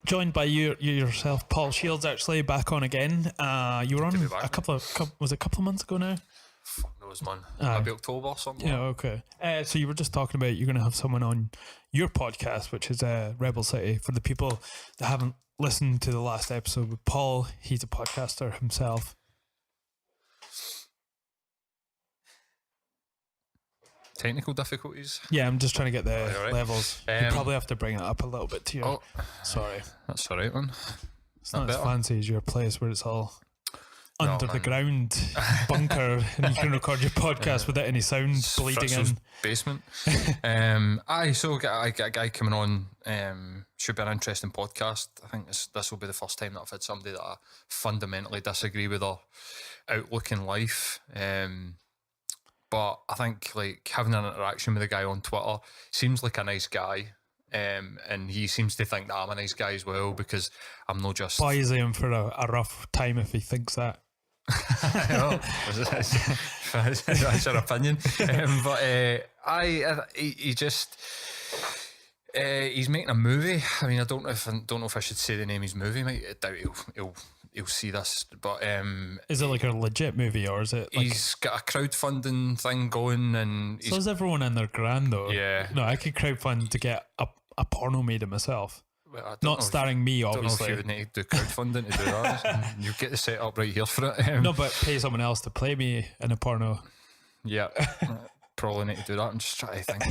joined by yourself, Paul Shields, actually back on again. You were on a couple of months ago now? Fuck knows, man. Maybe October or something. Yeah, okay. So you were just talking about you're going to have someone on your podcast, which is Rebel City. For the people that haven't listened to the last episode with Paul, he's a podcaster himself. Technical difficulties? Yeah, I'm just trying to get the levels. You probably have to bring it up a little bit to you. Sorry. That's alright, man. It's not as fancy as your place where it's all under the ground bunker and you can record your podcast without any sound bleeding in. Basement. So got a guy coming on. Should be an interesting podcast. I think this will be the first time that I've had somebody that I fundamentally disagree with their outlook in life. But I think like having an interaction with a guy on Twitter, seems like a nice guy. And he seems to think that I'm a nice guy as well because I'm not just... Why is he in for a rough time if he thinks that? I know. That's your opinion. He's making a movie. I mean, I don't know if I should say the name of his movie. I doubt he'll see this. But is it like a legit movie or is it? Like, he's got a crowdfunding thing going, and so is everyone in their grand though? Yeah. No, I could crowdfund to get a porno made of myself. Well, not starring me, obviously. I don't know if you would need to do crowdfunding to do that. You get the setup right here for it. No, but pay someone else to play me in a porno. Yeah, probably need to do that. I'm just trying to think.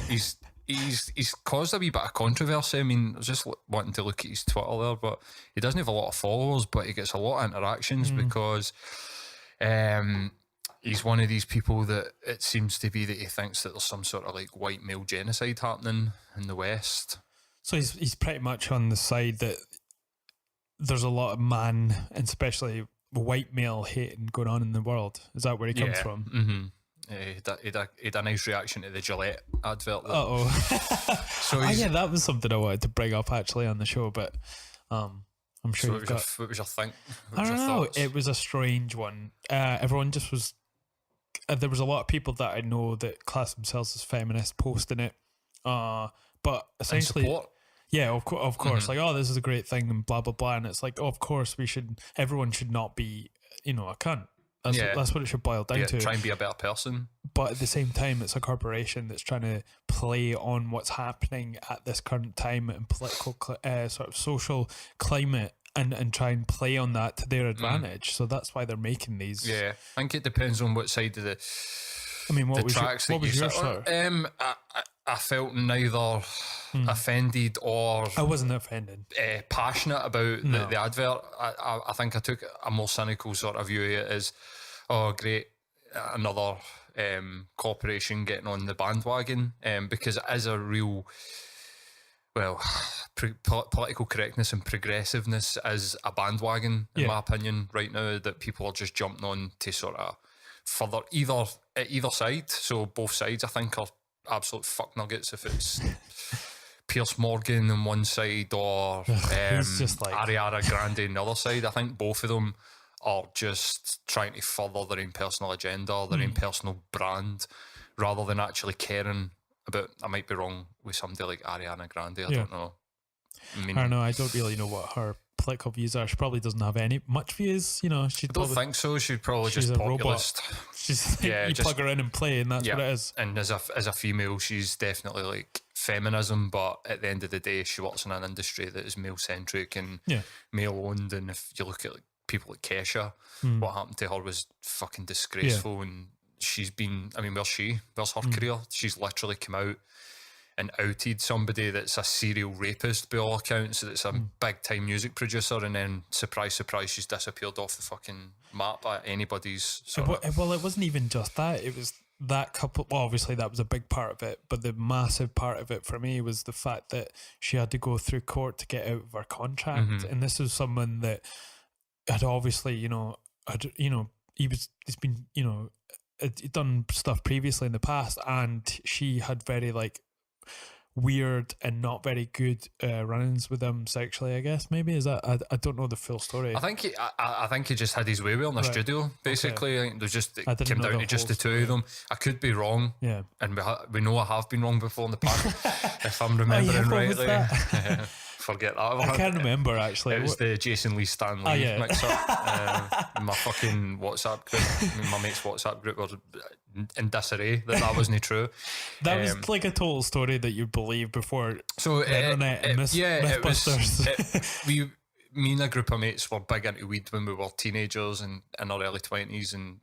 He's caused a wee bit of controversy. I mean, I was just wanting to look at his Twitter there, but he doesn't have a lot of followers, but he gets a lot of interactions because he's one of these people that it seems to be that he thinks that there's some sort of like white male genocide happening in the West. So he's pretty much on the side that there's a lot of man, and especially white male hating going on in the world. Is that where he comes from? Mm-hmm. He had a nice reaction to the Gillette advert. So yeah, that was something I wanted to bring up actually on the show, but I'm sure what was your think? I don't know. It was a strange one. Everyone just was... there was a lot of people that I know that class themselves as feminists posting it. But essentially... Yeah, of course. Mm-hmm. Like, this is a great thing and blah, blah, blah. And it's like, of course, everyone should not be, a cunt. That's what it should boil down to. Try and be a better person. But at the same time, it's a corporation that's trying to play on what's happening at this current time and political, sort of social climate and try and play on that to their advantage. So that's why they're making these. Yeah, I think it depends on what side of the... I mean, what was your sort? I felt neither offended or... I wasn't offended. Passionate about the advert. I think I took a more cynical sort of view of it as, oh, great, another corporation getting on the bandwagon, because it is a real... Well, political correctness and progressiveness is a bandwagon, in my opinion, right now, that people are just jumping on to sort of further either side. So both sides, I think, are absolute fuck nuggets if it's Piers Morgan on one side or Ariana Grande on the other side. I think both of them are just trying to further their own personal agenda, their own personal brand, rather than actually caring about... I might be wrong with somebody like Ariana Grande, I don't know. I don't know, I don't really know what her political views are. She probably doesn't have much views, I don't think so. She'd probably just populist. She's you plug her in and play, and that's what it is. And as a female, she's definitely like feminism, but at the end of the day, she works in an industry that is male centric and male owned. And if you look at like people like Kesha, what happened to her was fucking disgraceful. And she's been... I mean, where's her career? She's literally come out and outed somebody that's a serial rapist by all accounts, that's a big time music producer, and then surprise, surprise, she's disappeared off the fucking map at anybody's Well, it wasn't even just that. It was that couple... Well, obviously that was a big part of it, but the massive part of it for me was the fact that she had to go through court to get out of her contract. And this was someone that had obviously, he's been, he'd done stuff previously in the past, and she had very weird and not very good run-ins with him sexually, I guess. Maybe is that... I don't know the full story. I think he just had his way with her in the studio, basically. Okay. I think it came down to just the two of them. I could be wrong, and we know I have been wrong before in the past, if I'm remembering rightly. forget that. I can't remember actually. It was the Jason Lee Stan Lee mix-up. My fucking WhatsApp group, my mate's WhatsApp group was in disarray that wasn't true. That was like a total story that you believed before. So the internet and Mythbusters. Me and a group of mates were big into weed when we were teenagers and in our early 20s, and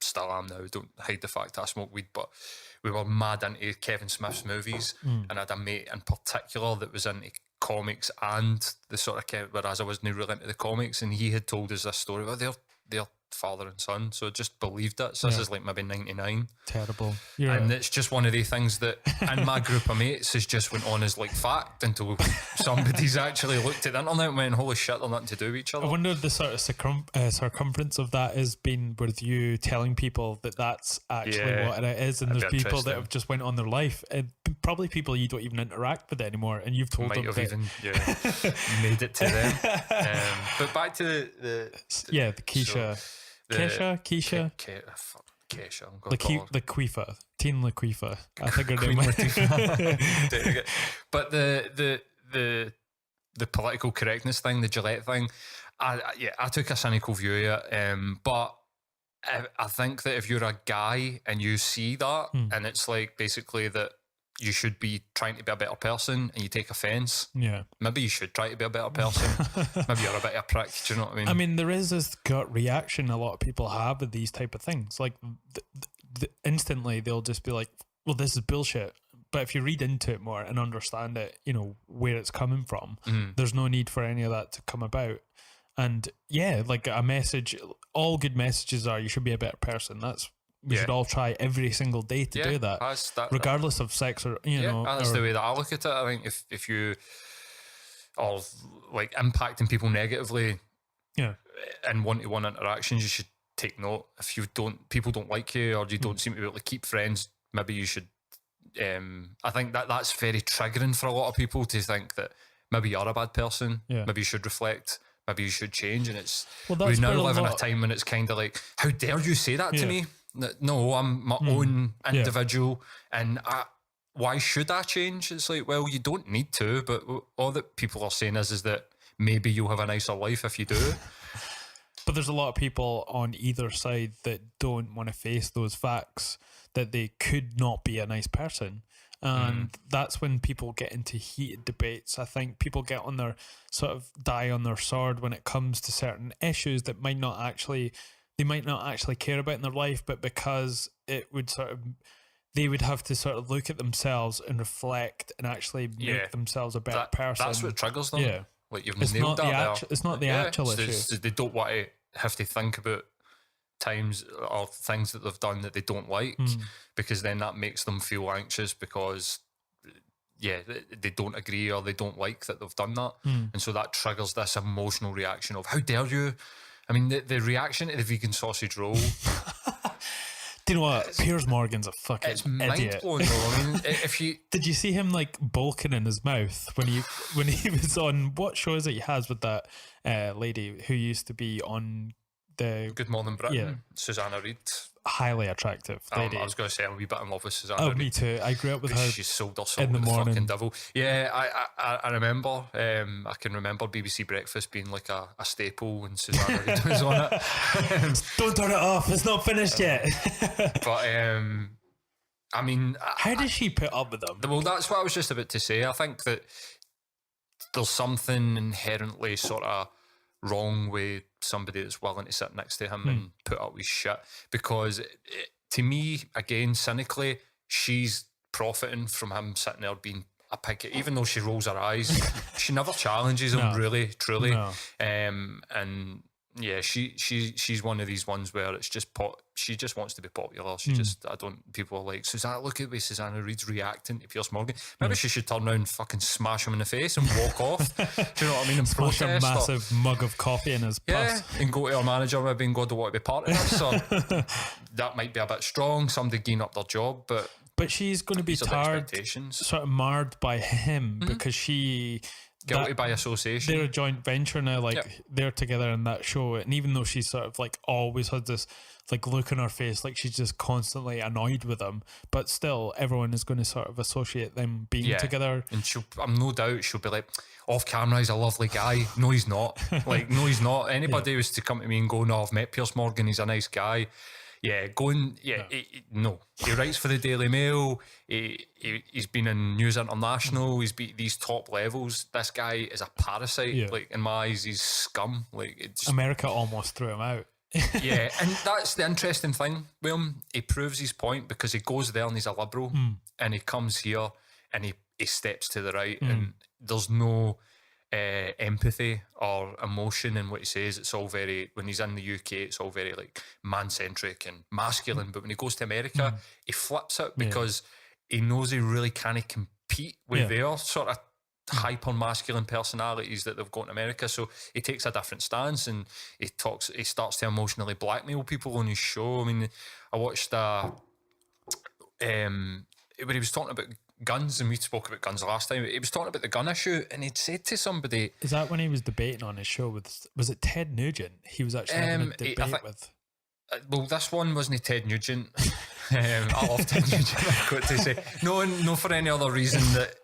still am now. Don't hide the fact I smoke weed, but we were mad into Kevin Smith's movies, and I had a mate in particular that was into comics and the sort of, whereas I wasn't really into the comics, and he had told us this story. Well, they're father and son, so I just believed it. So this is like maybe 99. Terrible. And it's just one of the things that in my group of mates has just went on as like fact until somebody's actually looked at the internet and went, holy shit, they're nothing to do with each other. I wonder the sort of circumference of that has been with you telling people that that's actually what it is, and there's people that have just went on their life, and probably people you don't even interact with anymore, and you've told them have that even made it to them. But back to the Keisha. Keisha. Keisha. The Quifa. Teen Laquifa. I think her name. But the political correctness thing, the Gillette thing, I took a cynical view of it. But I think that if you're a guy and you see that, and it's like basically that you should be trying to be a better person and you take offence. Yeah. Maybe you should try to be a better person. Maybe you're a bit of a prick. Do you know what I mean? I mean, there is this gut reaction a lot of people have with these type of things. Like, instantly they'll just be like, well, this is bullshit. But if you read into it more and understand it, you know, where it's coming from, there's no need for any of that to come about. And yeah, like a message, all good messages are you should be a better person. We should all try every single day to do that, regardless of sex or, you know. That's the way that I look at it. I think if you are like impacting people negatively in one-to-one interactions, you should take note. If people don't like you, or you don't seem to be able to keep friends, maybe you should. I think that's very triggering for a lot of people to think that maybe you're a bad person. Yeah. Maybe you should reflect. Maybe you should change. And we now live in a time when it's kind of like, how dare you say that to me? No, I'm my own individual, and why should I change? It's like, well, you don't need to, but all that people are saying is that maybe you'll have a nicer life if you do. But there's a lot of people on either side that don't want to face those facts that they could not be a nice person. And that's when people get into heated debates. I think people get on their die on their sword when it comes to certain issues that they might not actually care about in their life, but because it would they would have to look at themselves and reflect and actually make themselves a better person. That's what triggers them. Yeah. Like you've nailed it's not the actual issue. They don't want to have to think about times or things that they've done that they don't like, because then that makes them feel anxious because they don't agree or they don't like that they've done that. And so that triggers this emotional reaction of, how dare you? I mean, the reaction to the vegan sausage roll. Do you know what? Piers Morgan's a fucking idiot. It's mind-blowing though. I mean, if you... Did you see him like bulking in his mouth when he was on, what show is it he has with that lady who used to be on the Good Morning Britain, Susanna Reid. Highly attractive lady. I was going to say I'm a wee bit in love with Susanna Reid. Me too. I grew up with her. She sold her soul in the morning. Fucking devil. Yeah, I remember. I can remember BBC Breakfast being like a staple when Susanna Reid was on it. Don't turn it off. It's not finished yet. But I mean, how does she put up with them? Well, that's what I was just about to say. I think that there's something inherently sort of wrong with somebody that's willing to sit next to him and put up with shit, because to me, again, cynically, she's profiting from him sitting there being a pig. Even though she rolls her eyes, she never challenges him, really, truly. No. And yeah, she's one of these ones where it's just she just wants to be popular. People are like, Susanna, look at the way Susanna Reid's reacting to Piers Morgan. Maybe she should turn around and fucking smash him in the face and walk off. Do you know what I mean? And smash a massive mug of coffee in his puss. And go to her manager maybe and go, I don't want to be part of this. So that might be a bit strong, somebody giving up their job, but she's going to be marred by him because Guilty by association. They're a joint venture now. Like they're together in that show, and even though she's sort of like always had this like look on her face, like she's just constantly annoyed with him, but still everyone is going to sort of associate them being together. And I'm no doubt she'll be like, off camera he's a lovely guy. No, he's not. Like, no, he's not. Anybody was to come to me and go, no, I've met Piers Morgan, he's a nice guy. No. He writes for the Daily Mail. He's been in News International. He's been these top levels. This guy is a parasite. Yeah. Like, in my eyes, he's scum. Like, America almost threw him out. Yeah, and that's the interesting thing, William. He proves his point because he goes there and he's a liberal, and he comes here and he steps to the right, and there's no empathy or emotion in what he says. It's all very, when he's in the UK, it's all very like man-centric and masculine, but when he goes to America, he flips it because he knows he really can't compete with their sort of hyper-masculine personalities that they've got in America. So he takes a different stance, and he starts to emotionally blackmail people on his show. I mean, I watched when he was talking about guns, and we spoke about guns last time, he was talking about the gun issue, and he'd said to somebody... Is that when he was debating on his show with... Was it Ted Nugent? He was actually having a debate with... Well, this one wasn't Ted Nugent. I love Ted Nugent, I've got to say. No, for any other reason that...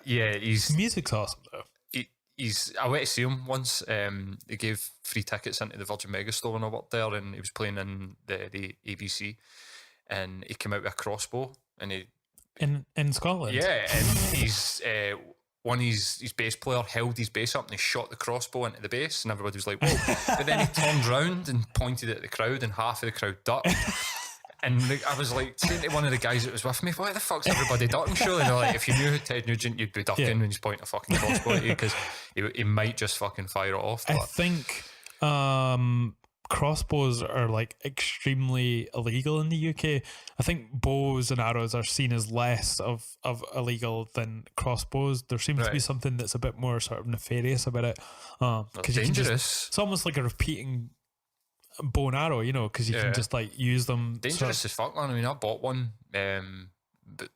he's... Music's awesome, though. I went to see him once. He gave free tickets into the Virgin Megastore when I worked there, and he was playing in the ABC, and he came out with a crossbow, and he... In Scotland? Yeah, and he's... one of his bass player held his bass up and he shot the crossbow into the bass, and everybody was like, whoa. But then he turned round and pointed at the crowd, and half of the crowd ducked. And I was like saying to one of the guys that was with me, why the fuck's everybody ducking? Surely they're like, if you knew Ted Nugent, you'd be ducking when he's pointing a fucking crossbow at you, because he might just fucking fire it off. But. I think crossbows are like extremely illegal in the UK. I think bows and arrows are seen as less of illegal than crossbows. There seems to be something that's a bit more sort of nefarious about it. Because dangerous. It's almost like a repeating bow and arrow, you know, because you can just like use them. Dangerous as fuck, man. I mean, I bought one, but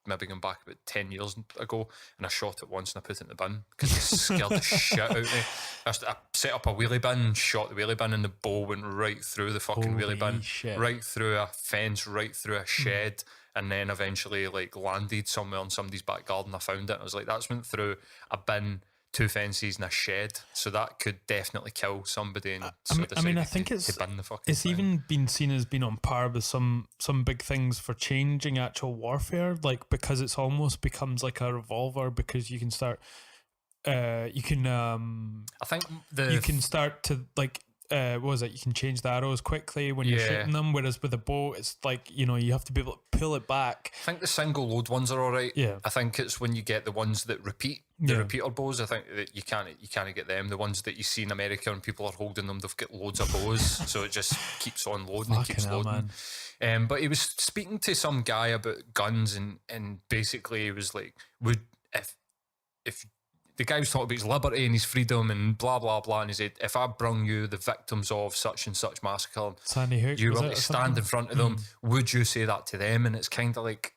maybe going back about 10 years ago, and I shot it once and I put it in the bin because it scared the shit out of me. I set up a wheelie bin, shot the wheelie bin, and the bow went right through the fucking wheelie bin, right through a fence, right through a shed, and then eventually like landed somewhere in somebody's back garden. I found it. I was like, that's went through a bin, 2 fences and a shed, so that could definitely kill somebody. And I mean, I think it's even been seen as being on par with some big things for changing actual warfare, like because it's almost becomes like a revolver, because you can start I think you can start to like what was it? You can change the arrows quickly when you're shooting them, whereas with a bow, it's like, you know, you have to be able to pull it back. I think the single load ones are all right. Yeah. I think it's when you get the ones that repeat, the repeater bows, I think that you can't get them. The ones that you see in America and people are holding them, they've got loads of bows, so it just keeps on loading and keeps loading. But he was speaking to some guy about guns, and basically he was like, if the guy was talking about his liberty and his freedom and blah, blah, blah. And he said, if I brung you the victims of such and such massacre, Sandy Hook, you were to stand in front of them, would you say that to them? And it's kind of like,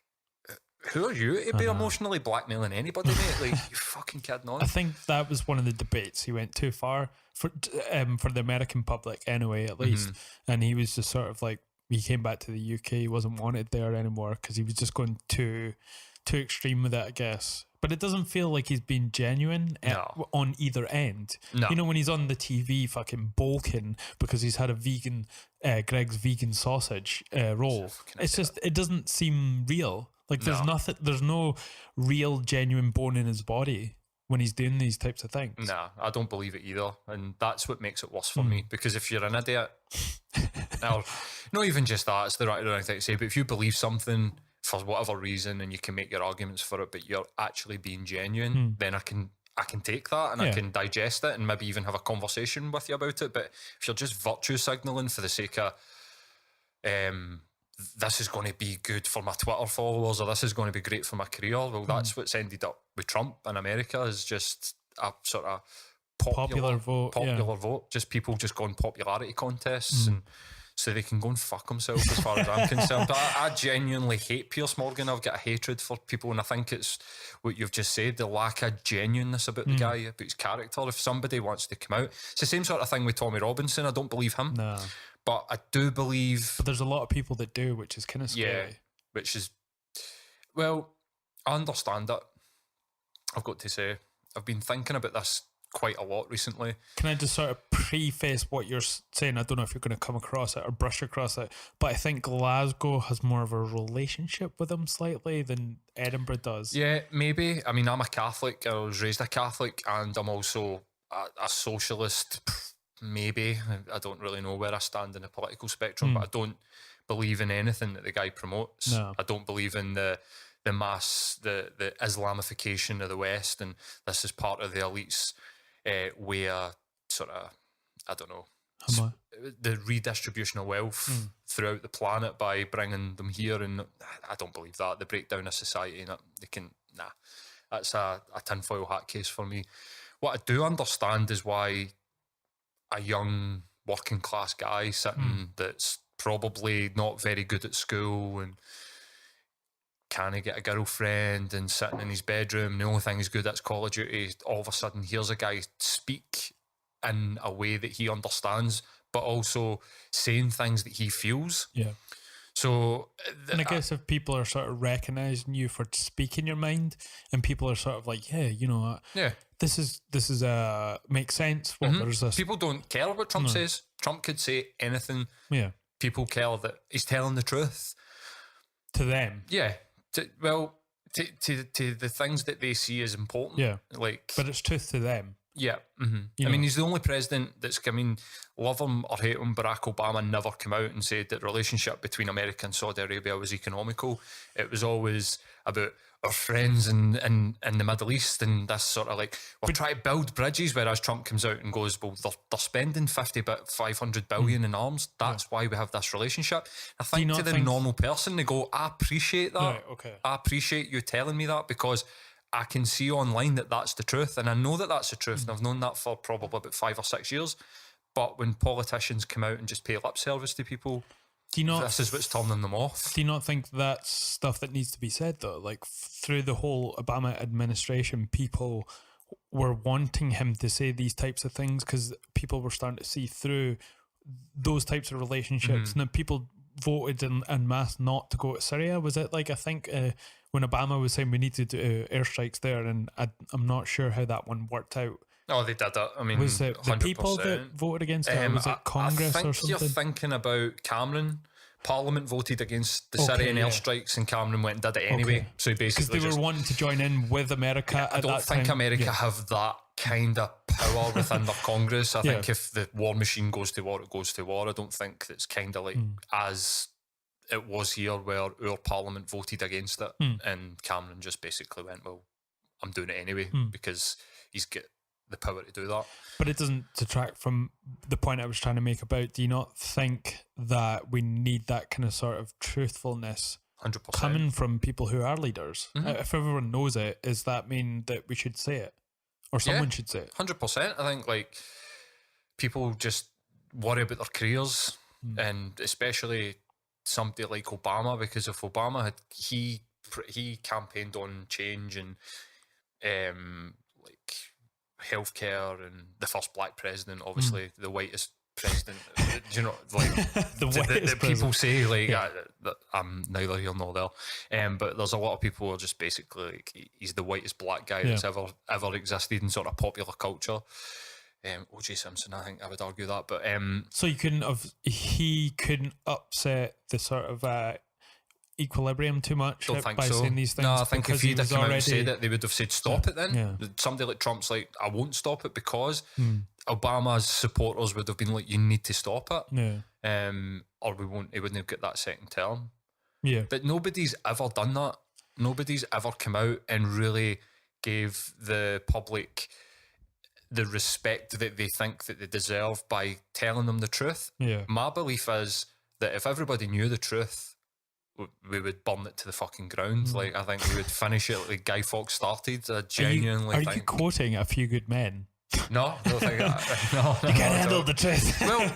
who are you to be emotionally blackmailing anybody, mate? Like, you fucking kidding on? I think that was one of the debates. He went too far for the American public anyway, at least. And he was just sort of like, he came back to the UK, he wasn't wanted there anymore because he was just going too extreme with it, I guess. But it doesn't feel like he's been genuine on either end. No. You know, when he's on the TV fucking bulking because he's had a vegan, Greg's vegan sausage roll. It's just, it doesn't seem real. Like there's no real genuine bone in his body when he's doing these types of things. Nah, I don't believe it either. And that's what makes it worse for me. Because if you're an idiot, or not even just that, it's the right thing to say, but if you believe something for whatever reason and you can make your arguments for it, but you're actually being genuine, then I can take that and I can digest it and maybe even have a conversation with you about it. But if you're just virtue signalling for the sake of this is going to be good for my Twitter followers, or this is going to be great for my career, well, that's what's ended up with Trump in America, is just a sort of popular vote. Just people just going popularity contests and so they can go and fuck themselves as far as I'm concerned. But I genuinely hate Piers Morgan. I've got a hatred for people, and I think it's what you've just said, the lack of genuineness about the guy, about his character. If somebody wants to come out, it's the same sort of thing with Tommy Robinson. I don't believe him. No. But I do believe... But there's a lot of people that do, which is kind of scary. Yeah, which is... Well, I understand it. I've got to say, I've been thinking about this quite a lot recently. Can I just sort of preface what you're saying? I don't know if you're going to come across it or brush across it, but I think Glasgow has more of a relationship with him slightly than Edinburgh does. Yeah, maybe. I mean, I'm a Catholic. I was raised a Catholic, and I'm also a socialist. Maybe. I don't really know where I stand in the political spectrum, but I don't believe in anything that the guy promotes. No. I don't believe in the Islamification of the West, and this is part of the elites' way of sort of, I don't know, the redistribution of wealth throughout the planet by bringing them here. And I don't believe that. The breakdown of society, and they can, that's a tinfoil hat case for me. What I do understand is why a young working class guy sitting that's probably not very good at school and can't get a girlfriend and sitting in his bedroom, the only thing he's good at is Call of Duty, all of a sudden here's a guy speak in a way that he understands, but also saying things that he feels. Yeah. So, and I guess if people are sort of recognising you for speaking your mind, and people are sort of like, yeah, you know, this is makes sense. Well, there's this. People don't care what Trump says. Trump could say anything. Yeah. People care that he's telling the truth to them. Yeah. To the things that they see as important. Yeah. Like, but it's truth to them. Yeah. I mean, he's the only president that's, I mean, love him or hate him, Barack Obama never came out and said that the relationship between America and Saudi Arabia was economical. It was always about our friends in the Middle East and this sort of like, we're trying to build bridges, whereas Trump comes out and goes, well, they're spending 500 billion in arms. That's why we have this relationship. I think to the normal person, they go, I appreciate that. Right, okay. I appreciate you telling me that, because I can see online that that's the truth, and I know that that's the truth, and I've known that for probably about 5 or 6 years. But when politicians come out and just pay lip service to people, this is what's turning them off. Do you not think that's stuff that needs to be said, though? Like, through the whole Obama administration, people were wanting him to say these types of things because people were starting to see through those types of relationships. And then people voted en masse not to go to Syria. Was it like, I think when Obama was saying we need to do airstrikes there, and I'm not sure how that one worked out. Oh, they did that. I mean, was it the 100%. People that voted against it? Or was it Congress I think or something? You're thinking about Cameron. Parliament voted against the Syrian airstrikes, and Cameron went and did it anyway. So basically, because they were wanting to join in with America. I don't think America have that kind of power within their Congress. I think if the war machine goes to war, it goes to war. I don't think it's kind of like as it was here, where our Parliament voted against it, and Cameron just basically went, "Well, I'm doing it anyway," because he's got the power to do that. But it doesn't detract from the point I was trying to make about, do you not think that we need that kind of sort of truthfulness 100% coming from people who are leaders? If everyone knows it, does that mean that we should say it? Or someone should say it? 100%. I think like people just worry about their careers, and especially somebody like Obama, because if Obama he campaigned on change and like healthcare, and the first black president, obviously the whitest president. You know, like the people say, like I'm neither here nor there. But there's a lot of people who are just basically like, he's the whitest black guy that's ever existed in sort of popular culture. O.J. Simpson, I think I would argue that. But so he couldn't upset the sort of equilibrium too much by saying these things. No, I think if he'd have come out and said it, they would have said stop it then. Somebody like Trump's like, I won't stop it, because Obama's supporters would have been like, you need to stop it. Or he wouldn't have got that second term. But nobody's ever done that. Nobody's ever come out and really gave the public the respect that they think that they deserve by telling them the truth. My belief is that if everybody knew the truth, we would burn it to the fucking ground. Like, I think we would finish it like Guy Fawkes started. I genuinely think. Are you quoting A Few Good Men? No, I don't think that. No, you can't handle the truth. Well,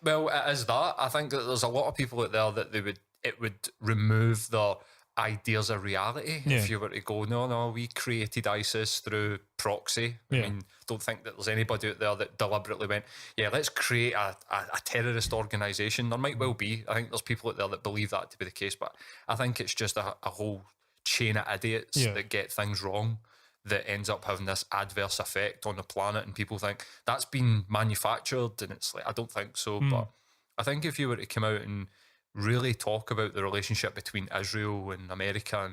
Well, it is that. I think that there's a lot of people out there that it would remove their ideas of reality if you were to go, no, we created ISIS through proxy. I mean, don't think that there's anybody out there that deliberately went, let's create a terrorist organisation. There might well be. I think there's people out there that believe that to be the case, but I think it's just a whole chain of idiots that get things wrong that ends up having this adverse effect on the planet, and people think that's been manufactured, and it's like, I don't think so. But I think if you were to come out and really talk about the relationship between Israel and America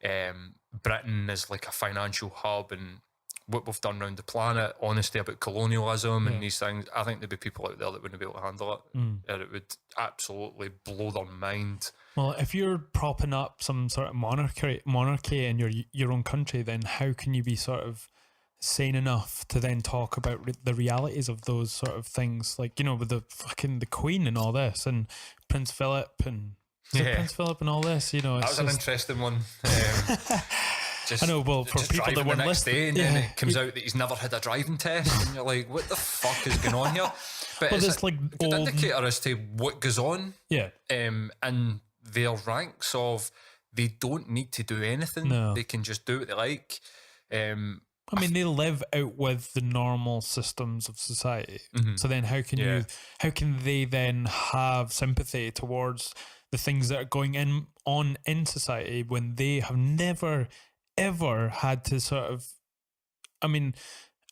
and Britain as like a financial hub and what we've done around the planet, honesty about colonialism and these things, I think there'd be people out there that wouldn't be able to handle it. And it would absolutely blow their mind. Well, if you're propping up some sort of monarchy in your own country, then how can you be sort of sane enough to then talk about the realities of those sort of things, like, you know, with the Queen and all this, and Prince Philip and Prince Philip and all this, you know, that was an interesting one. I know. Well, for people that weren't listening, and then it comes out that he's never had a driving test, and you're like, what the fuck is going on here? But it's like a good indicator as to what goes on. And their ranks of, they don't need to do anything. They can just do what they like. I mean, they live out with the normal systems of society. So then how can they then have sympathy towards the things that are going on in society when they have never, ever had to sort of, I mean,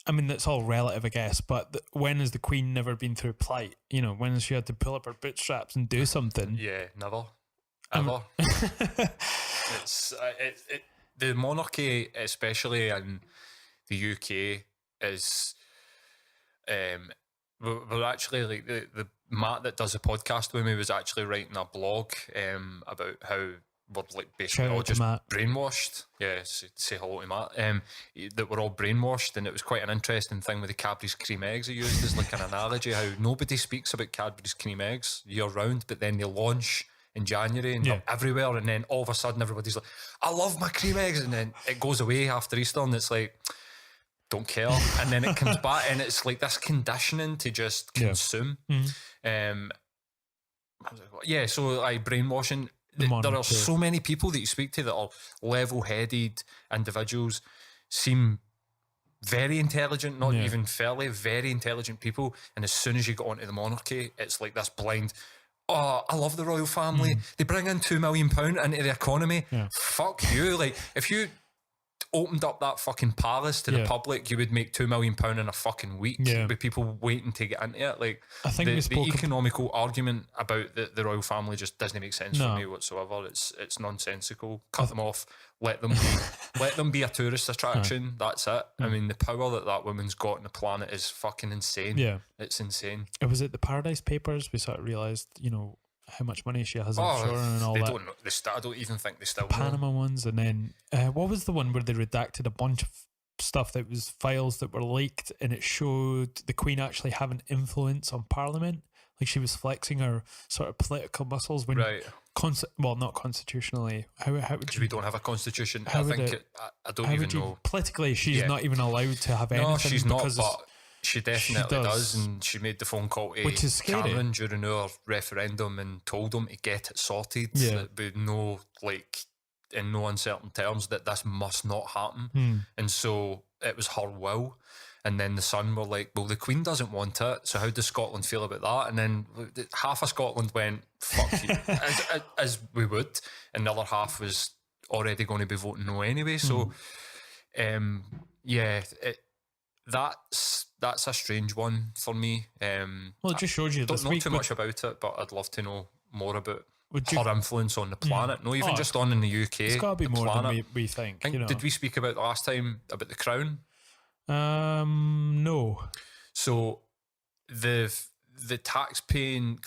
that's all relative, I guess, but when has the Queen never been through plight? You know, when has she had to pull up her bootstraps and do something? Never. Ever. It's the monarchy, especially in the UK, is we're actually, like, the Matt that does the podcast with me was actually writing a blog about how we're, like, basically all just brainwashed. Say hello to Matt. That we're all brainwashed, and it was quite an interesting thing with the Cadbury's cream eggs. He used as like an analogy how nobody speaks about Cadbury's cream eggs year round, but then they launch in January and they're everywhere, and then all of a sudden everybody's like, I love my cream eggs, and then it goes away after Easter and it's like, don't care, and then it comes back, and it's like this conditioning to just consume. So brainwashing. There are so many people that you speak to that are level-headed individuals, seem very intelligent, not even fairly, very intelligent people, and as soon as you get onto the monarchy, it's like this blind, oh, I love the royal family, they bring in £2 million into the economy. Fuck you. Like, if you opened up that fucking palace to the public, you would make £2 million in a fucking week with people waiting to get into it. Like, I think the economical argument about the royal family just doesn't make sense for me whatsoever. It's nonsensical. Cut them off. Let them be a tourist attraction. That's it. I mean, the power that woman's got on the planet is fucking insane. It's insane. It was at the Paradise Papers we sort of realised, you know, how much money she has offshore and all that. Don't know. I don't even think they still know. Panama ones, and then what was the one where they redacted a bunch of stuff that was files that were leaked, and it showed the Queen actually having influence on Parliament, like she was flexing her sort of political muscles when not constitutionally. How would you? We don't have a constitution. I don't even know. Politically, she's not even allowed to have anything. No, she's not. But she definitely does, and she made the phone call to Cameron during our referendum and told him to get it sorted. With no, like, in no uncertain terms, that this must not happen. And so it was her will. And then the Sun were like, well, the Queen doesn't want it, so how does Scotland feel about that? And then half of Scotland went, fuck you, as we would, and the other half was already going to be voting no anyway. So, that's a strange one for me. Well, it just shows you. Don't know too much about it, but I'd love to know more about her influence on the planet. No, even just on in the UK. It's got to be more than we think. You know? Did we speak about last time about the Crown? No. So the tax paying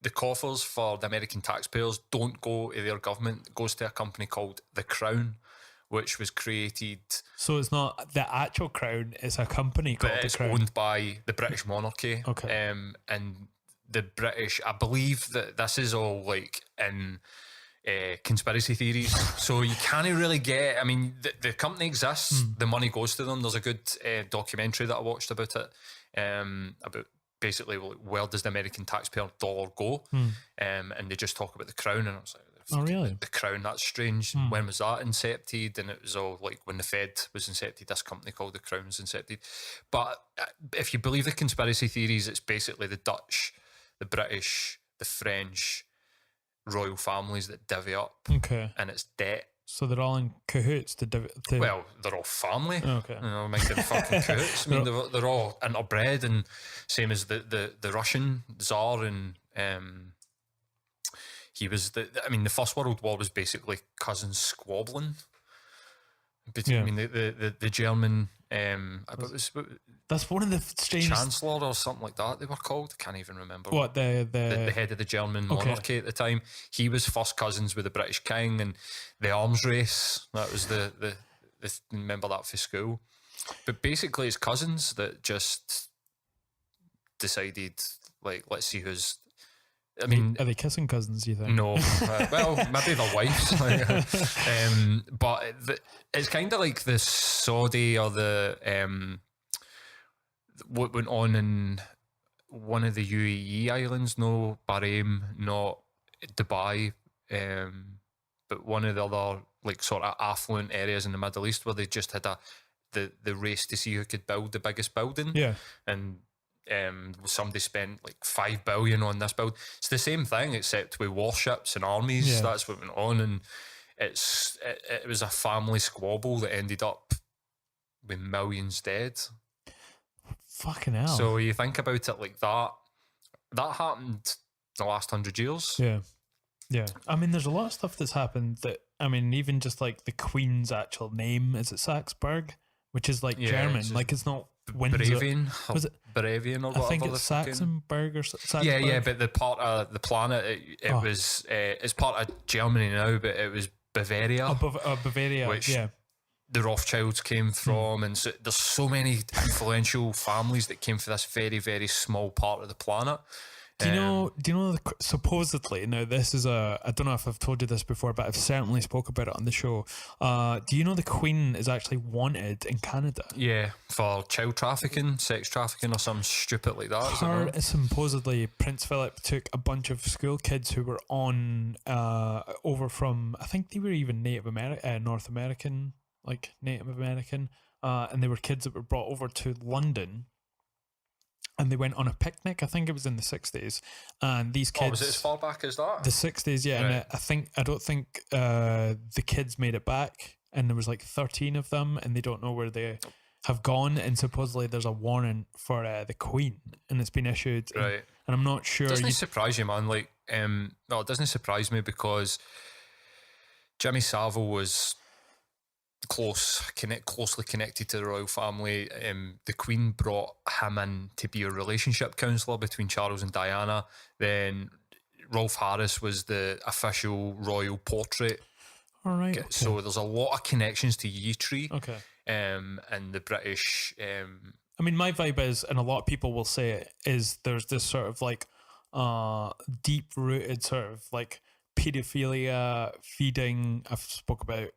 the coffers for the American taxpayers don't go to their government. It goes to a company called the Crown, which was created. So it's not the actual Crown; it's a company called the Crown. It's owned by the British monarchy. Okay. And the British, I believe that this is all like in conspiracy theories. So you can't really get. I mean, the company exists. The money goes to them. There's a good documentary that I watched about it. About basically, where does the American taxpayer dollar go? And they just talk about the Crown, and I was like, oh really? The Crown, that's strange. When was that incepted? And it was all like when the Fed was incepted, this company called the Crown was incepted. But if you believe the conspiracy theories, it's basically the Dutch, the British, the French royal families that divvy up, and it's debt. So they're all in cahoots Well, they're all family. Okay. You know, making fucking cahoots. I mean, they're all interbred, and same as the Russian Tsar, and he was the First World War was basically cousins squabbling between the German that's one of the strangest Chancellor or something like that they were called. I can't even remember what the head of the German monarchy at the time. He was first cousins with the British King, and the arms race, that was the remember that for school. But basically it's cousins that just decided, like, let's see who's, I mean, are they kissing cousins, you think? No. Well, maybe their wives. But it's kind of like the Saudi or the what went on in one of the UAE islands, no Bahrain, not Dubai, but one of the other like sort of affluent areas in the Middle East where they just had the race to see who could build the biggest building. Yeah. And somebody spent like $5 billion on this build. It's the same thing except with warships and armies. Yeah. That's what went on, and it was a family squabble that ended up with millions dead. Fucking hell. So you think about it like that happened the last 100 years. Yeah. I mean, there's a lot of stuff that's happened that, I mean, even just like the Queen's actual name, is it Saxburg? Which is like German, like it's not Windsor. Bravian, was it Bravian or whatever? I think it's Saxonburg or Saxburg. Yeah, but the part of the planet, it was, it's part of Germany now, but it was Bavaria. Bavaria, which the Rothschilds came from, and so there's so many influential families that came from this very, very small part of the planet. Do you know? Supposedly, now this is I don't know if I've told you this before, but I've certainly spoke about it on the show. Do you know the Queen is actually wanted in Canada? Yeah, for child trafficking, sex trafficking, or something stupid like that. Supposedly, Prince Philip took a bunch of school kids who were on over from, I think they were even North American, like Native American, and they were kids that were brought over to London. And they went on a picnic. I think it was in the 60s. And these kids... Oh, was it as far back as that? The 60s, yeah. Right. And I don't think the kids made it back. And there was like 13 of them, and they don't know where they have gone. And supposedly there's a warrant for the Queen, and it's been issued. Right. And I'm not sure... Doesn't it surprise you, man? Like, well, it doesn't surprise me because Jimmy Savile was closely connected to the royal family. The Queen brought him in to be a relationship counsellor between Charles and Diana. Then Rolf Harris was the official royal portrait. All right. Okay. So there's a lot of connections to Yeatree. Okay. And the British. I mean, my vibe is, and a lot of people will say it, is there's this sort of like deep rooted sort of like pedophilia feeding. I've spoke about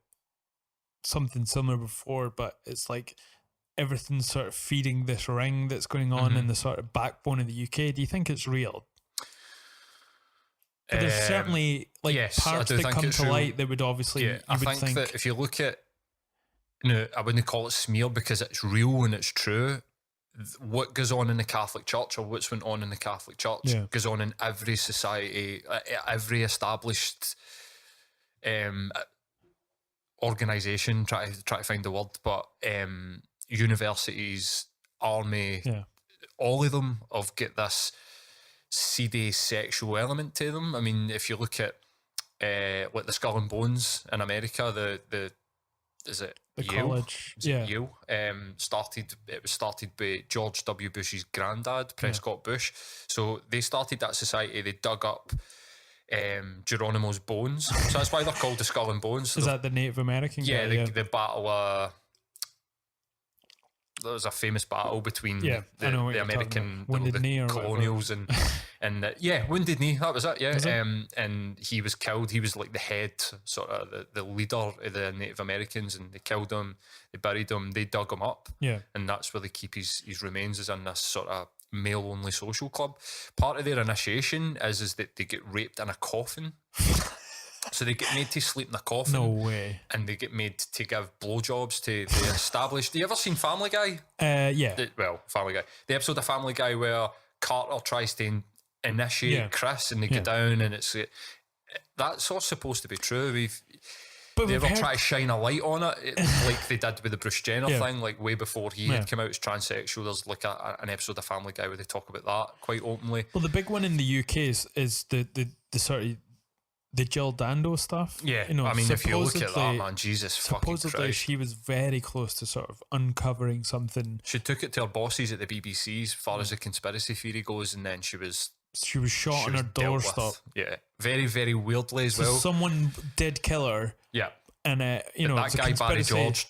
something similar before, but it's like everything's sort of feeding this ring that's going on in the sort of backbone of the UK. Do you think it's real? But there's certainly like parts that come to light that would obviously. Yeah, I think that if you look at, I wouldn't call it smear because it's real and it's true. What goes on in the Catholic Church, or what's went on in the Catholic Church, goes on in every society, every established organisation, try to find the word, but universities, army, all of them have got this seedy sexual element to them. I mean, if you look at like the Skull and Bones in America, the Yale? College, Yale. It was started by George W. Bush's granddad, Prescott Bush. So they started that society. They dug up Geronimo's bones, so that's why they're called the Skull and Bones. So is that the Native American guy? The battle. There was a famous battle between the American the colonials and Wounded Knee. That was it. Yeah, and he was killed. He was like the head, sort of the leader of the Native Americans, and they killed him. They buried him. They dug him up. Yeah, and that's where they keep his remains, is in this sort of male-only social club. Part of their initiation is that they get raped in a coffin. So they get made to sleep in a coffin. No way. And they get made to give blowjobs to the established. You ever seen Family Guy? Yeah. Family Guy. The episode of Family Guy where Carter tries to initiate Chris and they get down and it's... That's all supposed to be true. They ever try to shine a light on it, like they did with the Bruce Jenner thing, like way before he had come out as transsexual. There's like an episode of Family Guy where they talk about that quite openly. Well, the big one in the UK is the sort of the Jill Dando stuff. Yeah, you know, I mean, if you look at that, man, Jesus fucking Christ. Supposedly she was very close to sort of uncovering something. She took it to her bosses at the BBC as far as the conspiracy theory goes, and then she was shot on her doorstep. Yeah, very, very weirdly as well. Someone did kill her. Yeah. And, you know, that guy, Barry George,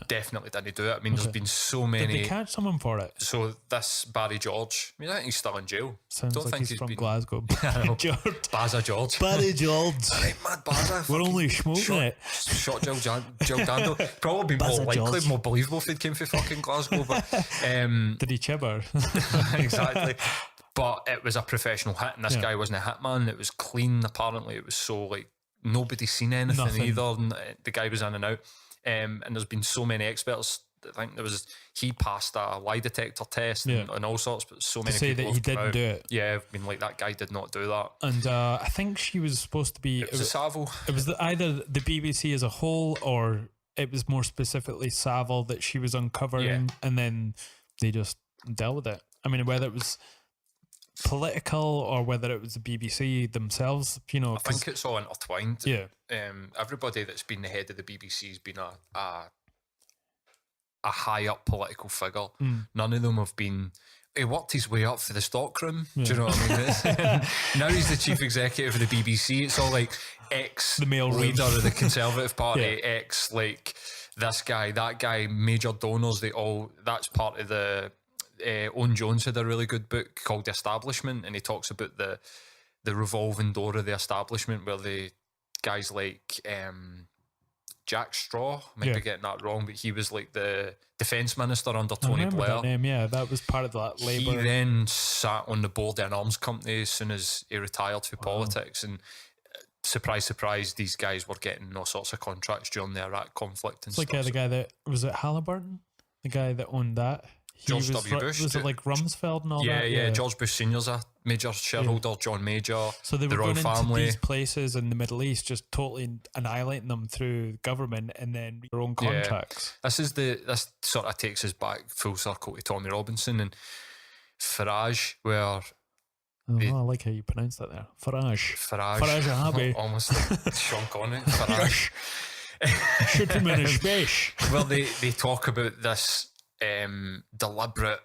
definitely didn't do it. I mean, there's been so many. Did they catch someone for it? So, this Barry George, I mean, I think he's still in jail. Sounds Don't like think he's from been... Glasgow. George. Baza George. Barry George. Right, mad Baza. We're only smoking it. Shot Jill Dando. Probably be more likely, more believable if they'd came from fucking Glasgow. But, did he chibber? Exactly. But it was a professional hit, and this guy wasn't a hitman. It was clean, apparently. It was so, like, nobody's seen anything either. And the guy was in and out. And there's been so many experts. I think he passed a lie detector test and all sorts, but so many people say that he didn't do it. Yeah, I mean, like, that guy did not do that. And I think she was supposed to be... It was a Savile. It was either the BBC as a whole, or it was more specifically Savile that she was uncovering, and then they just dealt with it. I mean, whether it was political or whether it was the BBC themselves, you know. I think it's all intertwined. Yeah. Everybody that's been the head of the BBC has been a high up political figure. None of them have been. He worked his way up for the stockroom. Do you know what I mean? Now he's the chief executive of the BBC. It's all like ex leader of the Conservative Party, ex like this guy, that guy, major donors. That's part of the. Owen Jones had a really good book called The Establishment, and he talks about the revolving door of the establishment, where the guys like Jack Straw, I might be getting that wrong, but he was like the defence minister under Tony Blair. That name, that was part of that Labour. He then sat on the board of an arms company as soon as he retired for politics, and surprise, surprise, these guys were getting all sorts of contracts during the Iraq conflict and stuff. Like the guy that was at Halliburton, the guy that owned that. George W. Bush. Was it like Rumsfeld and all that? Yeah. George Bush Senior's a major shareholder, John Major. So they were going into these places in the Middle East, just totally annihilating them through government and then their own contracts. This sort of takes us back full circle to Tommy Robinson and Farage, where... I like how you pronounce that there. Farage. Farage. Almost like Sean Connery. Farage. Shoot him in his face. Well, they talk about this deliberate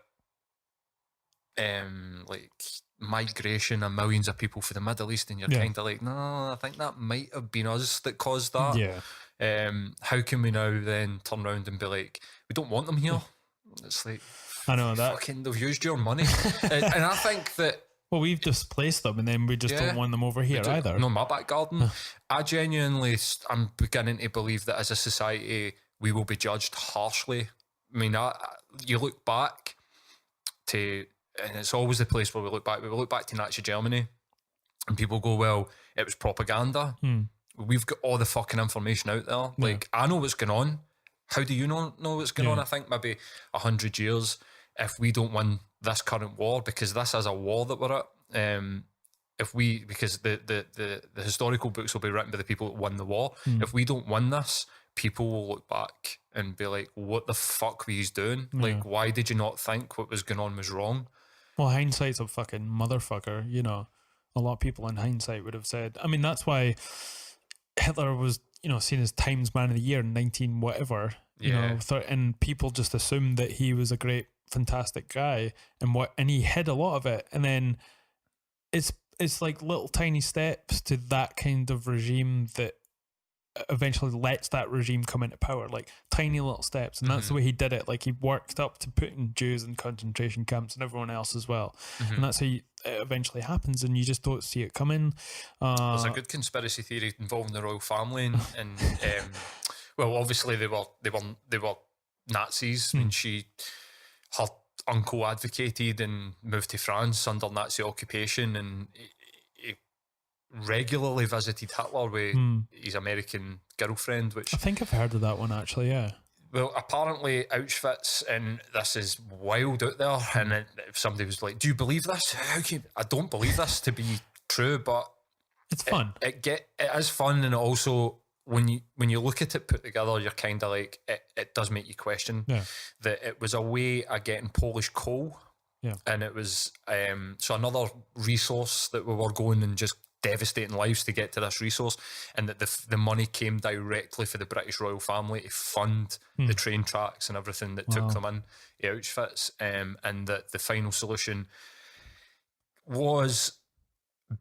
like migration of millions of people for the Middle East, and you're kind of like, no, I think that might have been us that caused that. How can we now then turn around and be like, we don't want them here? It's like, I know that fucking, they've used your money. And I think that, well, we've displaced them and then we just don't want them over here either. No, my back garden. I genuinely, I'm beginning to believe that as a society we will be judged harshly. I mean, you look back to, and it's always the place where we look back to Nazi Germany, and people go, well, it was propaganda. We've got all the fucking information out there. Like, I know what's going on. How do you know what's going on? I think maybe 100 years, if we don't win this current war, because this is a war that we're at, because the historical books will be written by the people that won the war. If we don't win this, people will look back and be like, what the fuck were you doing? Like, why did you not think what was going on was wrong? Well, hindsight's a fucking motherfucker, you know. A lot of people in hindsight would have said, I mean, that's why Hitler was, you know, seen as Times Man of the Year in 19 whatever, you know, and people just assumed that he was a great, fantastic guy, and he hid a lot of it. And then it's like little tiny steps to that kind of regime that eventually lets that regime come into power, like tiny little steps. And that's the way he did it. Like, he worked up to putting Jews in concentration camps and everyone else as well. And that's how it eventually happens, and you just don't see it coming. There's a good conspiracy theory involving the royal family, and well, obviously they were Nazis. I mean, uncle advocated and moved to France under Nazi occupation, and he regularly visited Hitler with his American girlfriend, which I think I've heard of that one actually. Yeah. Well, apparently Auschwitz, and this is wild out there, and if somebody was like, "Do you believe this?" I don't believe this to be true, but it's fun. It is fun, and also when you look at it put together, you're kind of like it does make you question that it was a way of getting Polish coal, and it was so another resource that we were going and just devastating lives to get to this resource, and that the money came directly for the British royal family to fund the train tracks and everything that took them in to Auschwitz, and that the final solution was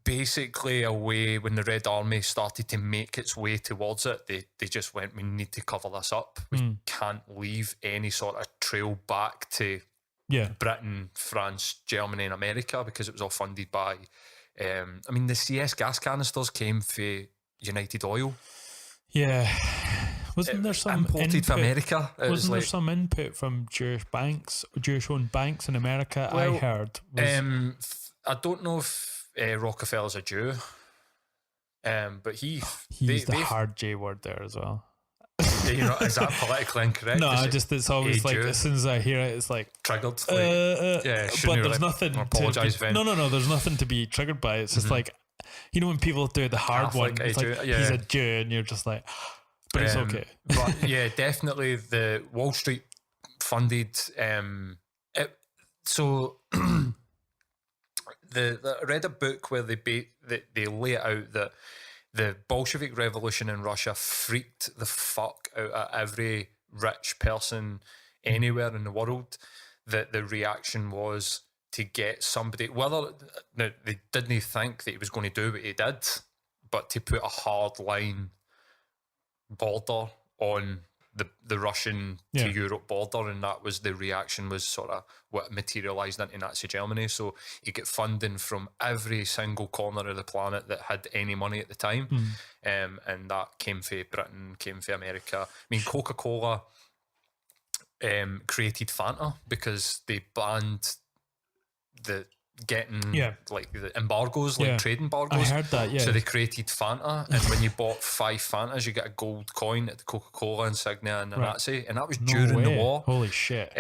basically a way when the Red Army started to make its way towards it, they just went, we need to cover this up. We can't leave any sort of trail back to Britain, France, Germany and America, because it was all funded by I mean, the CS gas canisters came for United Oil. Yeah. Wasn't there some imported input, from America? Wasn't there some input from Jewish-owned banks in America? Well, I heard. I don't know if Rockefeller's a Jew, but he used the hard J word there as well. You know, is that politically incorrect? No, it's always like, as soon as I hear it, it's like triggered. But there's nothing. Apologise, no. There's nothing to be triggered by. It's just like, you know, when people do the hard one, it's like he's a Jew, and you're just like, but it's okay. But yeah, definitely the Wall Street funded. It, so I read a book where they lay it out that the Bolshevik Revolution in Russia freaked the fuck out of every rich person anywhere in the world. That the reaction was to get somebody, now they didn't think that he was going to do what he did, but to put a hard line border on the Russian to Europe border, and that was the reaction, was sort of what materialised into Nazi Germany. So you get funding from every single corner of the planet that had any money at the time, and that came for Britain, came for America. I mean, Coca-Cola created Fanta because they banned like the embargoes, like trade embargoes. I heard that, So they created Fanta, and when you bought 5 Fantas, you get a gold coin at the Coca-Cola insignia and a Nazi, and that was during the war. Holy shit.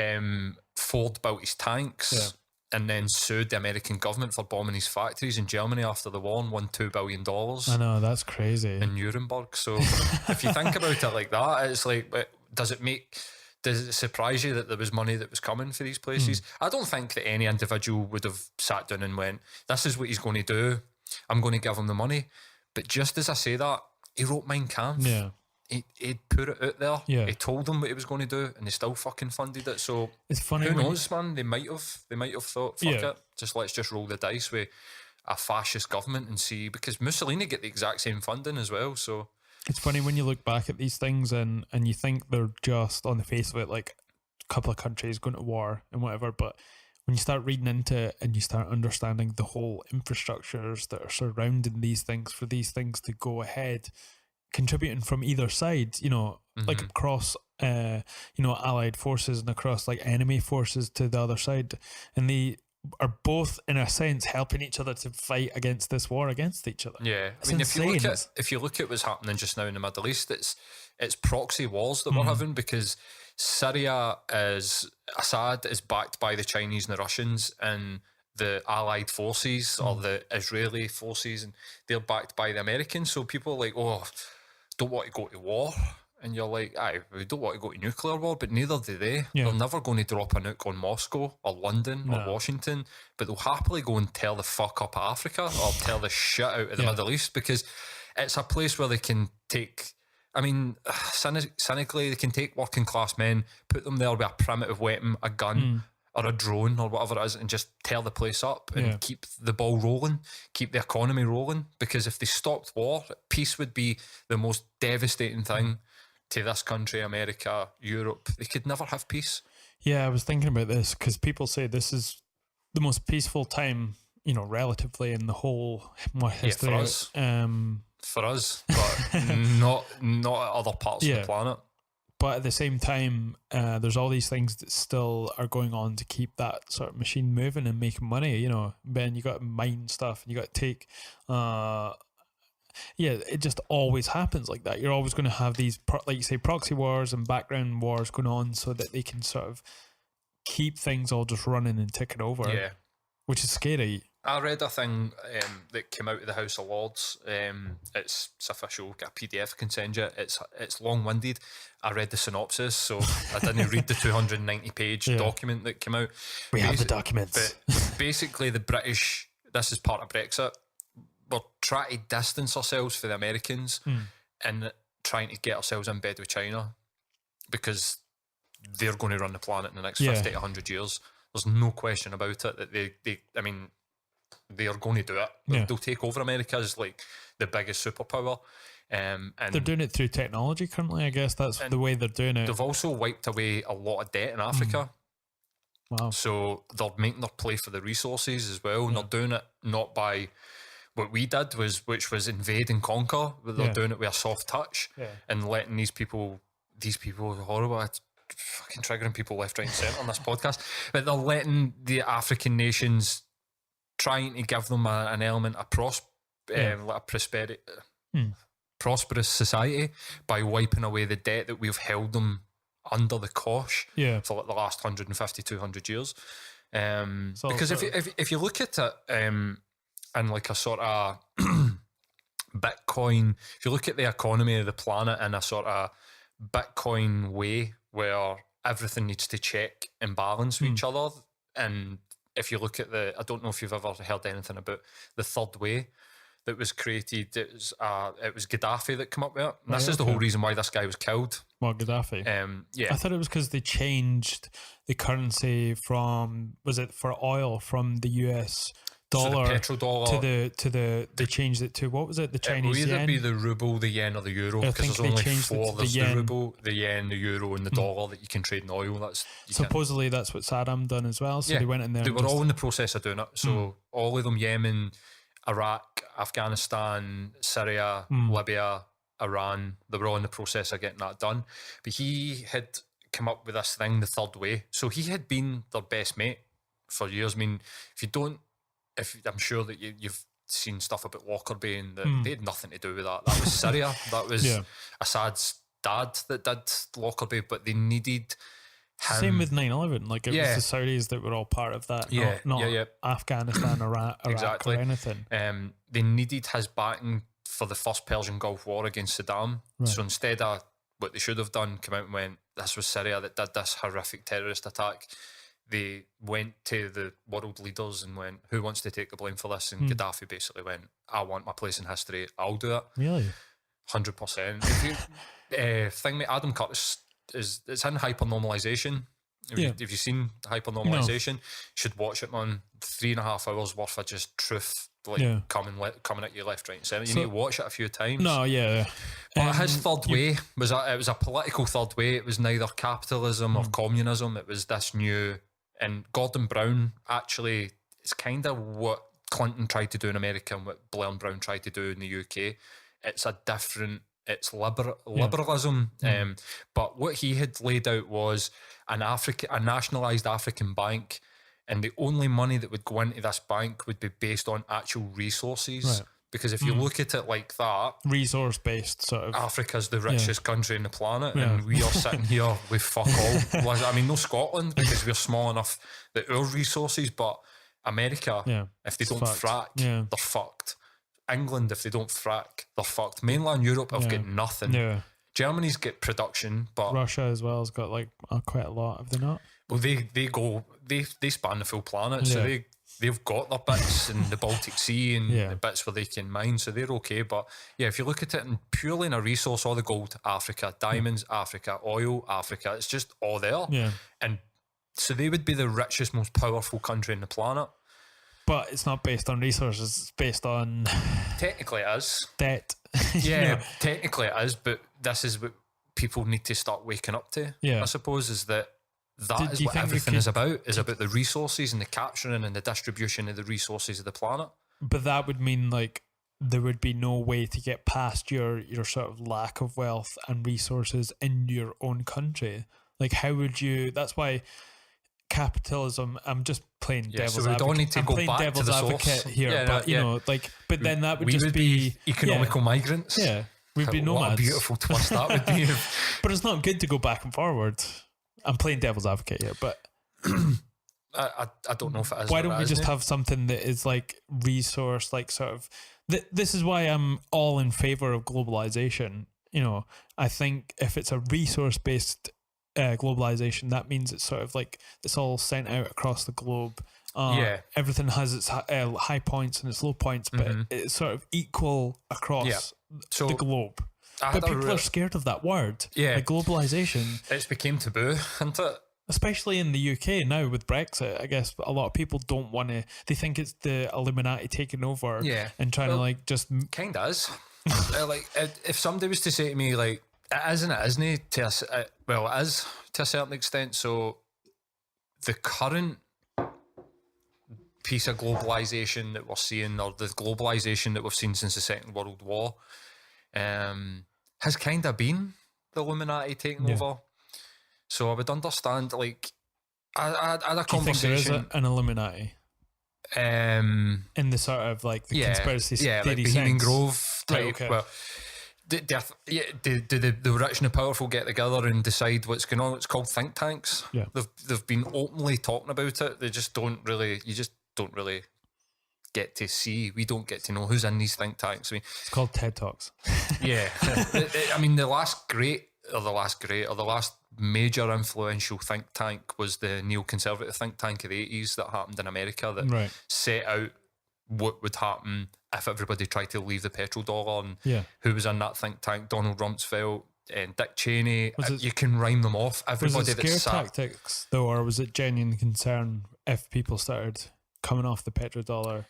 Ford built his tanks and then sued the American government for bombing his factories in Germany after the war and won $2 billion. I know, that's crazy. In Nuremberg. So if you think about it like that, it's like, does it surprise you that there was money that was coming for these places? I don't think that any individual would have sat down and went, this is what he's going to do, I'm going to give him the money. But just as I say that, he wrote Mein Kampf. Yeah. He put it out there. Yeah. He told them what he was going to do, and they still fucking funded it. So it's funny. Who knows, man? They might have thought, fuck it, let's just roll the dice with a fascist government and see, because Mussolini get the exact same funding as well. So it's funny when you look back at these things and you think they're just, on the face of it, like a couple of countries going to war and whatever, but when you start reading into it and you start understanding the whole infrastructures that are surrounding these things for these things to go ahead, contributing from either side, you know, like across allied forces and across like enemy forces to the other side, and they are both in a sense helping each other to fight against this war against each other. Yeah, it's I mean, insane. if you look at what's happening just now in the Middle East, it's proxy wars that we're having, because Syria Assad is backed by the Chinese and the Russians, and the allied forces or the Israeli forces, and they're backed by the Americans. So people are like, oh, don't want to go to war. And you're like, we don't want to go to nuclear war, but neither do they. Yeah. They're never going to drop a nuke on Moscow or London or Washington, but they'll happily go and tear the fuck up Africa or tear the shit out of the Middle East, because it's a place where they can take, I mean, cynically, they can take working class men, put them there with a primitive weapon, a gun, or a drone or whatever it is, and just tear the place up and keep the ball rolling, keep the economy rolling. Because if they stopped war, peace would be the most devastating thing to this country, America, Europe. They could never have peace. Yeah, I was thinking about this because people say this is the most peaceful time, you know, relatively in the whole history. For us, but not at other parts of the planet. But at the same time, there's all these things that still are going on to keep that sort of machine moving and making money. You know, Ben, you got to mine stuff, and you got to take. It just always happens like that. You're always going to have these, like you say, proxy wars and background wars going on, so that they can sort of keep things all just running and ticking over. Yeah, which is scary. I read a thing that came out of the House of Lords. It's official. Got a PDF I can send you. It's long-winded. I read the synopsis, so I didn't read the 290-page document that came out. We have the documents. But basically, the British. This is part of Brexit. We're trying to distance ourselves from the Americans and trying to get ourselves in bed with China, because they're going to run the planet in the next 50 to 100 years. There's no question about it that they are going to do it. They'll take over America as like the biggest superpower. And they're doing it through technology currently, I guess. That's the way they're doing it. They've also wiped away a lot of debt in Africa. Wow. So they're making their play for the resources as well. And they're doing it not by what we did, which was invade and conquer. They're doing it with a soft touch and letting these people are horrible. It's fucking triggering people left, right and centre on this podcast. But they're letting the African nations, trying to give them an element of prosperous society by wiping away the debt that we've held them under the cosh for like the last 150, 200 years. Because if you look at it in like a sort of Bitcoin, if you look at the economy of the planet in a sort of Bitcoin way where everything needs to check and balance with each other, and if you look at I don't know if you've ever heard anything about the third way that was created. It was Gaddafi that came up with it. And this is the whole reason why this guy was killed. Well, Gaddafi. I thought it was because they changed the currency from, was it for oil, from the US dollar, so the petrodollar to the they changed it to, what was it, the Chinese yen? It will either be the ruble, the yen, or the euro, because there's only four. There's the ruble, the yen, the euro, and the dollar that you can trade in oil. Supposedly that's what Saddam done as well. So they went in there. They were all in the process of doing it. So all of them, Yemen, Iraq, Afghanistan, Syria, Libya, Iran, they were all in the process of getting that done. But he had come up with this thing, the third way. So he had been their best mate for years. I mean, I'm sure that you've seen stuff about Lockerbie, and that they had nothing to do with that. That was Syria. That was Assad's dad that did Lockerbie, but they needed him. Same with 9/11. Like it was the Saudis that were all part of that, not Afghanistan or Iraq exactly. or anything. They needed his backing for the first Persian Gulf War against Saddam. Right. So instead of what they should have done, come out and went, this was Syria that did this horrific terrorist attack. They went to the world leaders and went, who wants to take the blame for this? And Gaddafi basically went, I want my place in history. I'll do it. Really? 100%. Thing with Adam Curtis it's in Hypernormalization. Have you seen Hypernormalization? No. You should watch it, man. 3.5 hours worth of just truth coming at you left, right and centre. You need to watch it a few times. No, yeah. But his third way was a political third way. It was neither capitalism or communism. It was this new. And Gordon Brown, actually, it's kind of what Clinton tried to do in America and what Blair and Brown tried to do in the UK. It's a different, it's liberalism. But what he had laid out was a nationalised African bank, and the only money that would go into this bank would be based on actual resources. Right. Because if you look at it like that, resource-based sort of, Africa's the richest country on the planet, and we are sitting here with fuck all. I mean, no Scotland, because we're small enough that our resources, but America, if they don't frack, they're fucked. England, if they don't frack, they're fucked. Mainland Europe have got nothing. Yeah. Germany's got production, but Russia as well has got like quite a lot, have they not? Well, they span the full planet, so they've got their bits in the Baltic Sea and the bits where they can mine, so they're okay. But if you look at it purely in a resource, all the gold, Africa, diamonds, Africa, oil, Africa, it's just all there. Yeah. And so they would be the richest, most powerful country on the planet. But it's not based on resources, it's based on... Technically it is. Debt. Technically it is, but this is what people need to start waking up to, I suppose, is that is what everything is about the resources and the capturing and the distribution of the resources of the planet. But that would mean like there would be no way to get past your sort of lack of wealth and resources in your own country. Like, how would you? That's why capitalism. I'm just playing devil's advocate. Don't need to go back to the source here, but you know, like, but then that would just be economical migrants. Yeah, we'd be nomads. What a beautiful twist that would be. But it's not good to go back and forward. I'm playing devil's advocate here, but I don't know if it is. Why don't we just have something that is like resource, like sort of. This is why I'm all in favor of globalization. You know, I think if it's a resource based globalization, that means it's sort of like it's all sent out across the globe. Everything has its high points and its low points, but it's sort of equal across the globe. But people are scared of that word. Yeah, like globalization. It's became taboo, isn't it? Especially in the UK now with Brexit, I guess a lot of people don't want to. They think it's the Illuminati taking over, and trying to like just kind of is. Like if somebody was to say to me like it is and it isn't it is to a certain extent. So the current piece of globalization that we're seeing, or the globalization that we've seen since the Second World War, has kind of been the Illuminati taking over. So I would understand, like, I had a conversation. Do you think there is an Illuminati? In the sort of like the conspiracy theory like Bohemian Grove type. Right, okay. Well, do the rich and the powerful get together and decide what's going on? It's called think tanks. Yeah, they've been openly talking about it. They just don't really. You just don't really get to see. We don't get to know who's in these think tanks. I mean, it's called TED Talks. Yeah, I mean the last major influential think tank was the neoconservative think tank of the 80s that happened in America that set out what would happen if everybody tried to leave the petrodollar, and who was in that think tank: Donald Rumsfeld and Dick Cheney. You can rhyme them off. Everybody. Was it scare tactics though, or was it genuine concern if people started coming off the petrodollar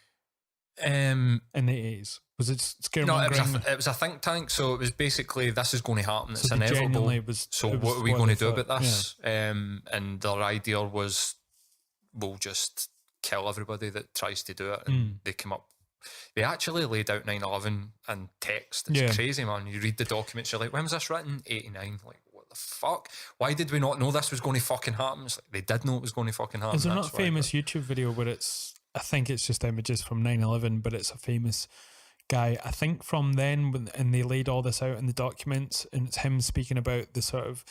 in the 80s? Was it scaremongering? No, it was a think tank, so it was basically this is going to happen. It's inevitable. So what are we going to do about this? Yeah. And their idea was, we'll just kill everybody that tries to do it. And they actually laid out 9/11 in text. It's crazy, man. You read the documents, you're like, when was this written? 89. Like, what the fuck? Why did we not know this was going to fucking happen? It's like, they did know it was going to fucking happen. Is there not a famous YouTube video where it's, I think it's just images from 9/11, but it's a famous guy, I think from then, and they laid all this out in the documents, and it's him speaking about the sort of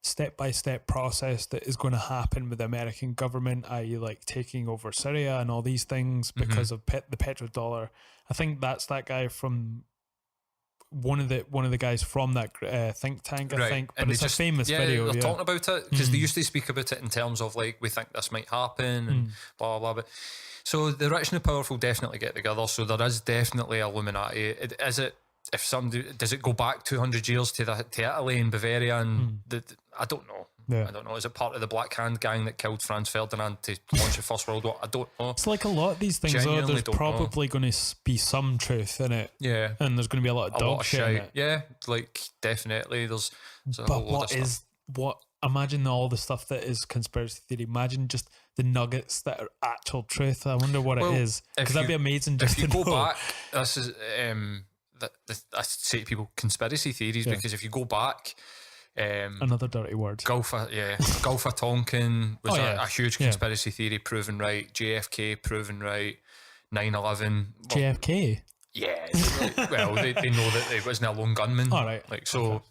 step-by-step process that is going to happen with the American government, i.e. like taking over Syria and all these things because of the petrodollar. I think that's that guy from one of the guys from that think tank, I think, but it's a famous video. They're talking about it because they used to speak about it in terms of like, we think this might happen and blah blah blah. But so the rich and the powerful definitely get together. So there is definitely Illuminati. Does it go back 200 years to Italy and Bavaria and I don't know. Yeah. I don't know. Is it part of the Black Hand gang that killed Franz Ferdinand to launch the First World War? I don't know. It's like a lot of these things. There's probably going to be some truth in it. Yeah, and there's going to be a lot of dog shit in it. Yeah, like definitely. There's a but whole lot of stuff. Imagine all the stuff that is conspiracy theory. Imagine just the nuggets that are actual truth. I wonder what it is, because that'd be amazing. Just if you go back, this is I say to people conspiracy theories because if you go back. Another dirty word. Gulf of Tonkin was a huge conspiracy theory proven right. JFK proven right. 9/11. JFK. Yeah. Well, they know that it wasn't a lone gunman. All right. Like so,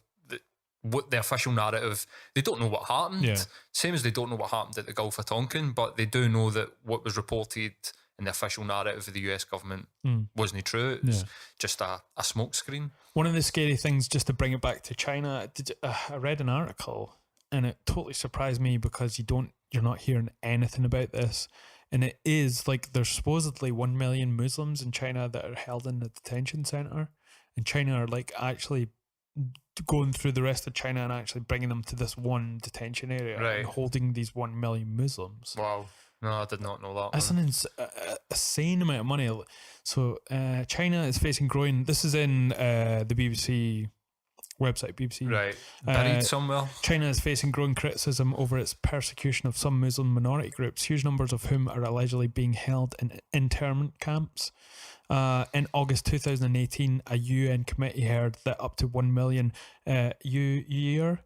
what the official narrative? They don't know what happened. Yeah. Same as they don't know what happened at the Gulf of Tonkin, but they do know that what was reported in the official narrative of the US government wasn't true. It was just a smokescreen. One of the scary things, just to bring it back to China, I read an article and it totally surprised me because you're not hearing anything about this. And it is like there's supposedly 1 million Muslims in China that are held in the detention center, and China are like actually going through the rest of China and actually bringing them to this one detention area and holding these 1 million Muslims. Wow. No, I did not know that. That's an insane amount of money. So China is facing growing... This is in the BBC website, BBC. Right. Buried somewhere. China is facing growing criticism over its persecution of some Muslim minority groups, huge numbers of whom are allegedly being held in internment camps. In August 2018, a UN committee heard that up to 1 million UIGHUR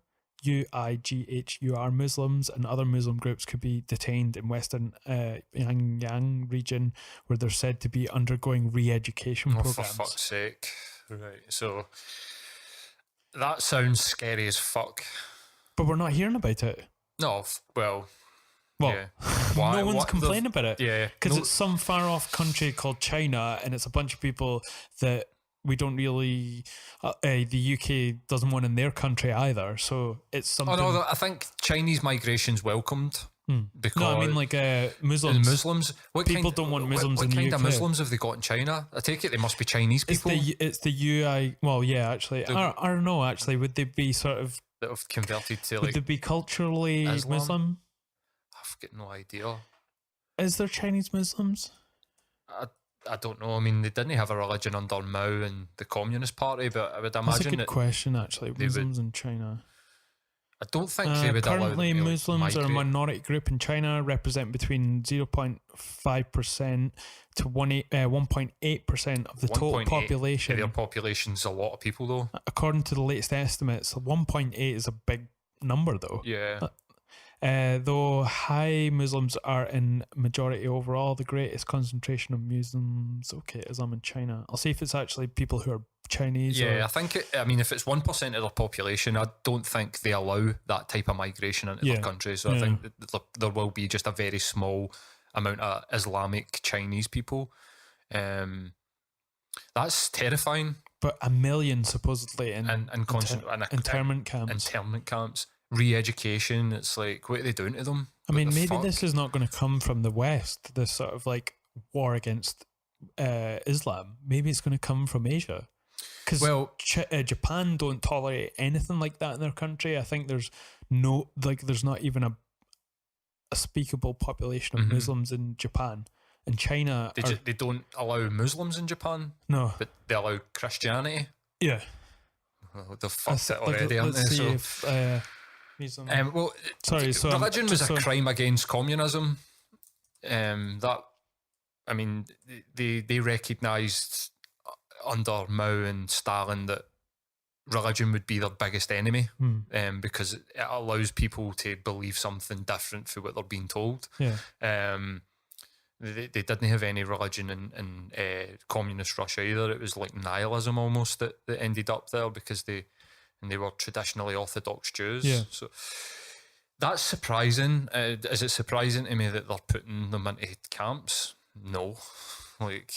Muslims and other Muslim groups could be detained in Western Yangyang region, where they're said to be undergoing re-education programs. For fuck's sake. Right, so that sounds scary as fuck. But we're not hearing about it. No, well, yeah. No one's complaining about it. Yeah. Because it's some far off country called China, and it's a bunch of people that we don't really, the UK doesn't want in their country either. So it's something. Oh, no, I think Chinese migration's welcomed. Because no, I mean like Muslims. Muslims. People don't want Muslims in the UK. What kind of Muslims have they got in China? I take it they must be Chinese people. It's the UI. Well, yeah, actually, I don't know. Actually, would they be sort of that have converted to would they be culturally Islam? Muslim? I've got no idea. Is there Chinese Muslims? I don't know. I mean, they didn't have a religion under Mao and the Communist Party, but I would imagine that's a good question. Actually, Muslims in China. I don't think they would allow them currently, to Muslims are a migrate. minority group in China, represent between 0.5% to 1.8% of the total population. Their population's a lot of people, though. According to the latest estimates, 1.8 is a big number, though. Yeah. Though high Muslims are in majority overall, the greatest concentration of Muslims, Islam in China. I'll see if it's actually people who are Chinese. Yeah, I think if it's 1% of their population, I don't think they allow that type of migration into their country. So I think that there will be just a very small amount of Islamic Chinese people. That's terrifying. But 1 million supposedly in internment camps. Internment camps. Re-education, it's like, what are they doing to them? I mean, maybe this is not going to come from the West, this sort of like war against Islam. Maybe it's going to come from Asia. Because Japan don't tolerate anything like that in their country. I think there's not even a speakable population of Muslims in Japan. In China, they don't allow Muslims in Japan? No. But they allow Christianity? Yeah. Well, they've fucked it already, haven't they? Religion was a crime against communism. They recognised under Mao and Stalin that religion would be their biggest enemy, because it allows people to believe something different from what they're being told. Yeah. They didn't have any religion in communist Russia either. It was like nihilism almost that ended up there because they were traditionally Orthodox Jews. Yeah. So that's surprising. Is it surprising to me that they're putting them into camps? No. Like,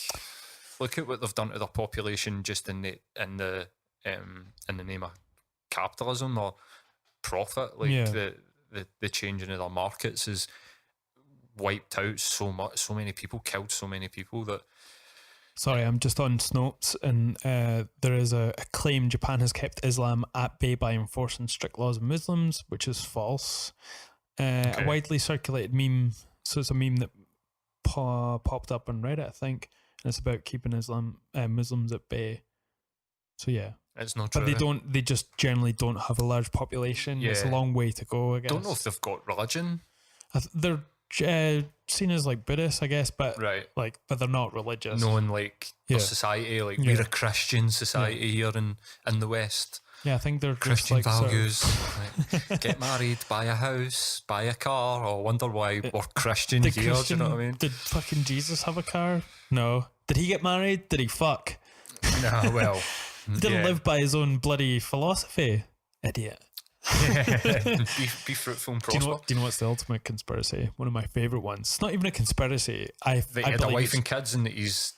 look at what they've done to their population just in the name of capitalism or profit. Like the changing of their markets is wiped out so many people, killed so many people that. Sorry, I'm just on Snopes, and there is a claim Japan has kept Islam at bay by enforcing strict laws on Muslims, which is false. A widely circulated meme, so it's a meme that popped up on Reddit, I think, and it's about keeping Muslims at bay. So yeah, it's not true. But they just generally don't have a large population. Yeah. It's a long way to go, I guess. Don't know if they've got religion. They're seen as like Buddhists, I guess, but but they're not religious. No, in like their society, like we're a Christian society here in the West. Yeah, I think they're Christian just like values. Like, get married, buy a house, buy a car, or wonder why we're Christian here. Do you know what I mean? Did fucking Jesus have a car? No. Did he get married? Did he fuck? No, well, he didn't live by his own bloody philosophy, idiot. be fruitful and prosper. Do you know what's the ultimate conspiracy? One of my favourite ones. It's not even a conspiracy. That he had a wife and kids, and that his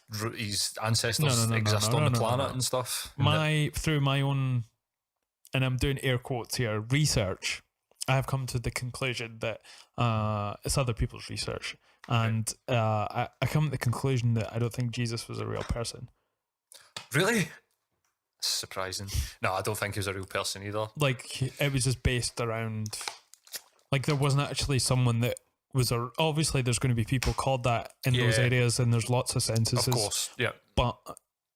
ancestors exist on the planet and stuff. Through my own, and I'm doing air quotes here, research, I have come to the conclusion that it's other people's research, and I come to the conclusion that I don't think Jesus was a real person. Really? Surprising. No, I don't think he was a real person either. Like, it was just based around, like, there wasn't actually someone that was obviously there's going to be people called that in those areas, and there's lots of censuses. Of course, yeah. But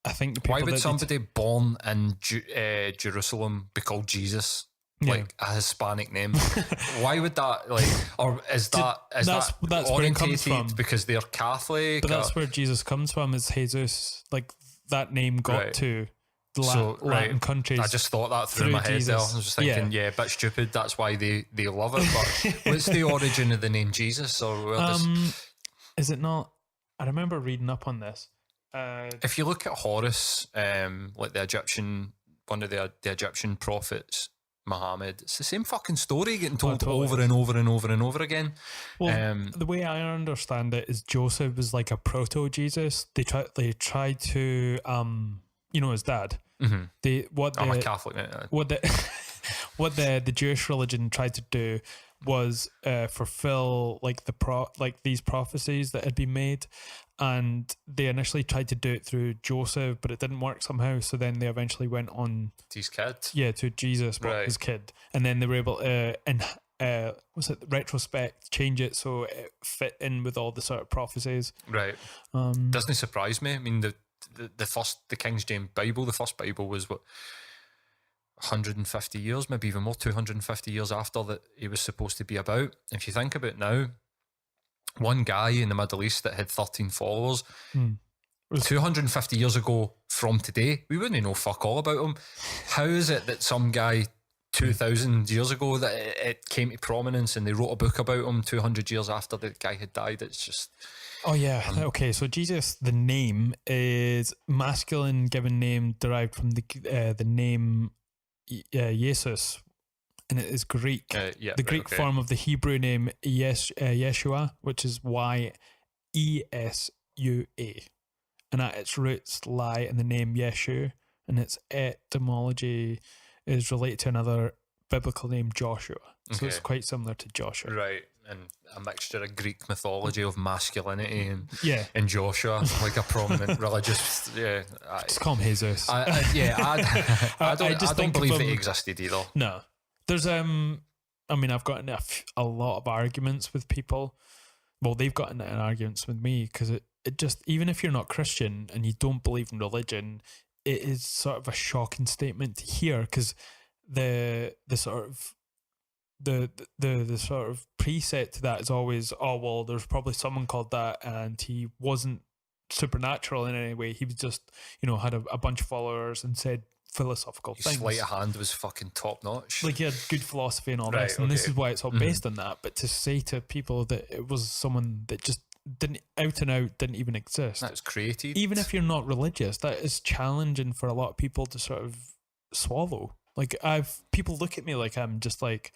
I think the people why would somebody born in Jerusalem be called Jesus? like a Hispanic name. Why would that, like, or is that that's where it comes from, because they're Catholic? But that's where Jesus comes from, is Jesus. Like, that name got to the Latin countries. I just thought that through my head there. I was just thinking, a bit stupid. That's why they love it. But what's the origin of the name Jesus? Or is it not? I remember reading up on this. If you look at Horus, like the Egyptian, one of the Egyptian prophets, Muhammad, it's the same fucking story getting told over and over and over and over again. Well, the way I understand it is Joseph was like a proto Jesus. They tried to his dad. Mm-hmm. I'm a Catholic, mate. What the Jewish religion tried to do was fulfill like these prophecies that had been made, and they initially tried to do it through Joseph, but it didn't work somehow. So then they eventually went on his kid, to Jesus, but his kid, and then they were able to retrospect, change it so it fit in with all the sort of prophecies. Right. Doesn't surprise me. I mean, the King James Bible, the first Bible was what, 150 years, maybe even more, 250 years after that he was supposed to be about. If you think about it now, one guy in the Middle East that had 13 followers, 250 years ago from today, we wouldn't know fuck all about him. How is it that some guy 2,000 years ago that it came to prominence and they wrote a book about him 200 years after the guy had died? It's just... Oh yeah. Okay. So Jesus, the name is masculine given name derived from the name Jesus, and it is Greek. The Greek form of the Hebrew name Yeshua, which is Yesua, and at its roots lie in the name Yeshu, and its etymology is related to another biblical name Joshua. So it's quite similar to Joshua. Right. And a mixture of Greek mythology of masculinity and Joshua, like a prominent religious. Yeah, just call him Jesus. I don't believe that he existed either. No, there's I mean, I've gotten a lot of arguments with people. Well, they've gotten in arguments with me because it just, even if you're not Christian and you don't believe in religion, it is sort of a shocking statement to hear, because the sort of the sort of preset to that is always, oh well, there's probably someone called that and he wasn't supernatural in any way. He was just, had a bunch of followers and said philosophical things. Sleight of hand was fucking top notch. Like, he had good philosophy and all this, and this is why it's all based on that. But to say to people that it was someone that just didn't even exist, that was created. Even if you're not religious, that is challenging for a lot of people to sort of swallow. Like, people look at me like I'm just like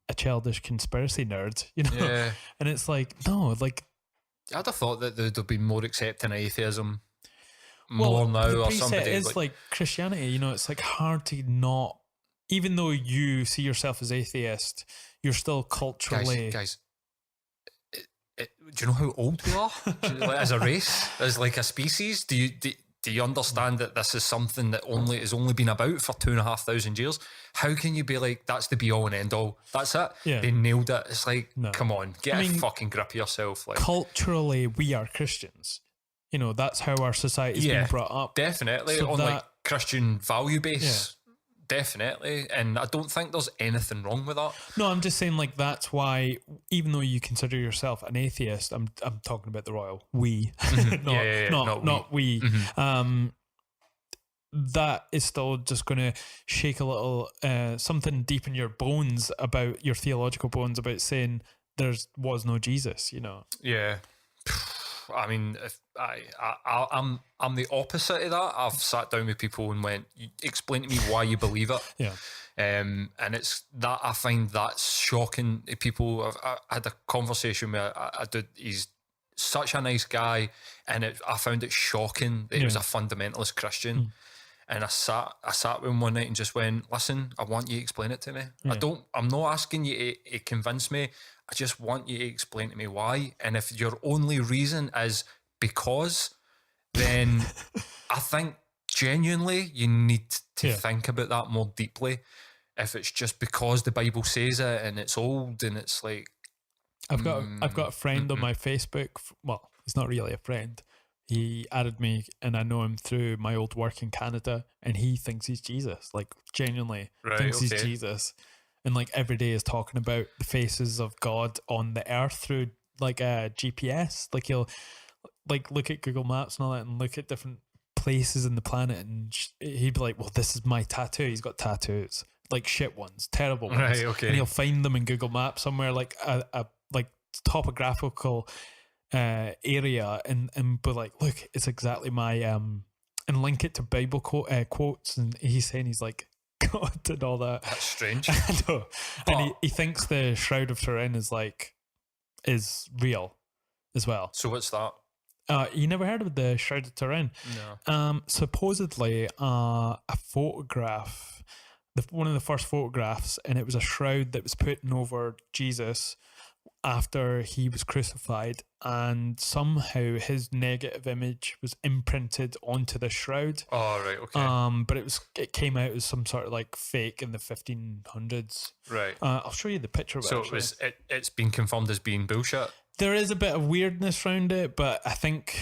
a childish conspiracy nerd, Yeah. And it's like, no, like, I'd have thought that there'd be more accepting atheism more now, or somebody. It's like Christianity, it's like hard to not, even though you see yourself as atheist, you're still culturally. Guys, do you know how old we are as a race, as like a species? Do you understand that this is something that has only been about for 2,500 years? How can you be like, that's the be all and end all? That's it. Yeah. They nailed it. It's like, come on, get a fucking grip of yourself. Like, culturally, we are Christians. That's how our society's been brought up. Definitely, so like Christian value base. Definitely, and I don't think there's anything wrong with that. No, I'm just saying, like, that's why, even though you consider yourself an atheist, I'm talking about the royal we, not we. Mm-hmm. That is still just going to shake a little something deep in your bones, about your theological bones, about saying there was no Jesus. Yeah. I mean, if I'm the opposite of that. I've sat down with people and went, explain to me why you believe it. Yeah. And it's that I find that's shocking to people. I had a conversation with a dude. He's such a nice guy, and I found it shocking that he was a fundamentalist Christian. And I sat with him one night and just went, listen, I want you to explain it to me. I'm not asking you to convince me. I just want you to explain to me why. And if your only reason is because, then I think genuinely you need to think about that more deeply. If it's just because the Bible says it and it's old and it's like... I've got a friend on my Facebook. Well, he's not really a friend. he added me, and I know him through my old work in Canada, and he thinks he's Jesus, like genuinely thinks he's Jesus, and like every day is talking about the faces of God on the earth through like a GPS. Like he'll like look at Google Maps and all that, and look at different places in the planet, and he'd be like, well, this is my tattoo. He's got tattoos, like shit ones, terrible ones, right? Okay, and he'll find them in Google Maps somewhere, like a like topographical area, and be like, look, it's exactly my and link it to Bible quotes, and he's saying he's like God and all that. That's strange. I know. And he thinks the Shroud of Turin is real as well. So what's that? You never heard of the Shroud of Turin? No. Supposedly, a photograph, one of the first photographs, and it was a shroud that was put over Jesus after he was crucified, and somehow his negative image was imprinted onto the shroud. Oh, right, okay. But it came out as some sort of like fake in the 1500s. Right. I'll show you the picture of it. So it's been confirmed as being bullshit. There is a bit of weirdness around it, but I think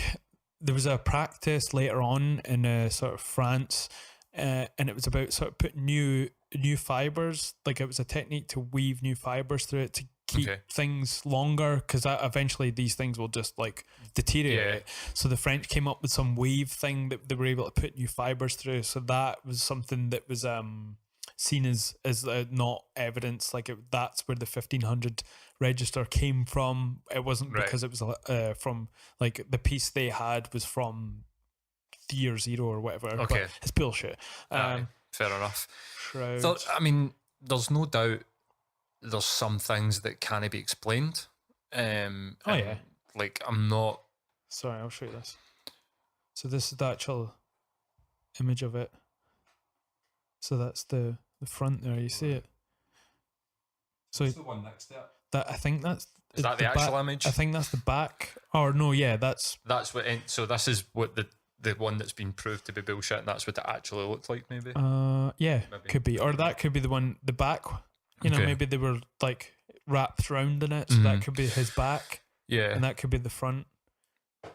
there was a practice later on in sort of France, and it was about sort of putting new fibers. Like it was a technique to weave new fibers through it to keep things longer, because eventually these things will just like deteriorate. So the French came up with some weave thing that they were able to put new fibers through. So that was something that was seen as not evidence. Like that's where the 1500 register came from. It wasn't because it was from like the piece they had was from the year zero or whatever. Okay, but it's bullshit. Fair enough. Shroud. So, I mean, there's no doubt there's some things that can't be explained. Like I'm not. Sorry, I'll show you this. So this is the actual image of it. So that's the front there. You see it. So it's the one next to it. That I think that's is that the actual image? I think that's the back. Or no, yeah, that's what. So this is what the one that's been proved to be bullshit, and that's what it actually looked like. Maybe. Yeah, maybe. Could be, or that could be the back. You know, maybe they were like wrapped around in it, so that could be his back. Yeah, and that could be the front.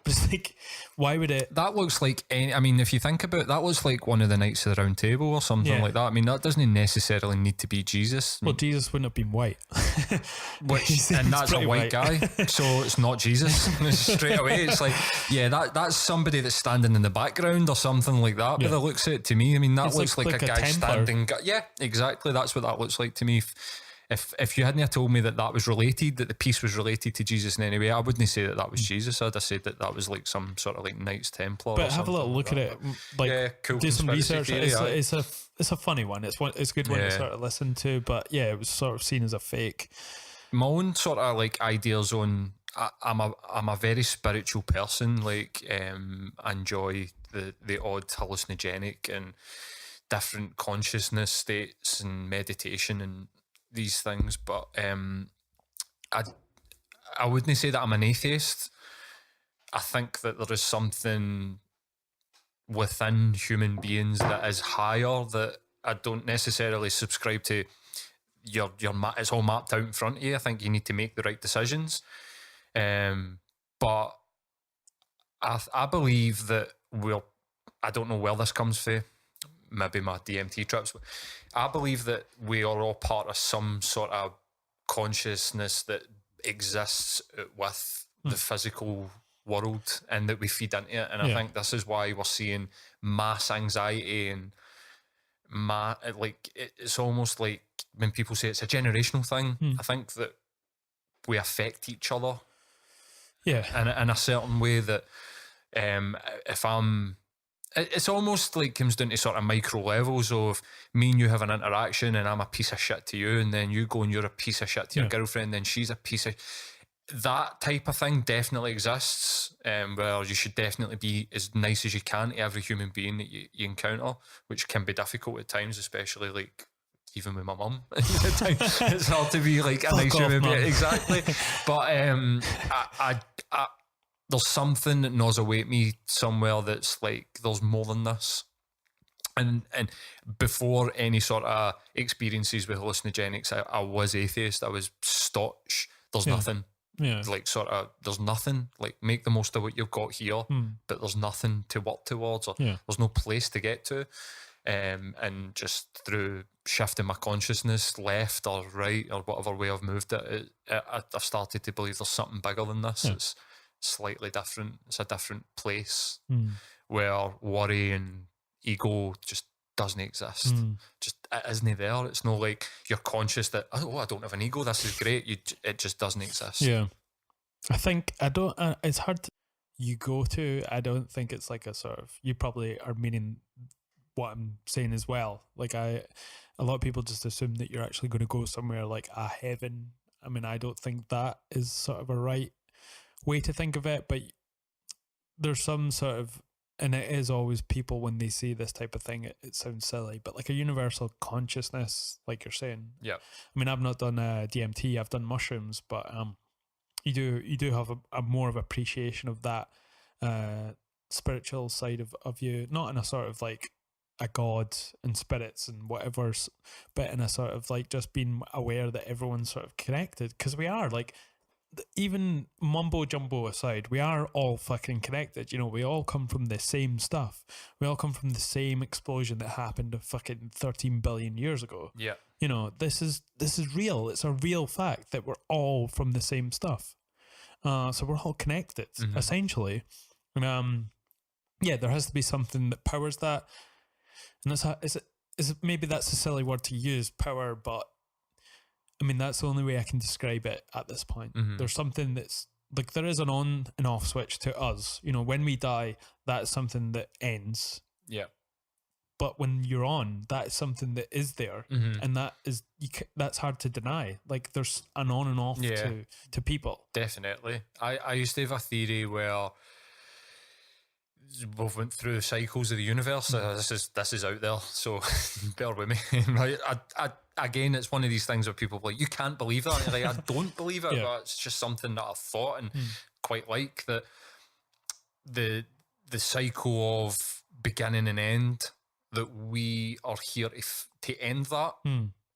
But it's like, why would it? That looks like I mean, if you think about it, that looks like one of the Knights of the Round Table or something like that. I mean, that doesn't necessarily need to be Jesus. Well, Jesus wouldn't have been white. And that's a white guy, so it's not Jesus. Straight away, it's like, yeah, that's somebody that's standing in the background or something like that. But it looks at it to me. I mean, that looks like a guy standing. Yeah, exactly. That's what that looks like to me. If you hadn't told me that was related, that the piece was related to Jesus in any way, I wouldn't say that was Jesus. I'd have said that was like some sort of like Knights Templar. But have a little look at it, like cool, do some research. Theory, it's a funny one. It's a good one to sort of listen to. But yeah, it was sort of seen as a fake. My own sort of like ideas on. I'm a very spiritual person. Like, I enjoy the odd hallucinogenic and different consciousness states and meditation and these things, but I wouldn't say that I'm an atheist. I think that there is something within human beings that is higher, that I don't necessarily subscribe to. It's all mapped out in front of you. I think you need to make the right decisions, but I believe that I don't know where this comes from. Maybe my DMT trips. I believe that we are all part of some sort of consciousness that exists with the physical world, and that we feed into it. And I think this is why we're seeing mass anxiety and it's almost like when people say it's a generational thing. I think that we affect each other, in a certain way. That if I'm. It's almost like comes down to sort of micro levels of me and you have an interaction, and I'm a piece of shit to you, and then you go and you're a piece of shit to your girlfriend, and then she's a piece of... That type of thing definitely exists, where you should definitely be as nice as you can to every human being that you encounter, which can be difficult at times, especially like even with my mum. It's hard to be like a nice human being. Exactly. But I there's something that gnaws away at me somewhere that's like, there's more than this. And before any sort of experiences with hallucinogenics, I was atheist. I was staunch. There's nothing. like sort of there's nothing, like make the most of what you've got here, but there's nothing to work towards, or there's no place to get to. And just through shifting my consciousness left or right or whatever way I've moved I've started to believe there's something bigger than this. It's slightly different. It's a different place where worry and ego just doesn't exist. Just it isn't there. It's not like you're conscious that, oh, I don't have an ego, this is great. It just doesn't exist. Yeah, I think it's hard to, you go to, I don't think it's like a sort of, you probably are meaning what I'm saying as well. Like a lot of people just assume that you're actually going to go somewhere like a heaven. I mean, I don't think that is sort of a right way to think of it, but there's some sort of, and it is always people when they see this type of thing, it sounds silly, but like a universal consciousness, like you're saying. Yeah. I mean, I've not done DMT, I've done mushrooms, but you do have a more of appreciation of that spiritual side of you, not in a sort of like a god and spirits and whatever, but in a sort of like just being aware that everyone's sort of connected, because we are, like, even mumbo jumbo aside, we are all fucking connected. You know, we all come from the same stuff. We all come from the same explosion that happened fucking 13 billion years ago. Yeah. You know, this is real. It's a real fact that we're all from the same stuff. So we're all connected, essentially. And yeah, there has to be something that powers that. And maybe that's a silly word to use, power, but I mean, that's the only way I can describe it at this point. There's something that's like, there is an on and off switch to us. You know, when we die, that's something that ends. Yeah. But when you're on, that is something that is there. And that is, that's hard to deny. Like, there's an on and off to people. Definitely. I used to have a theory where we've went through cycles of the universe. This is out there, so bear with me. Right? Again, it's one of these things where people are like, you can't believe that. Like, I don't believe it, but it's just something that I've thought and quite like, that the cycle of beginning and end, that we are here to end that.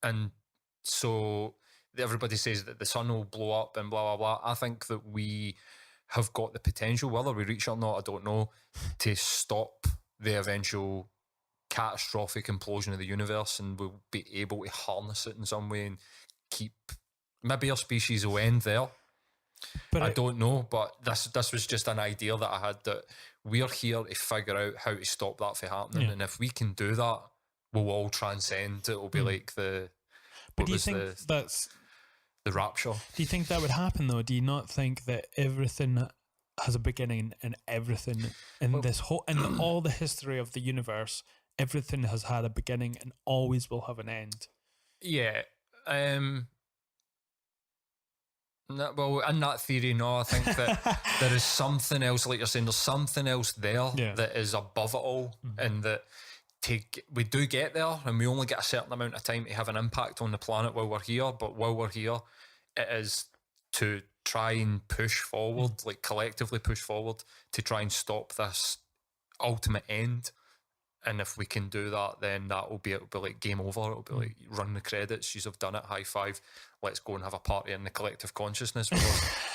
And so everybody says that the sun will blow up and blah, blah, blah. I think that we have got the potential, whether we reach it or not, I don't know, to stop the eventual catastrophic implosion of the universe, and we'll be able to harness it in some way and keep, maybe our species will end there. But I don't know, but this was just an idea that I had, that we're here to figure out how to stop that from happening. And if we can do that, we'll all transcend. It will be like the, but do you think that's the rapture? Do you think that would happen though? Do you not think that everything has a beginning, and everything in this whole, and all the history of the universe, everything has had a beginning and always will have an end? Yeah. No, well, in that theory, no, I think that there is something else, like you're saying, there's something else there that is above it all, and that we do get there, and we only get a certain amount of time to have an impact on the planet while we're here. But while we're here, it is to try and push forward, like collectively push forward, to try and stop this ultimate end. And if we can do that, then it'll be like game over. It'll be like, run the credits, you have done it, high five, let's go and have a party in the collective consciousness.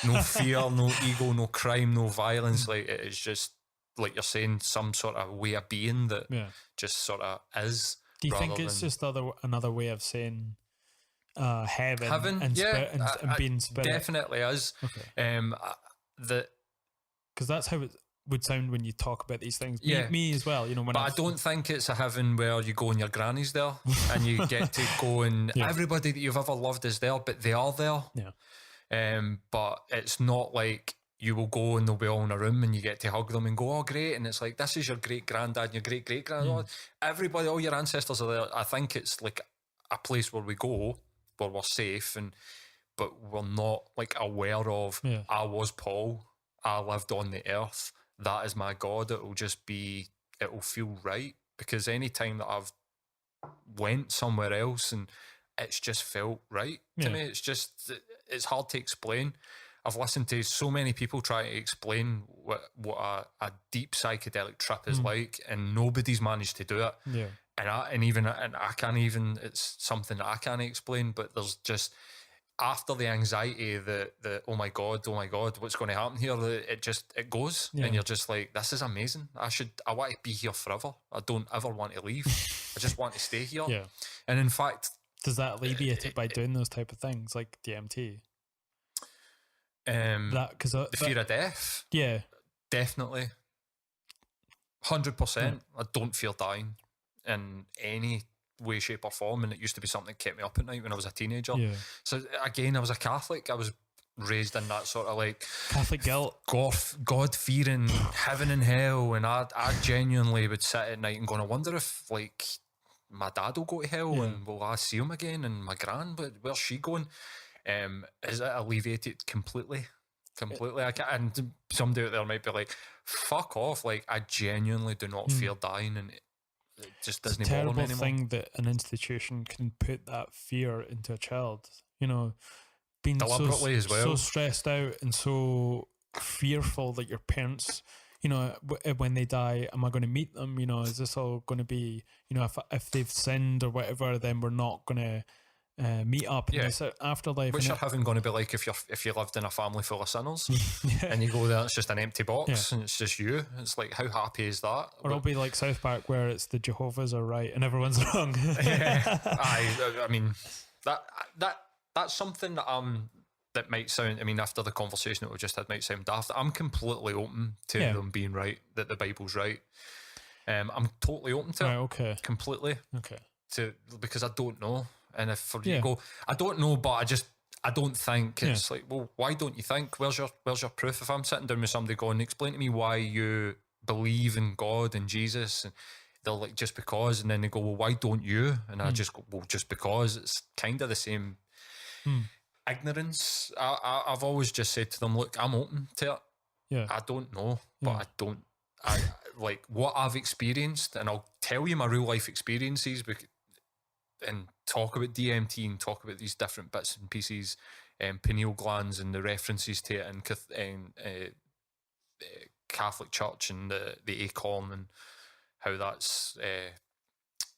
No fear, no ego, no crime, no violence. Like, it is just, like you're saying, some sort of way of being that just sort of is. Do you think it's just another way of saying heaven and spirit and being spirit? Definitely is. Okay. Because that's how it would sound when you talk about these things. Me as well, you know. But I don't think it's a heaven where you go and your granny's there and you get to go and everybody that you've ever loved is there, but they are there. Yeah. But it's not like you will go and they'll be all in a room and you get to hug them and go, oh, great. And it's like, this is your great granddad and your great great granddad. Everybody, all your ancestors are there. I think it's like a place where we go, where we're safe, but we're not like aware of, I was Paul, I lived on the earth, that is my God. It'll feel right, because any time that I've went somewhere else and it's just felt right to me, it's hard to explain. I've listened to so many people try to explain what a deep psychedelic trip is like, and nobody's managed to do it. Yeah. And I can't even, it's something that I can't explain, but there's just after the anxiety, the oh my god, what's going to happen here? It goes, and you're just like, this is amazing. I want to be here forever. I don't ever want to leave. I just want to stay here. Yeah. And in fact, does that alleviate it by doing those type of things like DMT? The fear of death. Yeah, definitely, 100%. I don't fear dying in any way, shape, or form, and it used to be something that kept me up at night when I was a teenager. Yeah. So again, I was a Catholic. I was raised in that sort of like Catholic guilt, God fearing, heaven and hell, and I genuinely would sit at night and go, I wonder if like my dad will go to hell and will I see him again, and my gran, but where's she going? Is it alleviated completely? And somebody out there might be like, fuck off, like I genuinely do not fear dying, and it just doesn't bother me anymore. Terrible thing that an institution can put that fear into a child, you know, being deliberately as well, so stressed out and so fearful that your parents, you know, when they die, am I going to meet them? You know, is this all going to be, you know, if they've sinned or whatever, then we're not going to meet up in this afterlife. What's your heaven going to be like if you lived in a family full of sinners and you go there, it's just an empty box and it's just you? It's like, how happy is that? Or it'll be like South Park where it's the Jehovah's are right and everyone's wrong. I mean that's something that might sound, I mean, after the conversation that we just had, might sound daft. I'm completely open to them being right, that the Bible's right. I'm totally open to it. Okay. Completely. Okay. Because I don't know. And if for you go, I don't know, but I don't think. It's like, well, why don't you think? Where's your proof? If I'm sitting down with somebody going, explain to me why you believe in God and Jesus, and they're like, just because, and then they go, well, why don't you? And I just go, well, just because. It's kind of the same ignorance. I've always just said to them, look, I'm open to it. Yeah. I don't know, but I like what I've experienced, and I'll tell you my real life experiences, and talk about DMT and talk about these different bits and pieces, pineal glands and the references to it, and Catholic Church and the acorn and how that's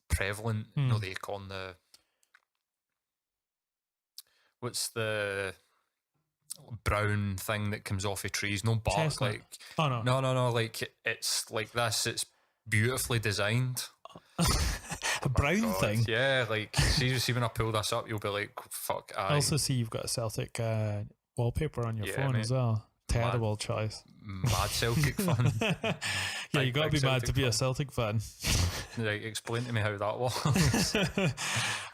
prevalent. No, the acorn, what's the brown thing that comes off of trees? No bark. Chestnut. Like, oh no, no. Like it's like this. It's beautifully designed. A brown thing. Yeah, like see when I pull this up, you'll be like, fuck. I also see you've got a Celtic wallpaper on your phone, mate, as well. Terrible choice. Mad Celtic fan. Yeah, you got to be mad to be a Celtic fan. Like, explain to me how that was.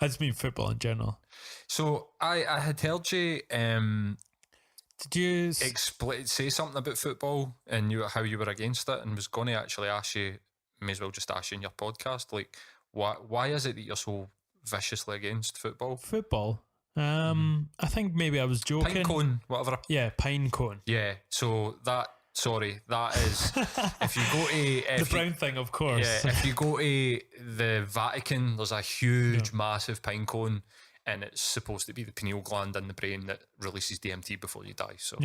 I just mean football in general. So I had heard you did you say something about football and how you were against it, and was going to actually ask you, may as well just ask you in your podcast, like, why is it that you're so viciously against football? Football? I think maybe I was joking. Pine cone, whatever. Yeah, pine cone. Yeah, so that is, if you go to... the brown thing, of course. Yeah, if you go to the Vatican, there's a huge, massive pine cone, and it's supposed to be the pineal gland in the brain that releases DMT before you die. So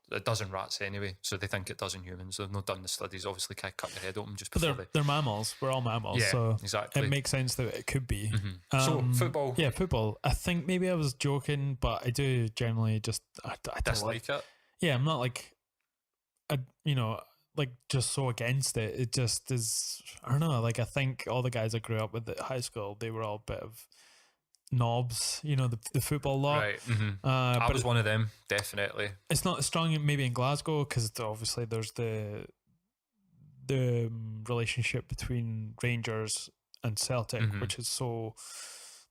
it does in rats anyway, so they think it does in humans. They've not done the studies, obviously can't cut your head open just before they're mammals. We're all mammals, so exactly. It makes sense that it could be. So football. Yeah, football. I think maybe I was joking, but I do generally just I dislike it. Yeah, I'm not like like just so against it. It just is, I don't know, like I think all the guys I grew up with at high school, they were all a bit of knobs, the football lot. Right. I was one of them, definitely. It's not as strong maybe in Glasgow because obviously there's the relationship between Rangers and Celtic, which is so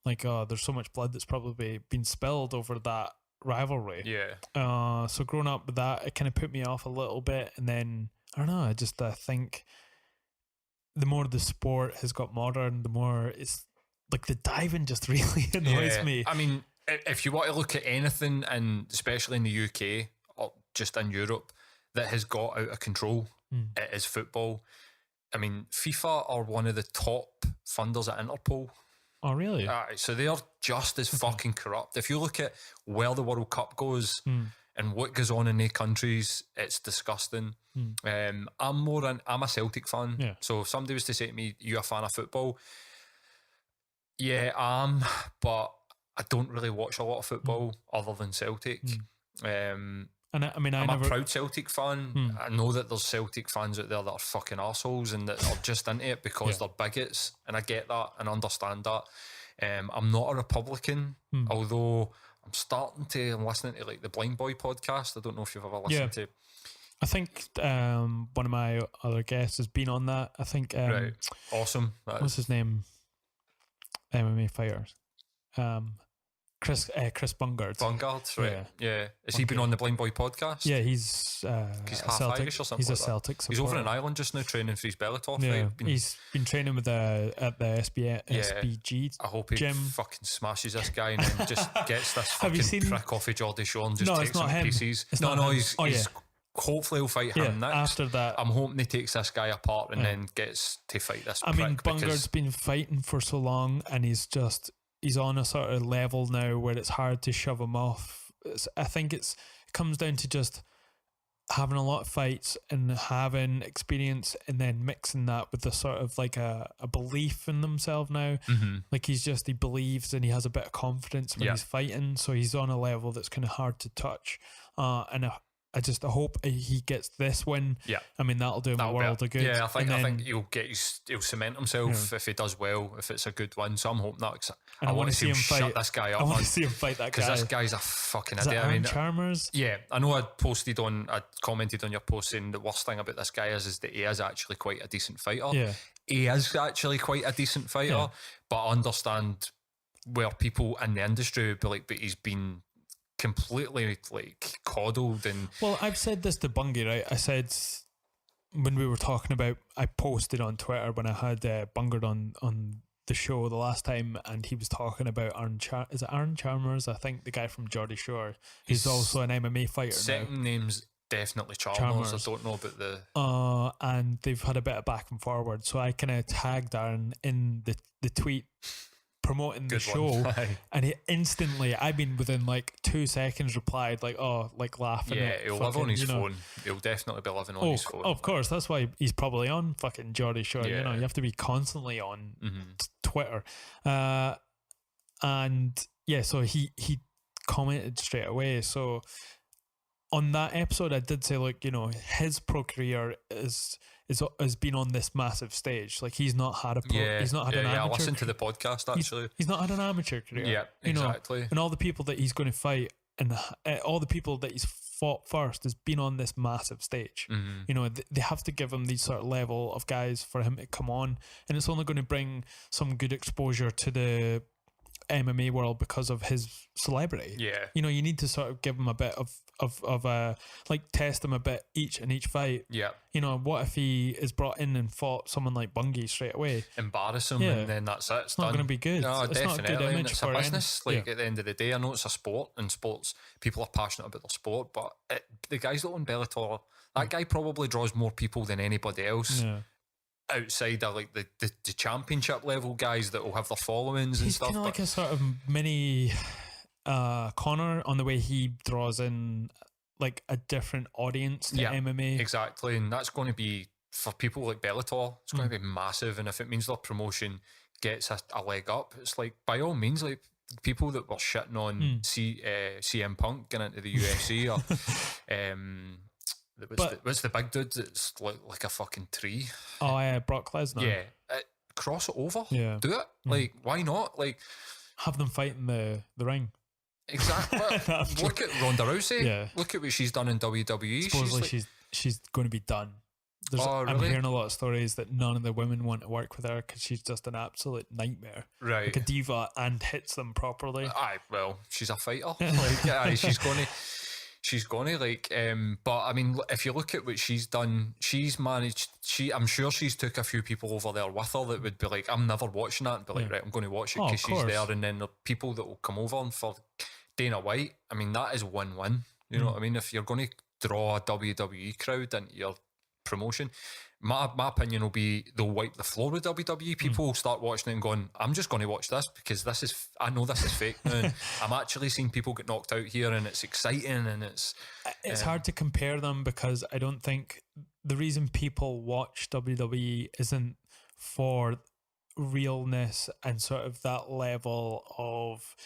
like there's so much blood that's probably been spilled over that rivalry. Yeah. So growing up with that, it kind of put me off a little bit, and then I don't know, I think the more the sport has got modern, the more it's like the diving just really annoys me. I mean, if you want to look at anything, and especially in the UK or just in Europe, that has got out of control, it is football. I mean, FIFA are one of the top funders at Interpol. Oh, really? So they are just as fucking corrupt. If you look at where the World Cup goes and what goes on in their countries, it's disgusting. I'm a Celtic fan. Yeah. So if somebody was to say to me, you a fan of football? Yeah, I am, but I don't really watch a lot of football other than Celtic. And I mean, I'm a proud Celtic fan. I know that there's Celtic fans out there that are fucking arseholes and that are just into it because they're bigots, and I get that and understand that. I'm not a Republican, although I'm listening to like the Blind Boy podcast. I don't know if you've ever listened to. I think one of my other guests has been on that. I think right, awesome. What's his name? MMA fighter. Chris Bungard. Bungard, right? Yeah. Has he been on the Blind Boy podcast? Yeah, he's half Celtic. Irish or something. He's like a Celtic supporter. He's over in Ireland just now training for his Bellator fight. fight. He's been training with at the SBG. I hope he gym. fucking smashes this guy and then just gets this fucking prick off of Geordie Shore and just takes him to pieces. He's hopefully he'll fight him next. After that, I'm hoping he takes this guy apart and then gets to fight this. I mean, Bungard's been fighting for so long, and he's on a sort of level now where it's hard to shove him off. I think it comes down to just having a lot of fights and having experience, and then mixing that with the sort of like a belief in themselves now. Like he believes and he has a bit of confidence when he's fighting, so he's on a level that's kind of hard to touch. And I hope he gets this win. Yeah, I mean that'll do him a world of good. Yeah, I think he'll cement himself if he does well. If it's a good win, so I'm hoping that. I want to see him shut this guy up. I want to see him fight that guy because this guy's a fucking idiot. I mean, Chalmers. Yeah, I know. I commented on your post saying the worst thing about this guy is that he is actually quite a decent fighter. Yeah, he is actually quite a decent fighter, but I understand where people in the industry would be like, but he's been completely like coddled. And well, I've said this to Bungie, right? I said when we were talking about, I posted on Twitter when I had Bungard on the show the last time, and he was talking about is it Aaron Chalmers? I think the guy from Geordie Shore. He's also an MMA fighter. Second name's definitely Chalmers. I don't know about the. And they've had a bit of back and forward, so I kind of tagged Aaron in the tweet promoting the show, and he instantly, I mean within like 2 seconds, replied like, oh, like laughing. Yeah, he'll live on his phone. He'll definitely be living on his phone. Of course, that's why he's probably on fucking Geordie Shore. You have to be constantly on Twitter, and so he commented straight away. So on that episode, I did say, like, his pro career has been on this massive stage. Like he's not had an amateur. I listened to the podcast actually. He's not had an amateur career. Yeah, exactly. And all the people that he's going to fight and all the people that he's fought first has been on this massive stage. They have to give him these sort of level of guys for him to come on, and it's only going to bring some good exposure to the MMA world because of his celebrity. Yeah, you need to sort of give him a bit of like test him a bit each fight. Yeah, what if he is brought in and fought someone like Bungie straight away, embarrass him, and then that's it. It's not going to be good. No, it's definitely. Not a good image it's for a business. At the end of the day, I know it's a sport, and sports people are passionate about their sport, but the guys that own Bellator, that guy probably draws more people than anybody else. Yeah. Outside of like the championship level guys that will have their followings and stuff. He's kind of like a sort of mini Connor on the way he draws in like a different audience to MMA. Exactly, and that's going to be for people like Bellator. It's going to be massive, and if it means their promotion gets a leg up, it's like by all means, like people that were shitting on CM Punk getting into the UFC or what's the big dude that's like a fucking tree? Oh yeah, Brock Lesnar. Yeah, cross it over. Yeah, do it. Like, why not? Like, have them fight in the ring. Exactly. Look at Ronda Rousey. Yeah. Look at what she's done in WWE. Supposedly she's going to be done. Really? I'm hearing a lot of stories that none of the women want to work with her because she's just an absolute nightmare. Right. Like a diva, and hits them properly. Well, she's a fighter. She's gonna like, but I mean, if you look at what she's done, she's managed. I'm sure she's took a few people over there with her that would be like, I'm never watching that, but like, right, I'm going to watch it because she's there, and then the people that will come over and for Dana White. I mean, that is win-win. You know what I mean? If you're going to draw a WWE crowd into your promotion, my opinion will be they'll wipe the floor with WWE. People will start watching it and going, I'm just going to watch this because I know this is fake now. I'm actually seeing people get knocked out here, and it's exciting, and it's hard to compare them because I don't think the reason people watch WWE isn't for realness and sort of that level of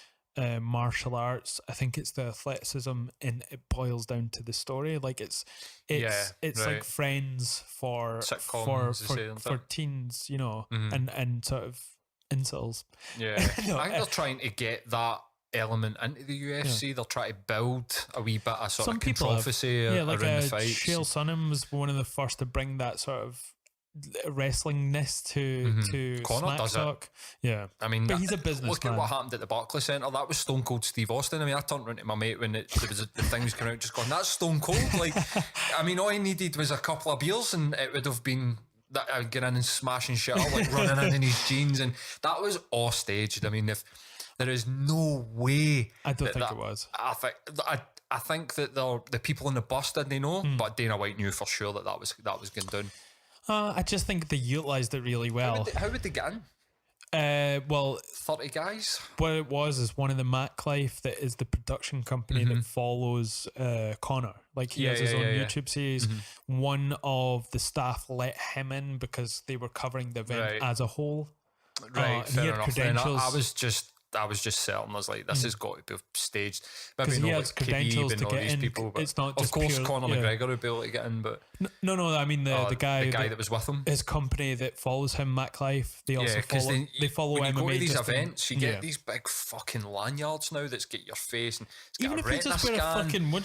martial arts. I think it's the athleticism, and it boils down to the story. Like it's like Friends for sitcoms for teens, you know, and sort of incels. Yeah, I think they're trying to get that element into the UFC. Yeah. They're trying to build a wee bit of sort of controversy around the fights. Chael Sonnen was one of the first to bring that sort of wrestlingness to Conor does talk. Yeah, I mean, but he's a businessman. Look at what happened at the Barclays Centre. That was Stone Cold Steve Austin. I mean, I turned around to my mate when the thing was coming out, just going, "That's Stone Cold." Like, I mean, all he needed was a couple of beers, and it would have been that I would get in and smashing shit up, like running in his jeans, and that was all staged. I mean, if there is no way, I don't think it was. I think that the people in the bus didn't know, but Dana White knew for sure that was going down. I just think they utilised it really well. How would they get in? Well, 30 guys. What it was is one of the MacLife that is the production company that follows Conor. Like he has his own YouTube series. One of the staff let him in because they were covering the event as a whole. Right, fair he had enough. credentials. I was just certain. I was like, this has got to be staged. Maybe he has credentials to get in. People, it's not just of course, pure, Conor McGregor would be able to get in, but no. I mean the guy that was with him. His company that follows him, MacLife. They also follow when MMA. You go to these events, you get these big fucking lanyards now that's get your face and it's got even a if you just wear a fucking what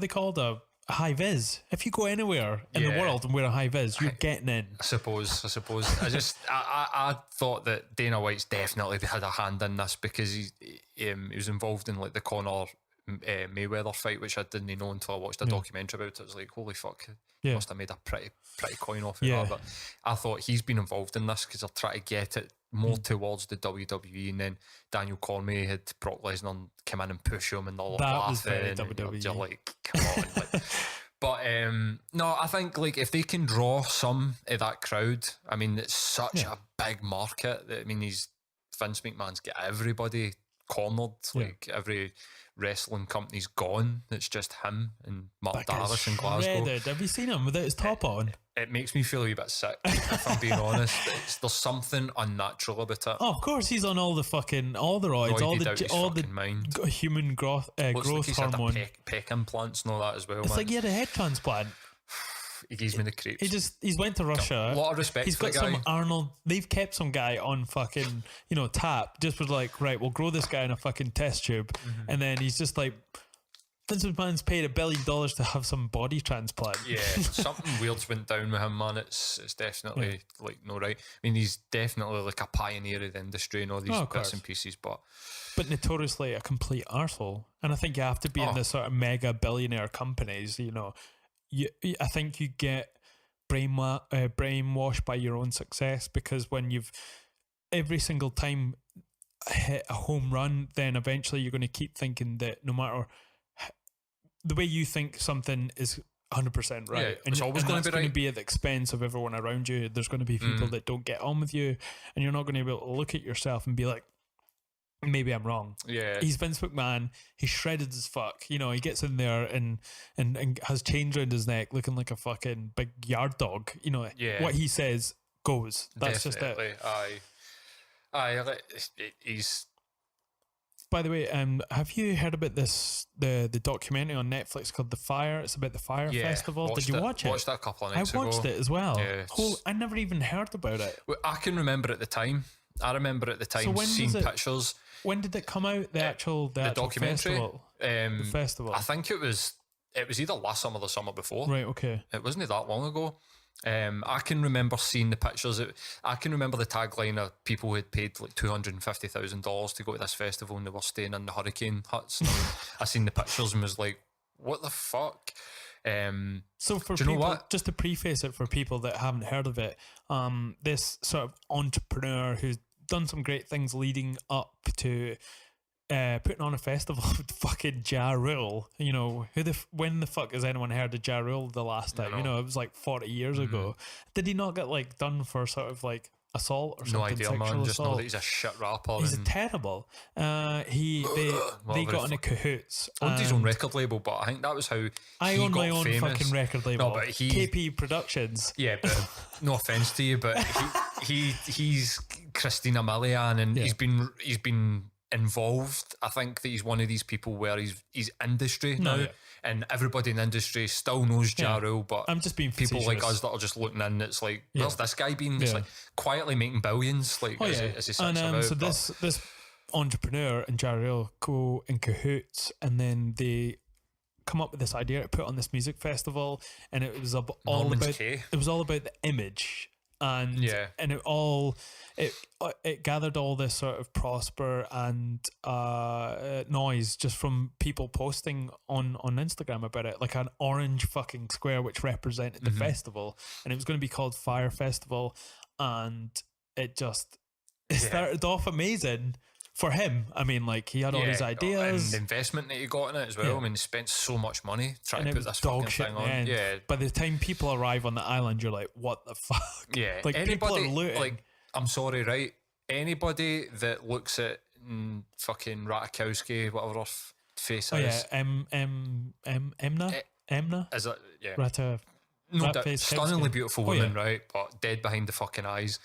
they call it, a high vis. If you go anywhere in the world and wear a high vis, you're getting in. I suppose. I thought that Dana White's definitely had a hand in this because he was involved in like the Conor Mayweather fight, which I didn't know until I watched a documentary about it. I was like, holy fuck, must have made a pretty coin off of that. But I thought he's been involved in this because they're trying to get it more towards the WWE, and then Daniel Cormier had Brock Lesnar come in and push him, and all that was very WWE. You're like, come on. Like, but no, I think like if they can draw some of that crowd, I mean, it's such a big market. I mean, Vince McMahon's got everybody cornered. Like every wrestling company's gone. It's just him and Mark Dallas in Glasgow. Have you seen him without his top on? It makes me feel a wee bit sick, if I'm being honest. There's something unnatural about it. Oh, of course, he's on all the roids, all the human growth hormone. Had pec implants and all that as well. It's like he had a head transplant. He gives me the creeps. He's went to Russia. A lot of respect. He's got some Arnold. They've kept some guy on fucking tap. Just was like, right, we'll grow this guy in a fucking test tube, and then he's just like, Vince McMahon's paid $1 billion to have some body transplant. Yeah, something weird's went down with him, man. It's definitely like no right. I mean, he's definitely like a pioneer of the industry and all these bits and pieces, but notoriously a complete arsehole. And I think you have to be in the sort of mega billionaire companies. I think you get brainwashed by your own success, because when you've every single time hit a home run, then eventually you're going to keep thinking that no matter the way you think something is 100% right, it's always going to be at the expense of everyone around you. There's going to be people that don't get on with you, and you're not going to be able to look at yourself and be like, maybe I'm wrong. Yeah, he's Vince McMahon. He's shredded as fuck. He gets in there and has chains around his neck, looking like a fucking big yard dog. What he says goes. That's definitely. Just it. Aye. He's. By the way, have you heard about the documentary on Netflix called The Fire? It's about the Fire Festival. Did you watch it? I watched that a couple of nights ago. I watched it as well. Yeah, I never even heard about it. Well, I can remember at the time. Seeing pictures. When did it come out? The actual documentary festival. The festival. I think it was either last summer or the summer before. Right. Okay. It wasn't that long ago. I can remember seeing the pictures. I can remember the tagline of people who had paid like $250,000 to go to this festival, and they were staying in the hurricane huts. And I seen the pictures and was like, "What the fuck?" So for people, just to preface it for people that haven't heard of it, this sort of entrepreneur who's done some great things leading up to putting on a festival with fucking Ja Rule. When the fuck has anyone heard of Ja Rule the last time? It was like 40 years ago. Did he not get like done for sort of like assault or something? No idea, man. Just know that he's a shit rapper. He's terrible. They got in a cahoots. Owned his own record label, but I think that was how I own my own famous. Fucking record label. No, but KP Productions. Yeah, but no offense to you, but he's Christina Milian, and he's been involved. I think that he's one of these people where he's industry now, and everybody in the industry still knows Ja Rule, but I'm just being people facetious. like us that are just looking in. It's like, where's this guy been? It's like quietly making billions. Like, as he sits about. So this entrepreneur and Ja Rule go in cahoots, and then they come up with this idea to put on this music festival, and it was all about the image. And it gathered all this sort of prosper and noise just from people posting on Instagram about it, like an orange fucking square which represented the festival, and it was going to be called Fire Festival, and it started off amazing for him. I mean, like, he had all these ideas. And the investment that he got in it as well. Yeah. I mean, he spent so much money trying to put this fucking thing on. Yeah. By the time people arrive on the island, you're like, what the fuck? Yeah. Like, people are looting. Like, I'm sorry, right? Anybody that looks at fucking Ratajkowski, whatever her face is. Emna? Is it? Yeah. No, stunningly beautiful woman, right? But dead behind the fucking eyes.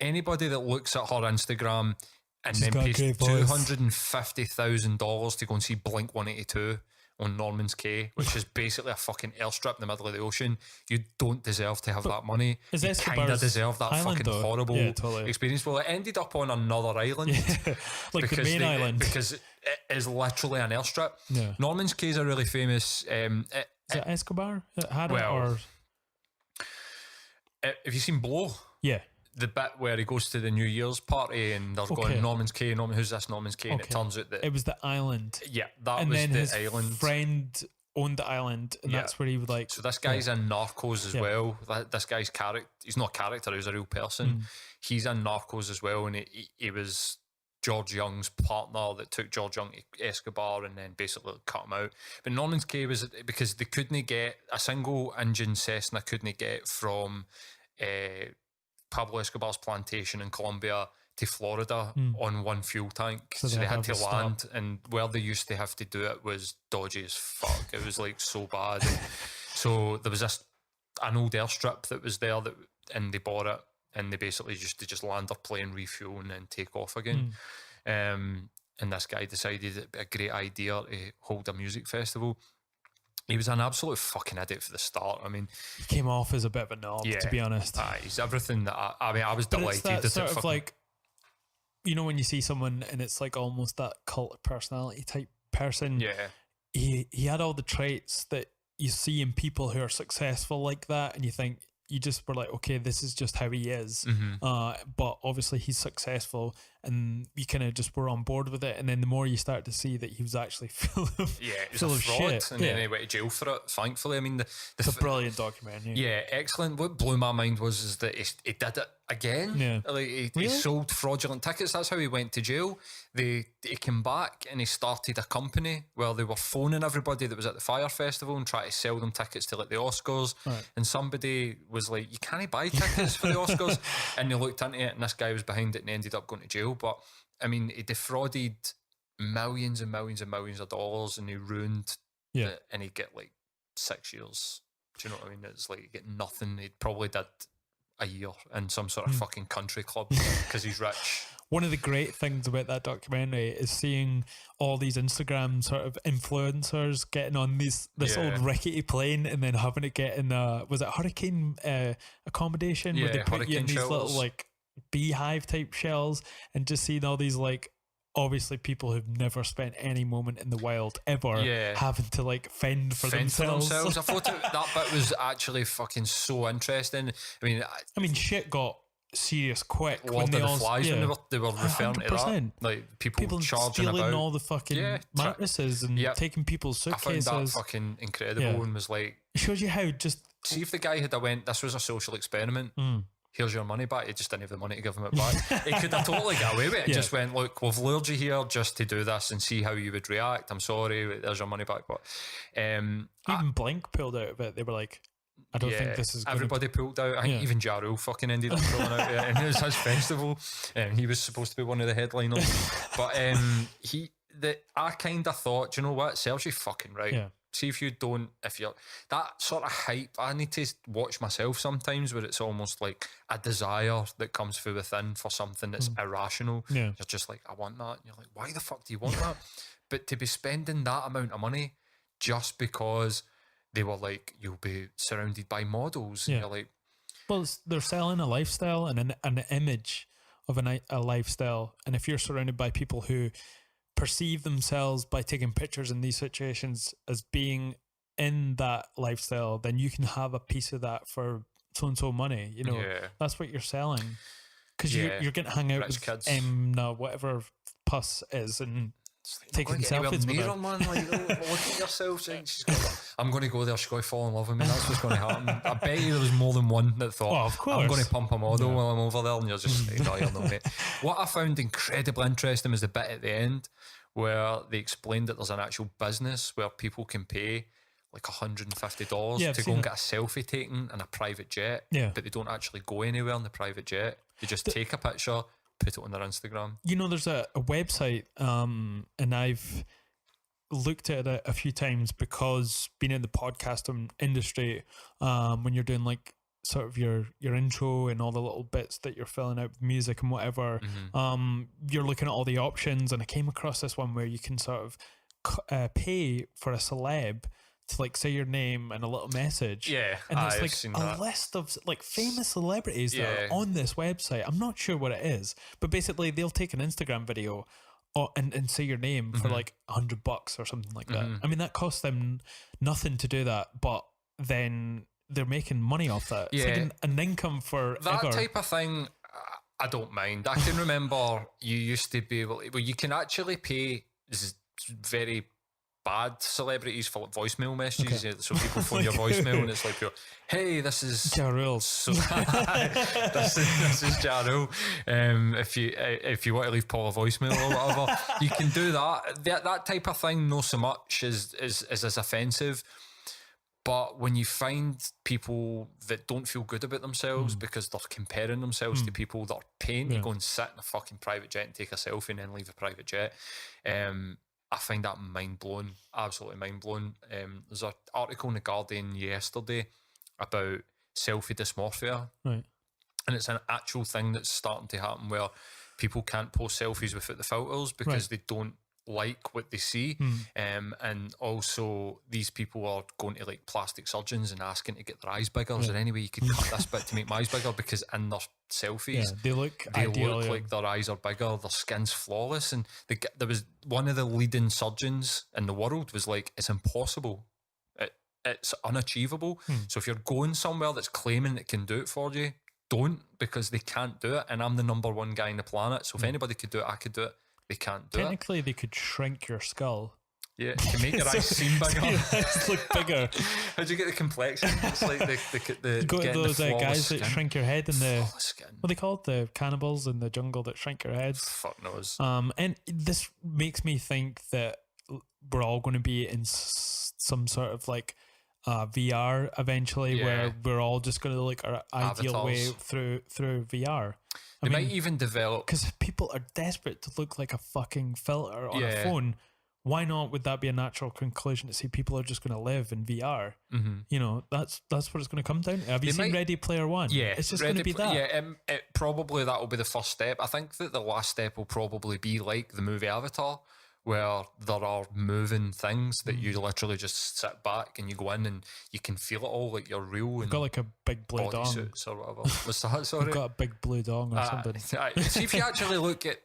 Anybody that looks at her Instagram and then pays $250,000 to go and see Blink 182 on Norman's Cay, which is basically a fucking airstrip in the middle of the ocean. You don't deserve to have that money. You kind of deserve that fucking horrible experience. Well, it ended up on another island. Like the main island. Because it is literally an airstrip. Yeah. Norman's Cay is a really famous... is it Escobar? Have you seen Blow? Yeah. The bit where he goes to the New Year's party and they're going Norman's Cay, who's this Norman's Cay? And it turns out that it was the island. Yeah, that and was then the his island. Friend owned the island, and that's where he would like. So this guy's in Narcos as well. This guy's character, he's not a character, he was a real person. He's in Narcos as well, and he was George Young's partner that took George Young to Escobar and then basically cut him out. But Norman's Cay was because they couldn't get a single engine Cessna, couldn't get from Pablo Escobar's plantation in Colombia to Florida on one fuel tank. So they had to land, and where they used to have to do it was dodgy as fuck. It was like so bad. And so there was an old airstrip that was there and they bought it, and they basically just land their plane, refuel, and then take off again. And this guy decided it'd be a great idea to hold a music festival. He was an absolute fucking idiot for the start. I mean, he came off as a bit of a knob, to be honest. He's everything that I was delighted. It's that sort of like, you know, when you see someone and it's like almost that cult personality type person. Yeah. He had all the traits that you see in people who are successful like that, and you think, you just were like, okay, this is just how he is. But obviously he's successful, and you kind of just were on board with it. And then the more you start to see that he was actually full of shit. And then he went to jail for it, thankfully. I mean, it's a brilliant documentary. Yeah, excellent. What blew my mind is that he did it again. Yeah. Like he sold fraudulent tickets. That's how he went to jail. He came back and he started a company where they were phoning everybody that was at the Fire Festival and trying to sell them tickets to like the Oscars. Right. And somebody was like, you can't buy tickets for the Oscars. And they looked into it, and this guy was behind it and ended up going to jail. But I mean, he defrauded millions and millions and millions of dollars, and he ruined it, and he'd get like 6 years. Do you know what I mean? It's like, get nothing. He probably did a year in some sort of fucking country club because he's rich. One of the great things about that documentary is seeing all these Instagram sort of influencers getting on this old rickety plane and then having to get in was it hurricane accommodation where they put you in these little like beehive type shells, and just seeing all these like obviously people who've never spent any moment in the wild ever having to like fend for themselves. I thought that bit was actually fucking so interesting. I mean shit got serious quick when they when they were referring 100%. To that, like people charging stealing about all the fucking mattresses and taking people's suitcases. I found that fucking incredible and was like, it shows you how just see if the guy had went, this was a social experiment. Here's your money back. He just didn't have the money to give him it back. He could have totally got away with it. Just went, look, we've lured you here just to do this and see how you would react. I'm sorry, there's your money back. But even Blink pulled out of it. They were like, I don't think this is everybody pulled out. I think even Ja Rule fucking ended up pulling out, and it was his festival. He was supposed to be one of the headliners, but I kind of thought, you know what, Serge fucking right. see if you don't, if you're that sort of hype, I need to watch myself sometimes where it's almost like a desire that comes from within for something that's irrational. Yeah. You're just like, I want that. And you're like, why the fuck do you want that? But to be spending that amount of money just because they were like, you'll be surrounded by models. And you're like, well, they're selling a lifestyle and an image of a lifestyle. And if you're surrounded by people who perceive themselves by taking pictures in these situations as being in that lifestyle, then you can have a piece of that for so and so money. You know, that's what you're selling, because you're getting to hang out rich with kids. whatever puss is, and taking selfies with her. Man, like, look at yourself. She's I'm going to go there. She's going to fall in love with me. That's what's going to happen. I bet you there was more than one that thought, of course, I'm going to pump a model while I'm over there, and you're just like, no, you're not, mate. What I found incredibly interesting was the bit at the end where they explained that there's an actual business where people can pay like $150 to go and get a selfie taken in a private jet, but they don't actually go anywhere in the private jet. They just take a picture, put it on their Instagram. You know, there's a website, and I've looked at it a few times because being in the podcasting industry, when you're doing like sort of your intro and all the little bits that you're filling out with music and whatever, you're looking at all the options, and I came across this one where you can sort of pay for a celeb to like say your name and a little message. Yeah, and there's like a list of like famous celebrities that are on this website. I'm not sure what it is, but basically they'll take an Instagram video and say your name for like $100 or something like that. I mean, that costs them nothing to do that, but then they're making money off that. It's like an income for that type of thing. I don't mind. I can remember you used to be able to, well, you can actually pay, this is very bad celebrities for voicemail messages. So people phone your voicemail and it's like, hey, this is Ja Rule. So, this is Ja Rule. If you want to leave Paul a voicemail or whatever, you can do that. That type of thing, not so much is as offensive. But when you find people that don't feel good about themselves because they're comparing themselves to people that are paying to go and sit in a fucking private jet and take a selfie and then leave a private jet, I find that mind-blowing, absolutely mind-blowing. There's an article in The Guardian yesterday about selfie dysmorphia. Right. And it's an actual thing that's starting to happen where people can't post selfies without the filters because they don't like what they see. And also these people are going to like plastic surgeons and asking to get their eyes bigger. Is there any way you could cut this bit to make my eyes bigger? Because in their selfies, they look like their eyes are bigger, their skin's flawless. And there was one of the leading surgeons in the world was like, it's impossible. It's unachievable. So if you're going somewhere that's claiming it can do it for you, don't, because they can't do it. And I'm the number one guy on the planet. So if anybody could do it, I could do it. They can't do Technically, they could shrink your skull. Yeah, to make your eyes seem bigger. Look bigger. How do you get the complexion? It's like the you go to those guys skin. that shrink your head and the skin. What are they called? The cannibals in the jungle that shrink your heads. Fuck knows. And this makes me think that we're all going to be in some sort of like VR eventually, where we're all just going to look our ideal way through VR. They might even develop, because people are desperate to look like a fucking filter on a phone. Why not? Would that be a natural conclusion to see people are just going to live in VR? You know, that's what it's going to come down to. Have you seen Ready Player One? Yeah, it's just going to be that. Yeah, probably that will be the first step. I think that the last step will probably be like the movie Avatar, where there are moving things that you literally just sit back and you go in and you can feel it all, like you're real. You've got like a big blue dong. Suits or whatever. What's that? Sorry? You've got a big blue dong or something. See if you actually look at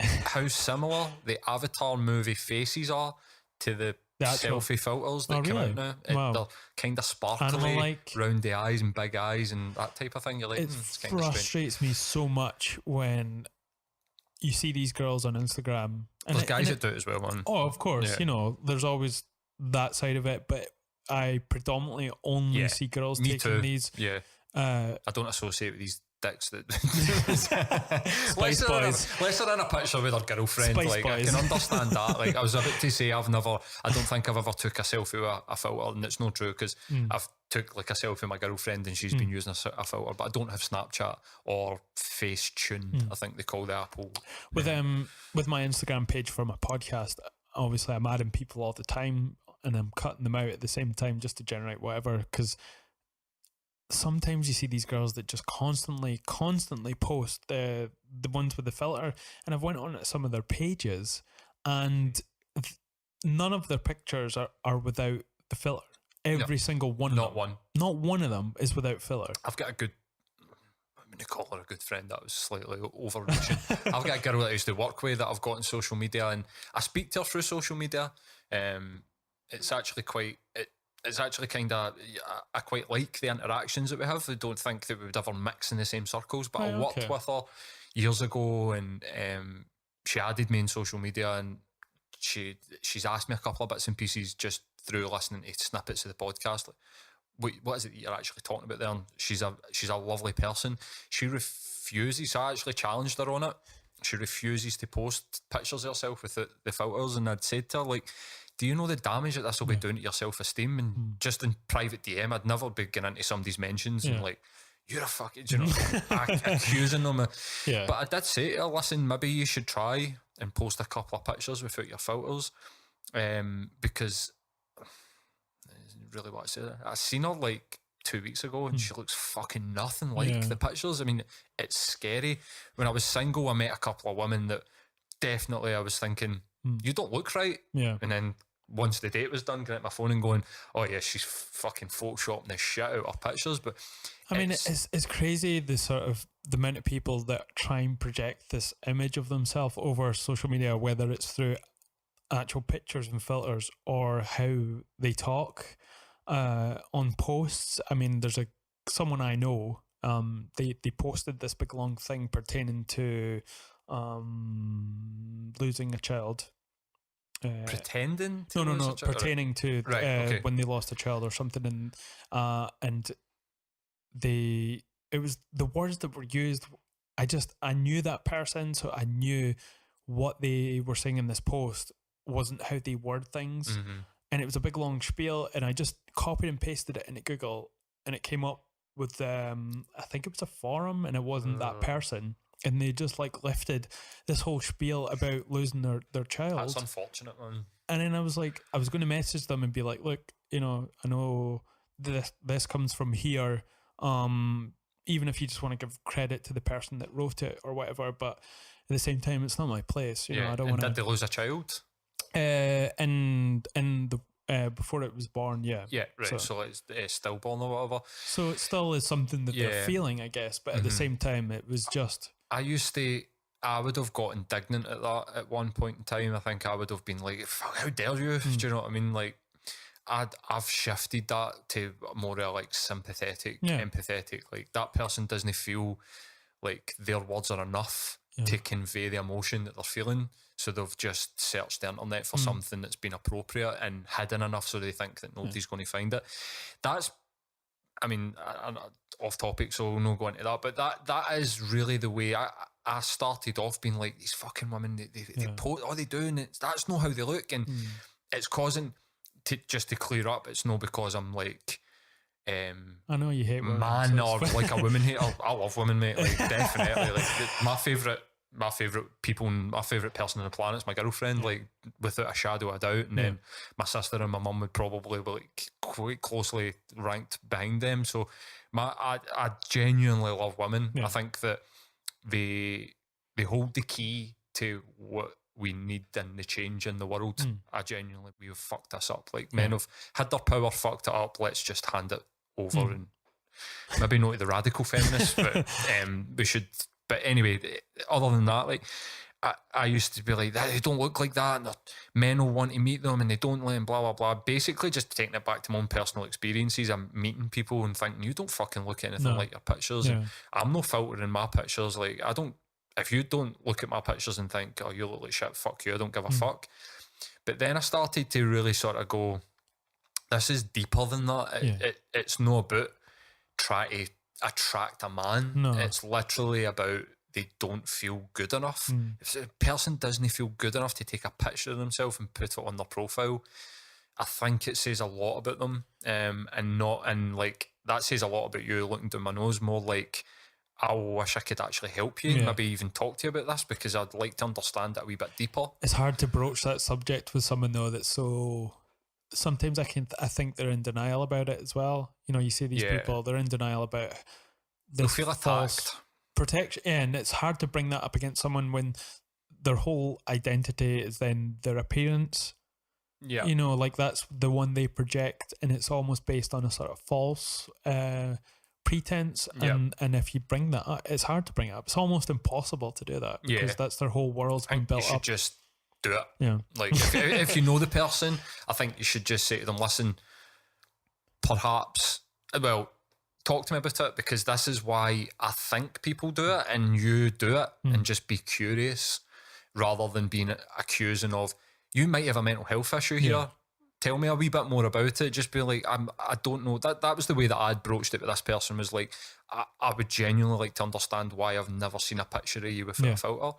how similar the Avatar movie faces are to the selfie filters that come out now. They're kind of sparkly, round the eyes and big eyes and that type of thing. You're like, it frustrates me so much when you see these girls on Instagram. And there's guys that do it as well, man. Oh, of course. You know, there's always that side of it, but I predominantly only see girls taking these. Yeah. I don't associate with these dicks that Spice Boys. Unless they're in a picture with their girlfriend. Spice like Boys. I can understand that. Like I was about to say, I don't think I've ever took a selfie with a filter, and it's not true because I've took like a selfie with my girlfriend and she's been using a filter, but I don't have Snapchat or Facetune. I think they call the Apple. With my Instagram page for my podcast, obviously I'm adding people all the time and I'm cutting them out at the same time just to generate whatever, because sometimes you see these girls that just constantly post the ones with the filter, and I've went on to some of their pages, and none of their pictures are without the filter. Every single one. Not one of them is without filler. I've got a good, I'm going to call her a good friend, that was slightly overreaching. I've got a girl that I used to work with that I've got on social media, and I speak to her through social media. It's actually quite, it's actually kind of, I quite like the interactions that we have. I don't think that we would ever mix in the same circles, but I worked with her years ago, and she added me in social media, and she's asked me a couple of bits and pieces just through listening to snippets of the podcast, like, what is it that you're actually talking about there? And she's a lovely person. She refuses. I actually challenged her on it. She refuses to post pictures of herself with the filters, and I'd said to her, like, do you know the damage that this will be doing to your self-esteem? And just in private DM, I'd never be getting into somebody's mentions and like, you're a fucking, you know, accusing them. But I did say to her, listen, maybe you should try and post a couple of pictures without your filters, because really what I said. I seen her like 2 weeks ago, and she looks fucking nothing like the pictures. I mean, it's scary. When I was single, I met a couple of women that definitely I was thinking, you don't look right. And then once the date was done, getting at my phone and going, oh yeah, she's fucking photoshopping the shit out of pictures. But I mean, it's crazy the sort of the amount of people that try and project this image of themselves over social media, whether it's through actual pictures and filters or how they talk on posts. I mean, there's someone I know, they posted this big long thing pertaining to losing a child. Pretending to pertaining to when they lost a child or something, and it was the words that were used. I knew that person, so I knew what they were saying in this post wasn't how they word things. And it was a big long spiel, and I just copied and pasted it into Google, and it came up with I think it was a forum, and it wasn't that person, and they just like lifted this whole spiel about losing their child. That's unfortunate, man. And then I was like, I was going to message them and be like, look, you know, I know this comes from here, even if you just want to give credit to the person that wrote it or whatever, but at the same time, it's not my place. You know, I don't want to. Did they lose a child? And the before it was born, right. So it's stillborn or whatever. So it still is something that they're feeling, I guess. But at the same time, it was just. I would have got indignant at that at one point in time. I think I would have been like, "How dare you?" Do you know what I mean? Like, I've shifted that to more like sympathetic, empathetic. Like, that person doesn't feel like their words are enough to convey the emotion that they're feeling. So they've just searched the internet for something that's been appropriate and hidden enough so they think that nobody's going to find it. That's, I mean, I'm off topic, so we'll not go into that, but that is really the way I started off being like, these fucking women, they post, all they do, and that's not how they look. And it's causing, just to clear up, it's not because I'm like, I know you hate women, man, or like a women hater. I love women, mate. Like, definitely. Like, my favourite people and my favourite person on the planet is my girlfriend, like, without a shadow of a doubt. And then my sister and my mum would probably be like quite closely ranked behind them. So I genuinely love women. I think that they hold the key to what we need in the change in the world. I genuinely, we have fucked this up. Like, men have had their power, fucked it up. Let's just hand it over and maybe not to the radical feminists, but we should. But anyway, other than that, like, I used to be like, they don't look like that, and men will want to meet them and they don't let them, blah, blah, blah. Basically, just taking it back to my own personal experiences, I'm meeting people and thinking, you don't fucking look anything like your pictures. And I'm no filtering my pictures. Like, if you don't look at my pictures and think, oh, you look like shit, fuck you, I don't give a fuck. But then I started to really sort of go, this is deeper than that. It's not about trying to attract a man. It's literally about they don't feel good enough. If a person doesn't feel good enough to take a picture of themselves and put it on their profile, I think it says a lot about them. And like, that says a lot about you looking down my nose, more like, I wish I could actually help you, maybe even talk to you about this, because I'd like to understand it a wee bit deeper. It's hard to broach that subject with someone though that's so sometimes I think they're in denial about it as well. You know, you see these people, they're in denial about this feel false protection, and it's hard to bring that up against someone when their whole identity is then their appearance. Yeah, you know, like that's the one they project, and it's almost based on a sort of false pretense. And if you bring that up, it's hard to bring it up. It's almost impossible to do that because that's their whole world's been built up. You should just do it. Yeah, like if you know the person, I think you should just say to them, listen, perhaps, well, talk to me about it, because this is why I think people do it, and you do it, and just be curious rather than being accusing of, you might have a mental health issue here. Tell me a wee bit more about it. Just be like, I don't know. That was the way that I'd broached it with this person, was like, I would genuinely like to understand why I've never seen a picture of you without a filter.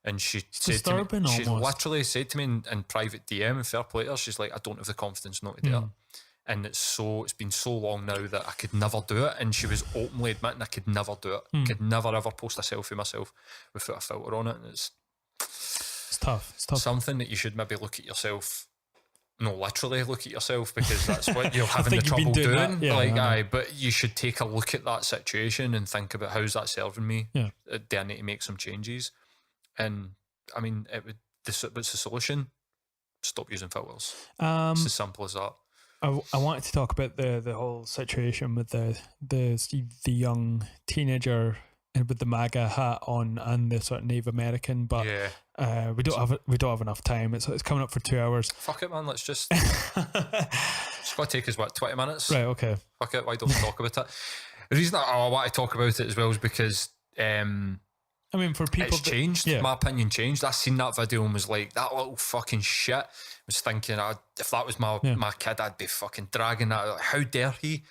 And she said to me, she literally said to me in private DM, and fair play to her, she's like, I don't have the confidence not to do it. And it's been so long now that I could never do it. And she was openly admitting I could never do it. Could never ever post a selfie of myself without a filter on it. And it's tough. It's tough. Something that you should maybe look at yourself. No, literally look at yourself, because that's what you're having the trouble doing. But you should take a look at that situation and think about, how's that serving me? Do I need to make some changes? And I mean, what's the solution? Stop using filters. It's as simple as that. I wanted to talk about the whole situation with the young teenager with the MAGA hat on and the sort of Native American, but we don't have enough time. It's coming up for 2 hours. Fuck it, man. Let's just. It's got to take us 20 minutes. Right. Okay. Fuck it. Why don't we talk about it? The reason I want to talk about it as well is because I mean, for people, it's changed. My opinion changed. I seen that video and was like, that little fucking shit. I was thinking, if that was my kid, I'd be fucking dragging that. Like, how dare he?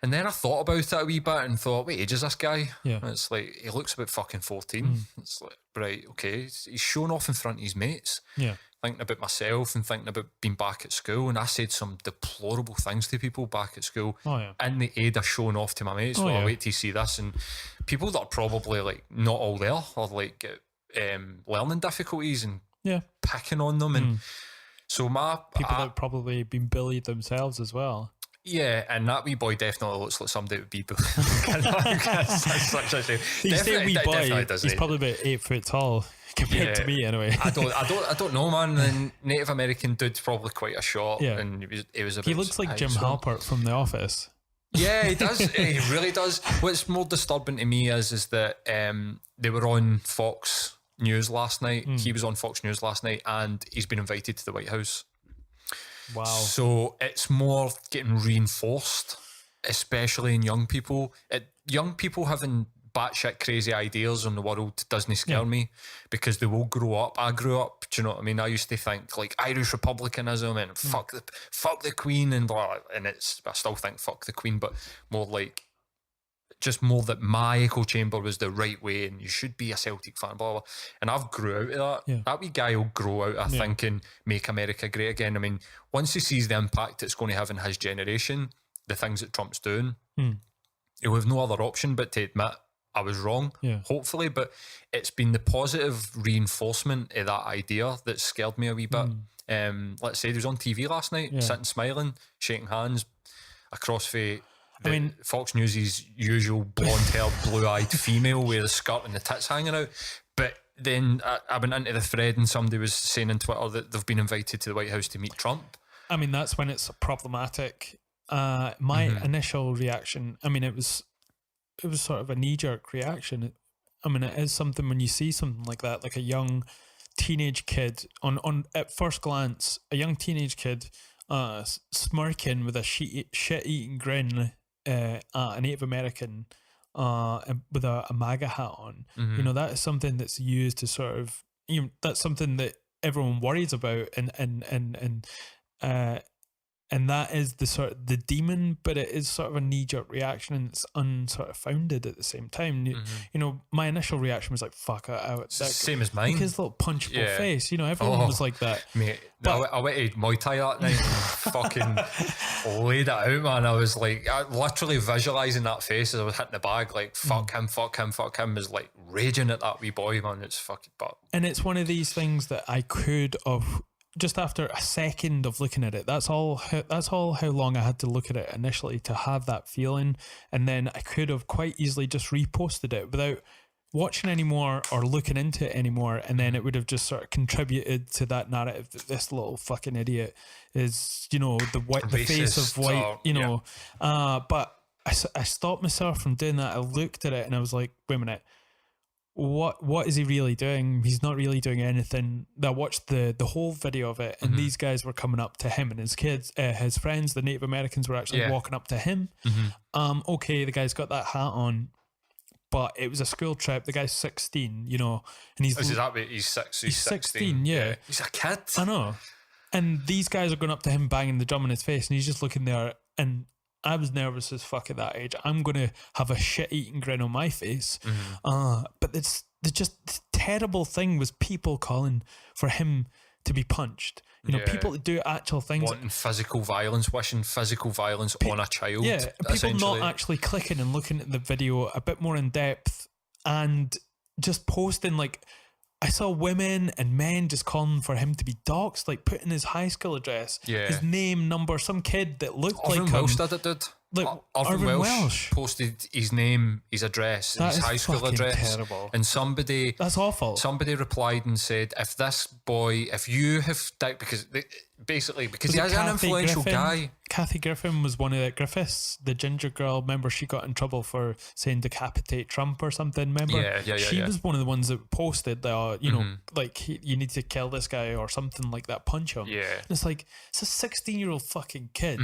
And then I thought about it a wee bit and thought, what age is this guy? Yeah. And it's like, he looks about fucking 14. It's like, right, okay. He's showing off in front of his mates. Yeah. Thinking about myself and thinking about being back at school. And I said some deplorable things to people back at school in the aid of showing off to my mates. I wait till you see this. And people that are probably like not all there, or like learning difficulties and picking on them. And so people that have probably been bullied themselves as well. Yeah, and that wee boy definitely looks like somebody would be bullied. You say wee boy, he's probably about 8 foot tall compared to me anyway. I don't know, man. The Native American dude's probably quite a short, and he was a bit. He looks like Jim Halpert from The Office. Yeah, he does. He really does. What's more disturbing to me is that they were on Fox News last night. He was on Fox News last night, and he's been invited to the White House. Wow. So it's more getting reinforced, especially in young people. Young people having batshit crazy ideas on the world doesn't scare me, because they will grow up. I grew up, do you know what I mean? I used to think like Irish republicanism and fuck the Queen and blah, and I still think fuck the Queen, but more like just more that my echo chamber was the right way and you should be a Celtic fan, blah, blah. And I've grew out of that. That wee guy will grow out of thinking, make America great again. I mean, once he sees the impact it's going to have in his generation, the things that Trump's doing, he'll have no other option but to admit, I was wrong, hopefully. But it's been the positive reinforcement of that idea that scared me a wee bit. Let's say he was on TV last night, sitting smiling, shaking hands across Fox News' usual blonde-haired, blue-eyed female with the skirt and the tits hanging out. But then I went into the thread and somebody was saying on Twitter that they've been invited to the White House to meet Trump. I mean, that's when it's problematic. My initial reaction, I mean, it was sort of a knee-jerk reaction. I mean, it is something when you see something like that, like a young teenage kid on at first glance, a young teenage kid smirking with a shit-eating grin at a Native American with a MAGA hat on. You know, that is something that's used to sort of, you know, that's something that everyone worries about, and that is the sort of the demon, but it is sort of a knee-jerk reaction, and it's unsort of founded at the same time. You know, my initial reaction was like, "Fuck!" Same as mine. Like his little punchable face. You know, everyone was like that. Mate, I went to Muay Thai that night. Fucking laid it out, man. I was like, literally visualising that face as I was hitting the bag. Like, fuck him, fuck him, fuck him. Was like raging at that wee boy, man. It's fucking. But and it's one of these things that I could have just after a second of looking at it, that's all how long I had to look at it initially to have that feeling. And then I could have quite easily just reposted it without watching anymore or looking into it anymore, and then it would have just sort of contributed to that narrative that this little fucking idiot is, you know, the face of white, you know. But I stopped myself from doing that. I looked at it and I was like, wait a minute, what is he really doing? He's not really doing anything. I watched the whole video of it, and these guys were coming up to him and his kids, his friends, the Native Americans were actually walking up to him. Okay, the guy's got that hat on, but it was a school trip. The guy's 16, you know, and he's 16, yeah. He's a kid. I know. And these guys are going up to him, banging the drum in his face, and he's just looking there. And I was nervous as fuck at that age. I'm going to have a shit-eating grin on my face. But the terrible thing was people calling for him to be punched. You know, people that do actual things. Wanting physical violence, wishing physical violence on a child. Yeah, people not actually clicking and looking at the video a bit more in depth and just posting, like, I saw women and men just calling for him to be doxxed, like putting his high school address, his name, number, some kid that looked like him. Irvin Welsh did it, dude. Like Irvin Welsh posted his name, his address, his high school address. Terrible. And somebody... That's awful. Somebody replied and said, if you have... Because he is an influential guy. Kathy Griffin was one of the Griffiths, the ginger girl. Remember, she got in trouble for saying decapitate Trump or something, remember? Yeah. She was one of the ones that posted that, you know, like, you need to kill this guy or something like that, punch him. Yeah. And it's like, it's a 16-year-old fucking kid.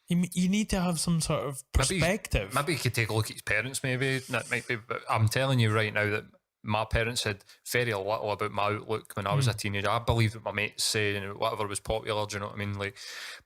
You need to have some sort of perspective. Maybe he could take a look at his parents, maybe. That might be, but I'm telling you right now that my parents had very little about my outlook when I was a teenager. I believed what my mates said and whatever was popular, do you know what I mean? Like,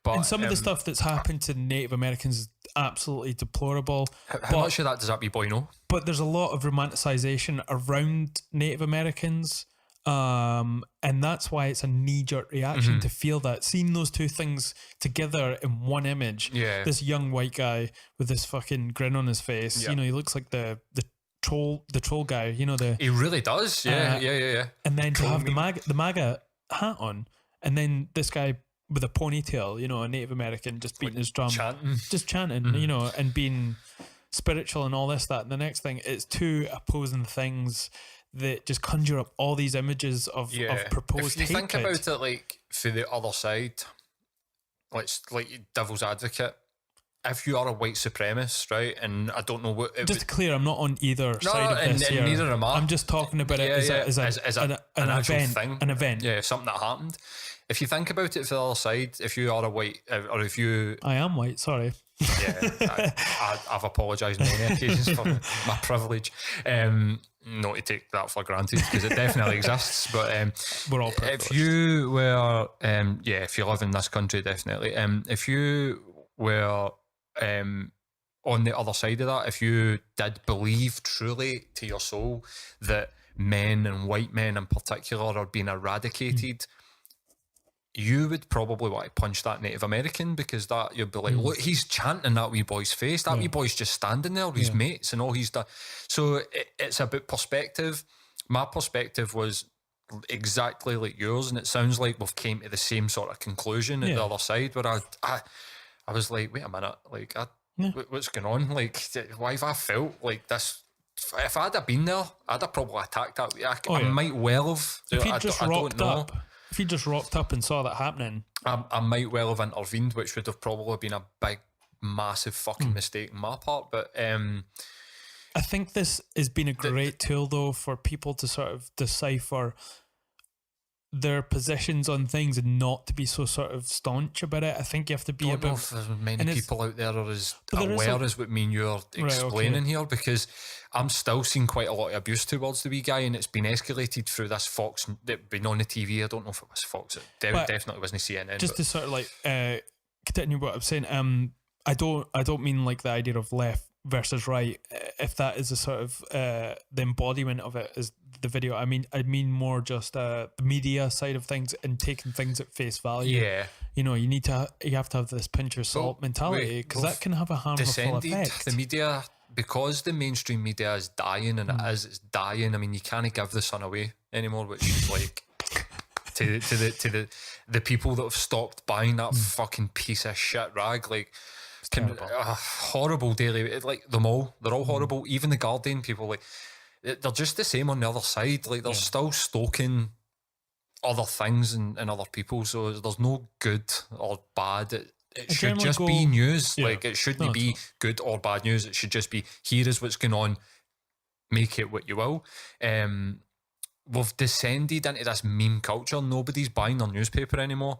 but and some of the stuff that's happened to Native Americans is absolutely deplorable. How much of that does that wee boy know? But there's a lot of romanticization around Native Americans. And that's why it's a knee-jerk reaction to feel that, seeing those two things together in one image. This young white guy with this fucking grin on his face, you know, he looks like the troll guy, you know, he really does. Yeah. And then to have the MAGA hat on, and then this guy with a ponytail, you know, a Native American just beating his drum, just chanting, you know, and being spiritual and all this, that, and the next thing. It's two opposing things that just conjure up all these images of proposed hatred. If you think about it, like, for the other side, like devil's advocate, if you are a white supremacist, right, and I don't know what... Just to clear, I'm not on either side of this here. Neither am I. I'm just talking about it as an actual event, thing. An event. Yeah, something that happened. If you think about it for the other side, if you are a white, or if you... I am white, sorry. Yeah, I've apologised on many occasions for my privilege. Not to take that for granted, because it definitely exists. But we're all privileged. If you were, if you live in this country, definitely. If you were on the other side of that, if you did believe truly to your soul that men and white men in particular are being eradicated, you would probably want to punch that Native American, because that you'd be like, look, he's chanting that wee boy's face. That wee boy's just standing there with his mates and all he's done. So it's about perspective. My perspective was exactly like yours, and it sounds like we've came to the same sort of conclusion at the other side, where I was like, wait a minute, like, what's going on? Like, why have I felt like this? If I'd have been there, I'd have probably attacked that. I might well have. If he just rocked up. If he just rocked up and saw that happening, I might well have intervened, which would have probably been a big, massive fucking mistake on my part. But I think this has been a great tool, though, for people to sort of decipher their positions on things and not to be so sort of staunch about it. I think you have to be I don't know if there's many people out there are as aware as what me and you're explaining here, because I'm still seeing quite a lot of abuse towards the wee guy, and it's been escalated through this Fox that been on the TV. I don't know if it was Fox. It definitely wasn't CNN. Just to sort of like continue what I'm saying, I don't mean like the idea of left versus right. If that is a sort of the embodiment of it is the video, I mean more just the media side of things and taking things at face value. Yeah, you know, you have to have this pinch of salt mentality, because that can have a harmful effect. The media, because the mainstream media is dying, and it's dying. I mean, you can't give the sun away anymore, which is like to the people that have stopped buying that fucking piece of shit rag. Like, horrible daily. Like them all, they're all horrible. Even the Guardian people, like, they're just the same on the other side. Like, they're still stoking other things and other people. So there's no good or bad. It should just be news. Like, it shouldn't be good or bad news. It should just be, here is what's going on. Make it what you will. We've descended into this meme culture. Nobody's buying their newspaper anymore.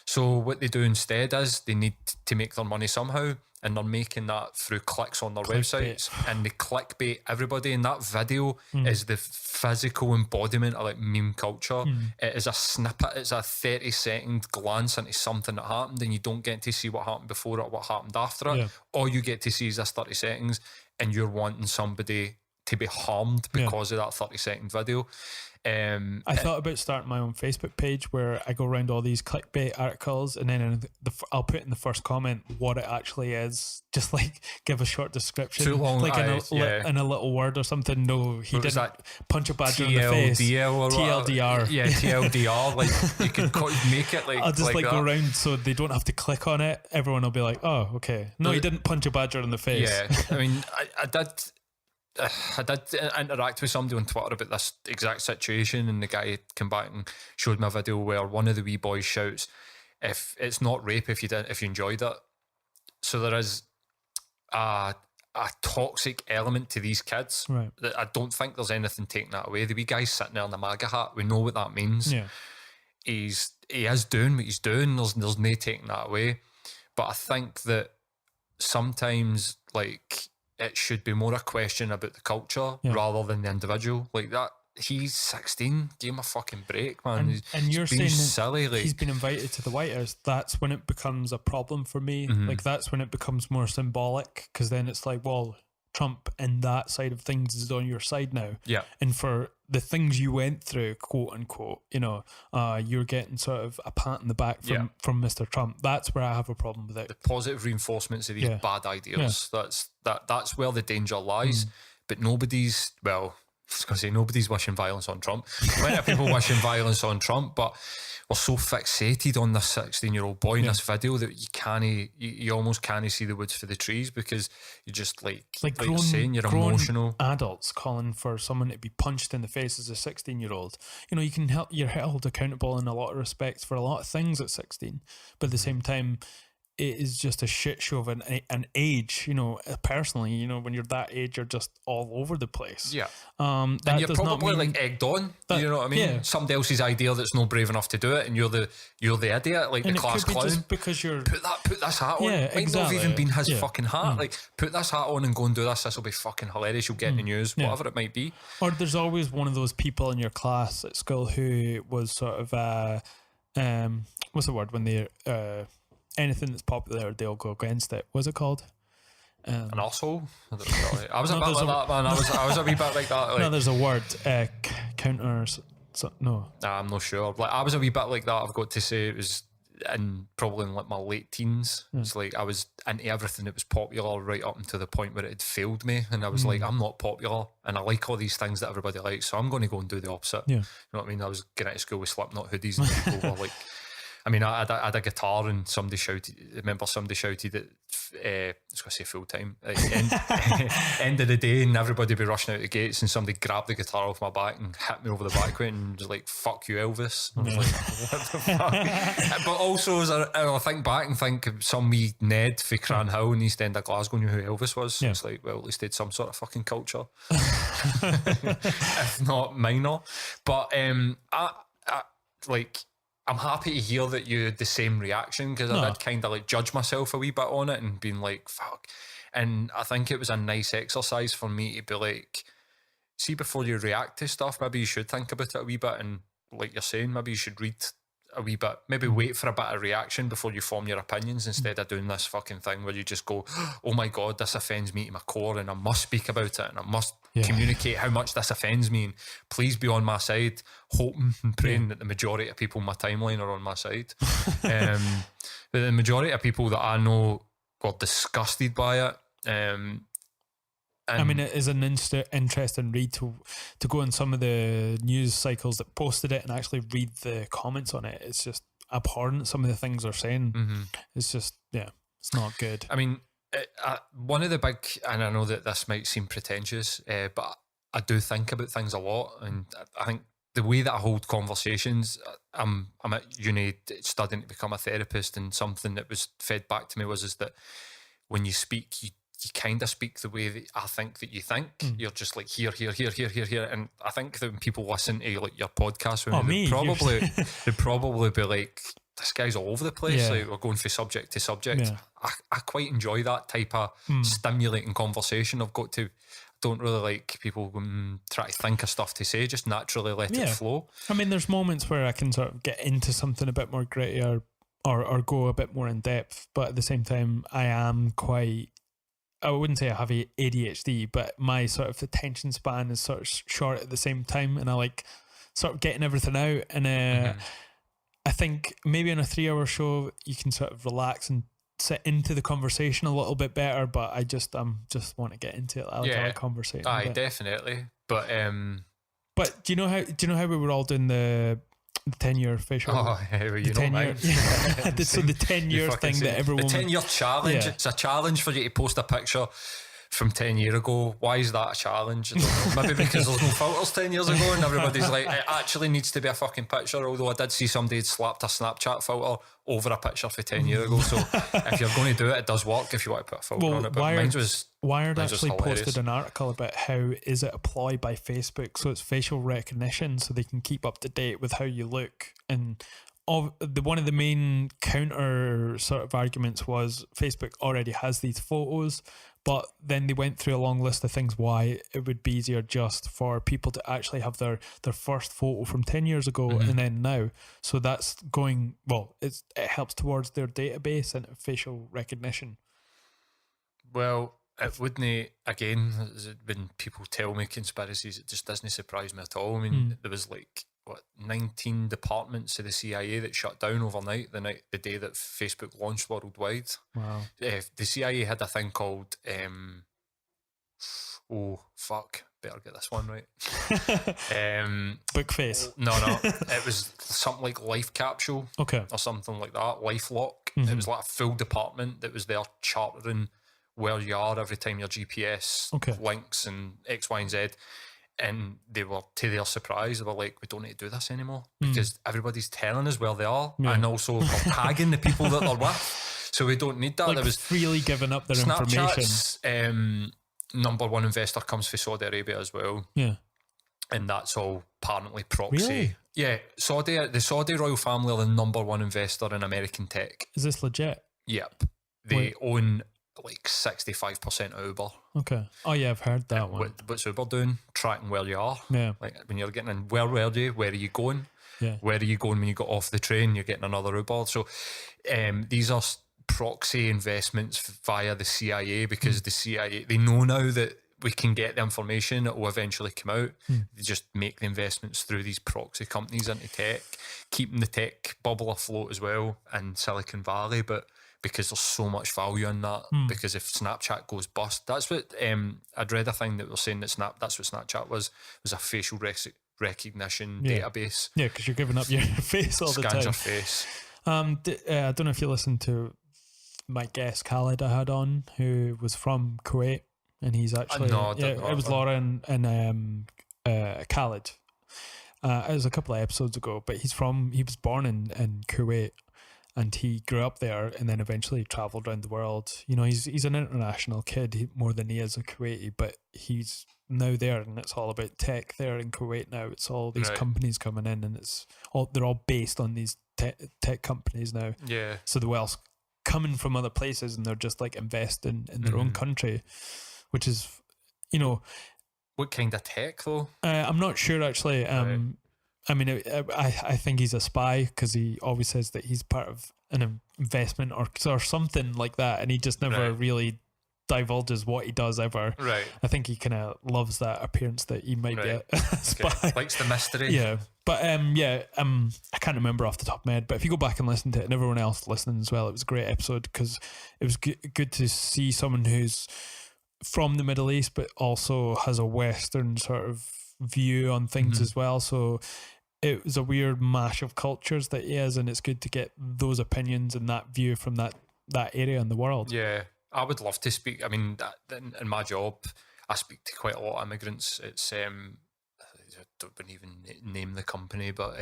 So what they do instead is they need to make their money somehow, and they're making that through clicks on their websites, and they clickbait everybody. And that video is the physical embodiment of like meme culture. It is a snippet. It's a 30-second glance into something that happened, and you don't get to see what happened before it or what happened after it. All you get to see is this 30 seconds, and you're wanting somebody to be harmed because of that 30-second video. I thought about starting my own Facebook page where I go around all these clickbait articles, and then I'll put in the first comment what it actually is. Just like give a short description, too long, like in a little word or something. No, he didn't punch a badger in the face. TLDR. Yeah, TLDR. Like, you can make it like. I'll just like that. go around so they don't have to click on it. Everyone will be like, oh, okay. No, he didn't punch a badger in the face. Yeah, I mean, I did interact with somebody on Twitter about this exact situation, and the guy came back and showed me a video where one of the wee boys shouts, "If it's not rape, if you enjoyed it." So there is a toxic element to these kids. Right. That I don't think there's anything taking that away. The wee guy's sitting there in the MAGA hat. We know what that means. Yeah. He is doing what he's doing. There's no taking that away. But I think that sometimes, like, it should be more a question about the culture rather than the individual. Like that, he's 16. Give him a fucking break, man. And you're saying silly. Like, he's been invited to the White House. That's when it becomes a problem for me. Like, that's when it becomes more symbolic, because then it's like, well, Trump and that side of things is on your side now. Yeah. And for the things you went through, quote unquote, you're getting sort of a pat in the back from Mr. Trump. That's where I have a problem with it. The positive reinforcements of these bad ideas. That's where the danger lies. But nobody's wishing violence on Trump. Plenty of people wishing violence on Trump, but we're so fixated on this 16-year-old boy in this video that you almost can't see the woods for the trees, because you're just like grown, you're saying, you're emotional. Adults calling for someone to be punched in the face as a 16-year-old. You're held accountable in a lot of respects for a lot of things at 16, but at the same time, it is just a shit show of an age, personally, when you're that age, you're just all over the place. Yeah. And you're probably like egged on, you know what I mean? Yeah. Somebody else's idea that's not brave enough to do it, and you're the idiot, like and the class clown. Just because you're... Put this hat on. Yeah, Might not have even been his fucking hat. Like, put this hat on and go and do this. This will be fucking hilarious. You'll get in the news, whatever it might be. Or there's always one of those people in your class at school who was sort of, what's the word when they're... anything that's popular, they'll go against it. What's it called? An arsehole? I was a bit like that, man. I was a wee bit like that. Like, no, there's a word. Counter... no. I'm not sure. Like, I was a wee bit like that, I've got to say. It was probably in like my late teens. It's like I was into everything that was popular right up until the point where it had failed me, and I was like, I'm not popular, and I like all these things that everybody likes, so I'm going to go and do the opposite. Yeah. You know what I mean? I was getting out of school with Slipknot hoodies, and people were like... I mean, I had a guitar, and somebody shouted that, I was going to say full time, end of the day, and everybody be rushing out the gates, and somebody grabbed the guitar off my back and hit me over the back with it and was like, "Fuck you, Elvis." And I was like, what the fuck? But also, as I think back and think of some wee Ned for Cran Hill in East End of Glasgow knew who Elvis was. So it's like, well, at least they had some sort of fucking culture. If not minor. But I'm happy to hear that you had the same reaction, because I did kind of like judge myself a wee bit on it and being like, fuck. And I think it was a nice exercise for me to be like, see, before you react to stuff, maybe you should think about it a wee bit, and like you're saying, maybe you should read a wee bit, maybe wait for a bit of reaction before you form your opinions, instead of doing this fucking thing where you just go, oh my God, this offends me to my core, and I must speak about it, and I must communicate how much this offends me, and please be on my side, hoping and praying that the majority of people in my timeline are on my side. But the majority of people that I know were disgusted by it. I mean, it is an interesting read to go on some of the news cycles that posted it and actually read the comments on it. It's just abhorrent. Some of the things they're saying. It's just, it's not good. I mean, one of the big, and I know that this might seem pretentious, but I do think about things a lot, and I think the way that I hold conversations, I'm at uni studying to become a therapist, and something that was fed back to me is that when you speak, you kind of speak the way that I think that you think. You're just like here, and I think that when people listen to like your podcast, they'd probably be like, this guy's all over the place. Like, we're going from subject to subject. I quite enjoy that type of stimulating conversation. Don't really like people try to think of stuff to say, just naturally let it flow. I mean, there's moments where I can sort of get into something a bit more gritty or go a bit more in depth, but at the same time, I wouldn't say I have ADHD, but my sort of attention span is sort of short at the same time, and I like sort of getting everything out. And I think maybe on a 3-hour show, you can sort of relax and sit into the conversation a little bit better, but I just want to get into it. I like conversating. Aye, definitely. But do you know how we were all doing the 10-year facial? Oh, you know, mate. So the 10-year thing that everyone... The 10-year challenge. It's a challenge for you to post a picture from 10 years ago. Why is that a challenge? I don't know. Maybe because there's no filters 10 years ago and everybody's like, it actually needs to be a fucking picture, although I did see somebody had slapped a Snapchat filter over a picture for 10 years ago. So if you're going to do it, it does work if you want to put a filter on it. But Wired actually posted an article about how is it employed by Facebook. So it's facial recognition, so they can keep up to date with how you look. And one of the main counter sort of arguments was Facebook already has these photos, but then they went through a long list of things why it would be easier just for people to actually have their first photo from 10 years ago and then now. So that's going, it helps towards their database and facial recognition. Well, it wouldn't, again, when people tell me conspiracies, it just doesn't surprise me at all. I mean, there was 19 departments of the CIA that shut down overnight the day that Facebook launched worldwide. Wow. The CIA had a thing called better get this one right. Bookface. No, it was something like Life Capsule. Okay. Or something like that. Life Lock. It was like a full department that was there chartering where you are every time your GPS links and X, Y, and Z. And they were, to their surprise, they were like, we don't need to do this anymore because everybody's telling us where they are and also tagging the people that they're with. So we don't need that. There was freely giving up their information. Number one investor comes from Saudi Arabia as well. Yeah. And that's all apparently proxy. Really? Yeah. The Saudi royal family are the number one investor in American tech. Is this legit? Yep. They own like 65% of Uber. Okay. Oh yeah, I've heard that one. What's Uber doing? Tracking where you are. Yeah. Like when you're getting in, where were you? Where are you going? Yeah. Where are you going when you got off the train? You're getting another Uber. So these are proxy investments via the CIA because the CIA, they know now that we can get the information that will eventually come out. They just make the investments through these proxy companies into tech, keeping the tech bubble afloat as well in Silicon Valley. But because there's so much value in that, because if Snapchat goes bust, that's what I'd read a thing that was saying that that's what Snapchat was a facial recognition database. Yeah, because you're giving up your face all the time. Scans your face. I don't know if you listened to my guest Khalid I had on, who was from Kuwait, and he's actually it was Laura and Khalid. It was a couple of episodes ago, but he was born in Kuwait. And he grew up there and then eventually travelled around the world. You know, he's an international kid more than he is a Kuwaiti, but he's now there and it's all about tech there in Kuwait now. It's all these companies coming in and they're all based on these tech companies now. Yeah. So the wealth's coming from other places and they're just like investing in their own country, which is, you know. What kind of tech though? I'm not sure actually. I mean, I think he's a spy because he always says that he's part of an investment or something like that, and he just never really divulges what he does ever. Right. I think he kind of loves that appearance that he might be a spy. Likes the mystery. Yeah. But I can't remember off the top of my head, but if you go back and listen to it, and everyone else listening as well, it was a great episode because it was good to see someone who's from the Middle East, but also has a Western sort of view on things as well. So it was a weird mash of cultures that he is, and it's good to get those opinions and that view from that area in the world. Yeah, I would love to speak. I mean, in my job, I speak to quite a lot of immigrants. It's I don't even name the company, but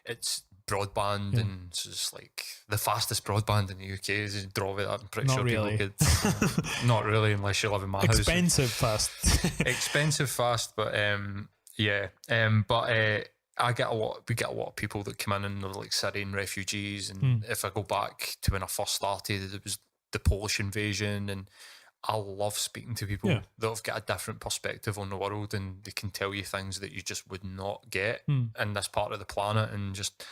it's broadband, and it's just like the fastest broadband in the UK is Draw it. I'm pretty Not sure really. people could. Not really, unless you live in my house. Expensive fast. Expensive fast, but we get a lot of people that come in and they're like Syrian refugees, and if I go back to when I first started, it was the Polish invasion, and I love speaking to people that have got a different perspective on the world, and they can tell you things that you just would not get in this part of the planet, and just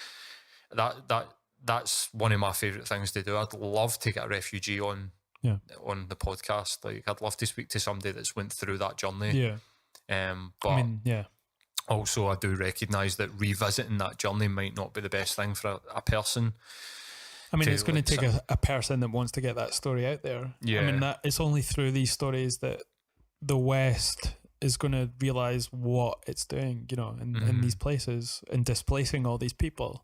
that's one of my favourite things to do. I'd love to get a refugee on the podcast. Like, I'd love to speak to somebody that's went through that journey. But I mean, also I do recognise that revisiting that journey might not be the best thing for a person. I mean, it's going to take a person that wants to get that story out there. Yeah. I mean, that it's only through these stories that the West is going to realise what it's doing, you know, in these places, and displacing all these people.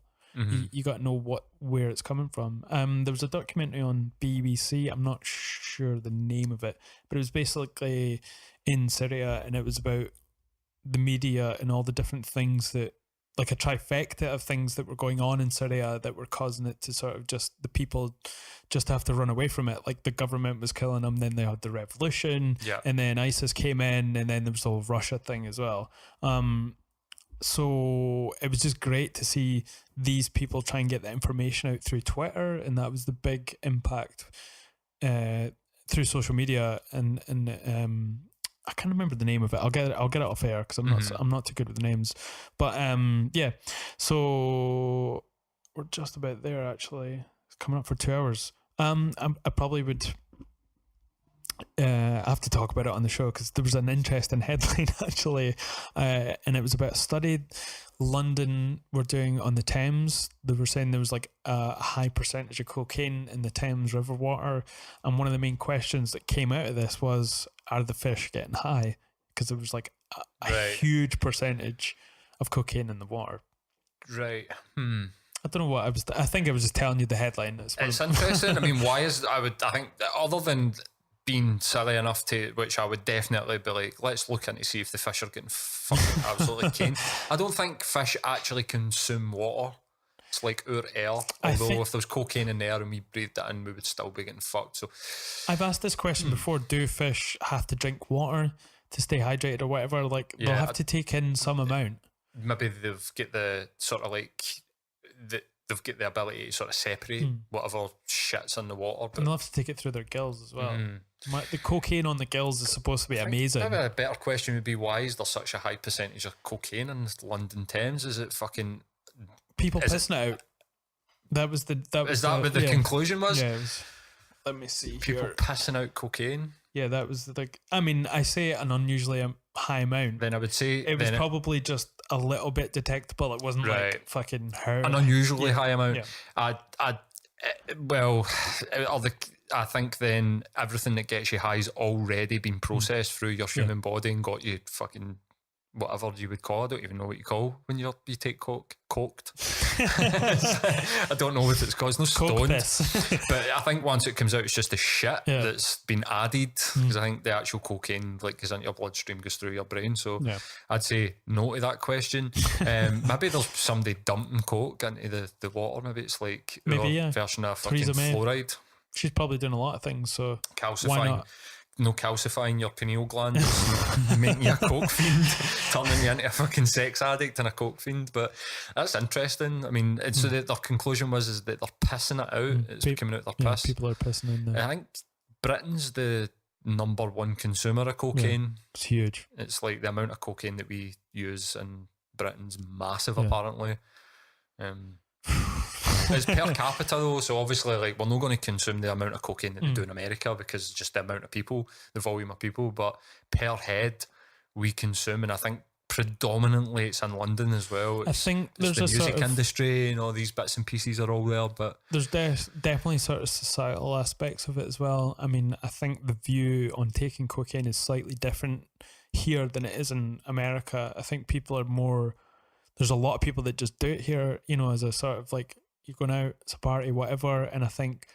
You got to know where it's coming from. There was a documentary on BBC. I'm not sure the name of it, but it was basically in Syria, and it was about the media and all the different things that, like a trifecta of things that were going on in Syria that were causing it to sort of just the people just have to run away from it. Like, the government was killing them, then they had the revolution, and then ISIS came in, and then there was the whole Russia thing as well. So it was just great to see these people try and get the information out through Twitter, and that was the big impact through social media. And I can't remember the name of it. I'll get it off air because I'm not too good with the names. But so we're just about there actually. It's coming up for 2 hours. I probably would have to talk about it on the show because there was an interesting headline actually, and it was about a study London were doing on the Thames. They were saying there was like a high percentage of cocaine in the Thames river water, and one of the main questions that came out of this was, are the fish getting high? Because there was like a huge percentage of cocaine in the water. Right. I don't know what I was. I think I was just telling you the headline. It's interesting. I mean, why is I think other than being silly enough to, which I would definitely be like, let's look into see if the fish are getting fucking absolutely caned. I don't think fish actually consume water. It's like our air. Although if there was cocaine in the air and we breathed it in, we would still be getting fucked. So I've asked this question before. Do fish have to drink water to stay hydrated or whatever? Like, they'll have to take in some amount. Maybe they've got the sort of like they've got the ability to sort of separate whatever shit's in the water. But and they'll have to take it through their gills as well. The cocaine on the gills is supposed to be amazing. Maybe a better question would be, why is there such a high percentage of cocaine in the London Thames? Is it fucking people pissing it out? That was what the conclusion was? Yeah. Let me see. People pissing out cocaine. Yeah, that was like. I mean, I say an unusually high amount. Then I would say it was probably just a little bit detectable. It wasn't like fucking hurt. An unusually high amount. Yeah. I think then everything that gets you high has already been processed through your human body and got you fucking whatever you would call. I don't even know what you call when you take coked. I don't know what it's called. It's no stoned. But I think once it comes out, it's just the shit that's been added, because I think the actual cocaine goes into your bloodstream, goes through your brain. So I'd say no to that question. Maybe there's somebody dumping coke into the water. Maybe it's like a version of fucking fluoride. She's probably doing a lot of things, so calcifying. Why not? No, calcifying your pineal gland, making you a coke fiend, turning you into a fucking sex addict and a coke fiend. But that's interesting. I mean, so their conclusion was that they're pissing it out. It's coming out their piss. People are pissing in there. I think Britain's the number one consumer of cocaine. It's huge. It's like the amount of cocaine that we use in Britain's massive, apparently. It's per capita though, so obviously like we're not going to consume the amount of cocaine that they do in America, because just the amount of people, the volume of people, but per head we consume, and I think predominantly it's in London as well. I think there's the a music sort of, industry and all these bits and pieces are all there, but there's definitely sort of societal aspects of it as well. I mean, I think the view on taking cocaine is slightly different here than it is in America. I think people are more, there's a lot of people that just do it here, you know, as a sort of like, you're going out, it's a party, whatever. And I think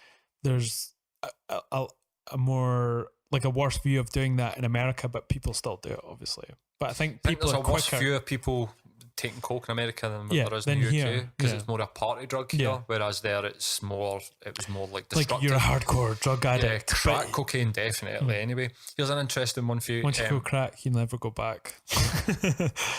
there's a more, like a worse view of doing that in America, but people still do it, obviously. But I think people there's are a worse quicker. view of people taking coke in America than there is in the UK, because it's more a party drug here, whereas there it was more like destructive. Like you're a hardcore drug addict. Yeah, crack cocaine definitely. Anyway, here's an interesting one for you. Once you go crack, you never go back.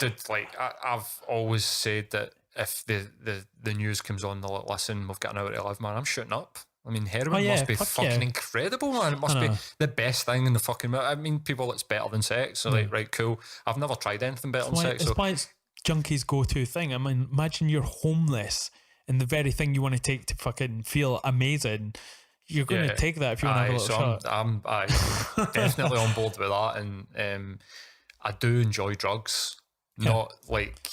Dude, like I've always said that if the news comes on, they're like, listen, we've got an hour to live, man, I'm shooting up. I mean, heroin must be fucking incredible, man. It must be the best thing in the fucking... I mean, people, it's better than sex. So, like, right, cool. I've never tried anything better than sex. It's why it's junkies' go-to thing. I mean, imagine you're homeless and the very thing you want to take to fucking feel amazing, you're going to take that if you want to have a little shot. I'm definitely on board with that. And I do enjoy drugs. Not, like,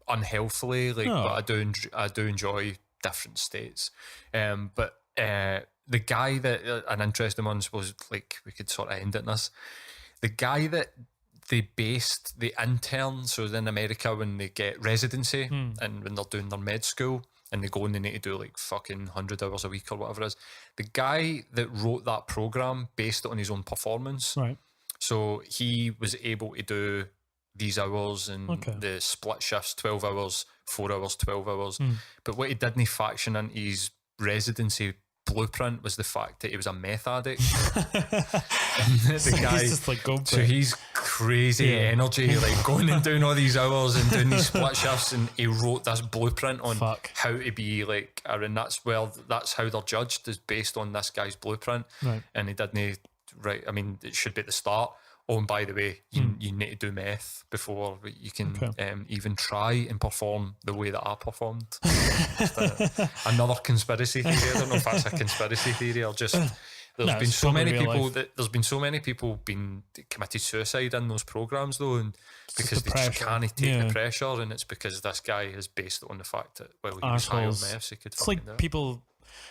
unhealthily, like, but I do enjoy different states. But the guy that an interesting one was, like, we could sort of end it in this. The guy that they based the interns, so in America when they get residency and when they're doing their med school and they go and they need to do like fucking 100 hours a week or whatever it is, the guy that wrote that program based it on his own performance. Right. So he was able to do these hours and the split shifts, 12 hours, 4 hours, 12 hours. But what he didn't faction into his residency blueprint was the fact that he was a meth addict. The guy, he's just like, so he's crazy energy, like going and doing all these hours and doing these split shifts, and he wrote this blueprint on how to be like, and that's how they're judged, is based on this guy's blueprint. Right. And he didn't I mean, it should be at the start. Oh, and by the way, you need to do meth before you can even try and perform the way that I performed. Another conspiracy theory. I don't know if that's a conspiracy theory or just there's been so many people being committed suicide in those programs though, and because they just can't take the pressure, and it's because this guy is based on the fact that he was high on meth, so he could. It's like people.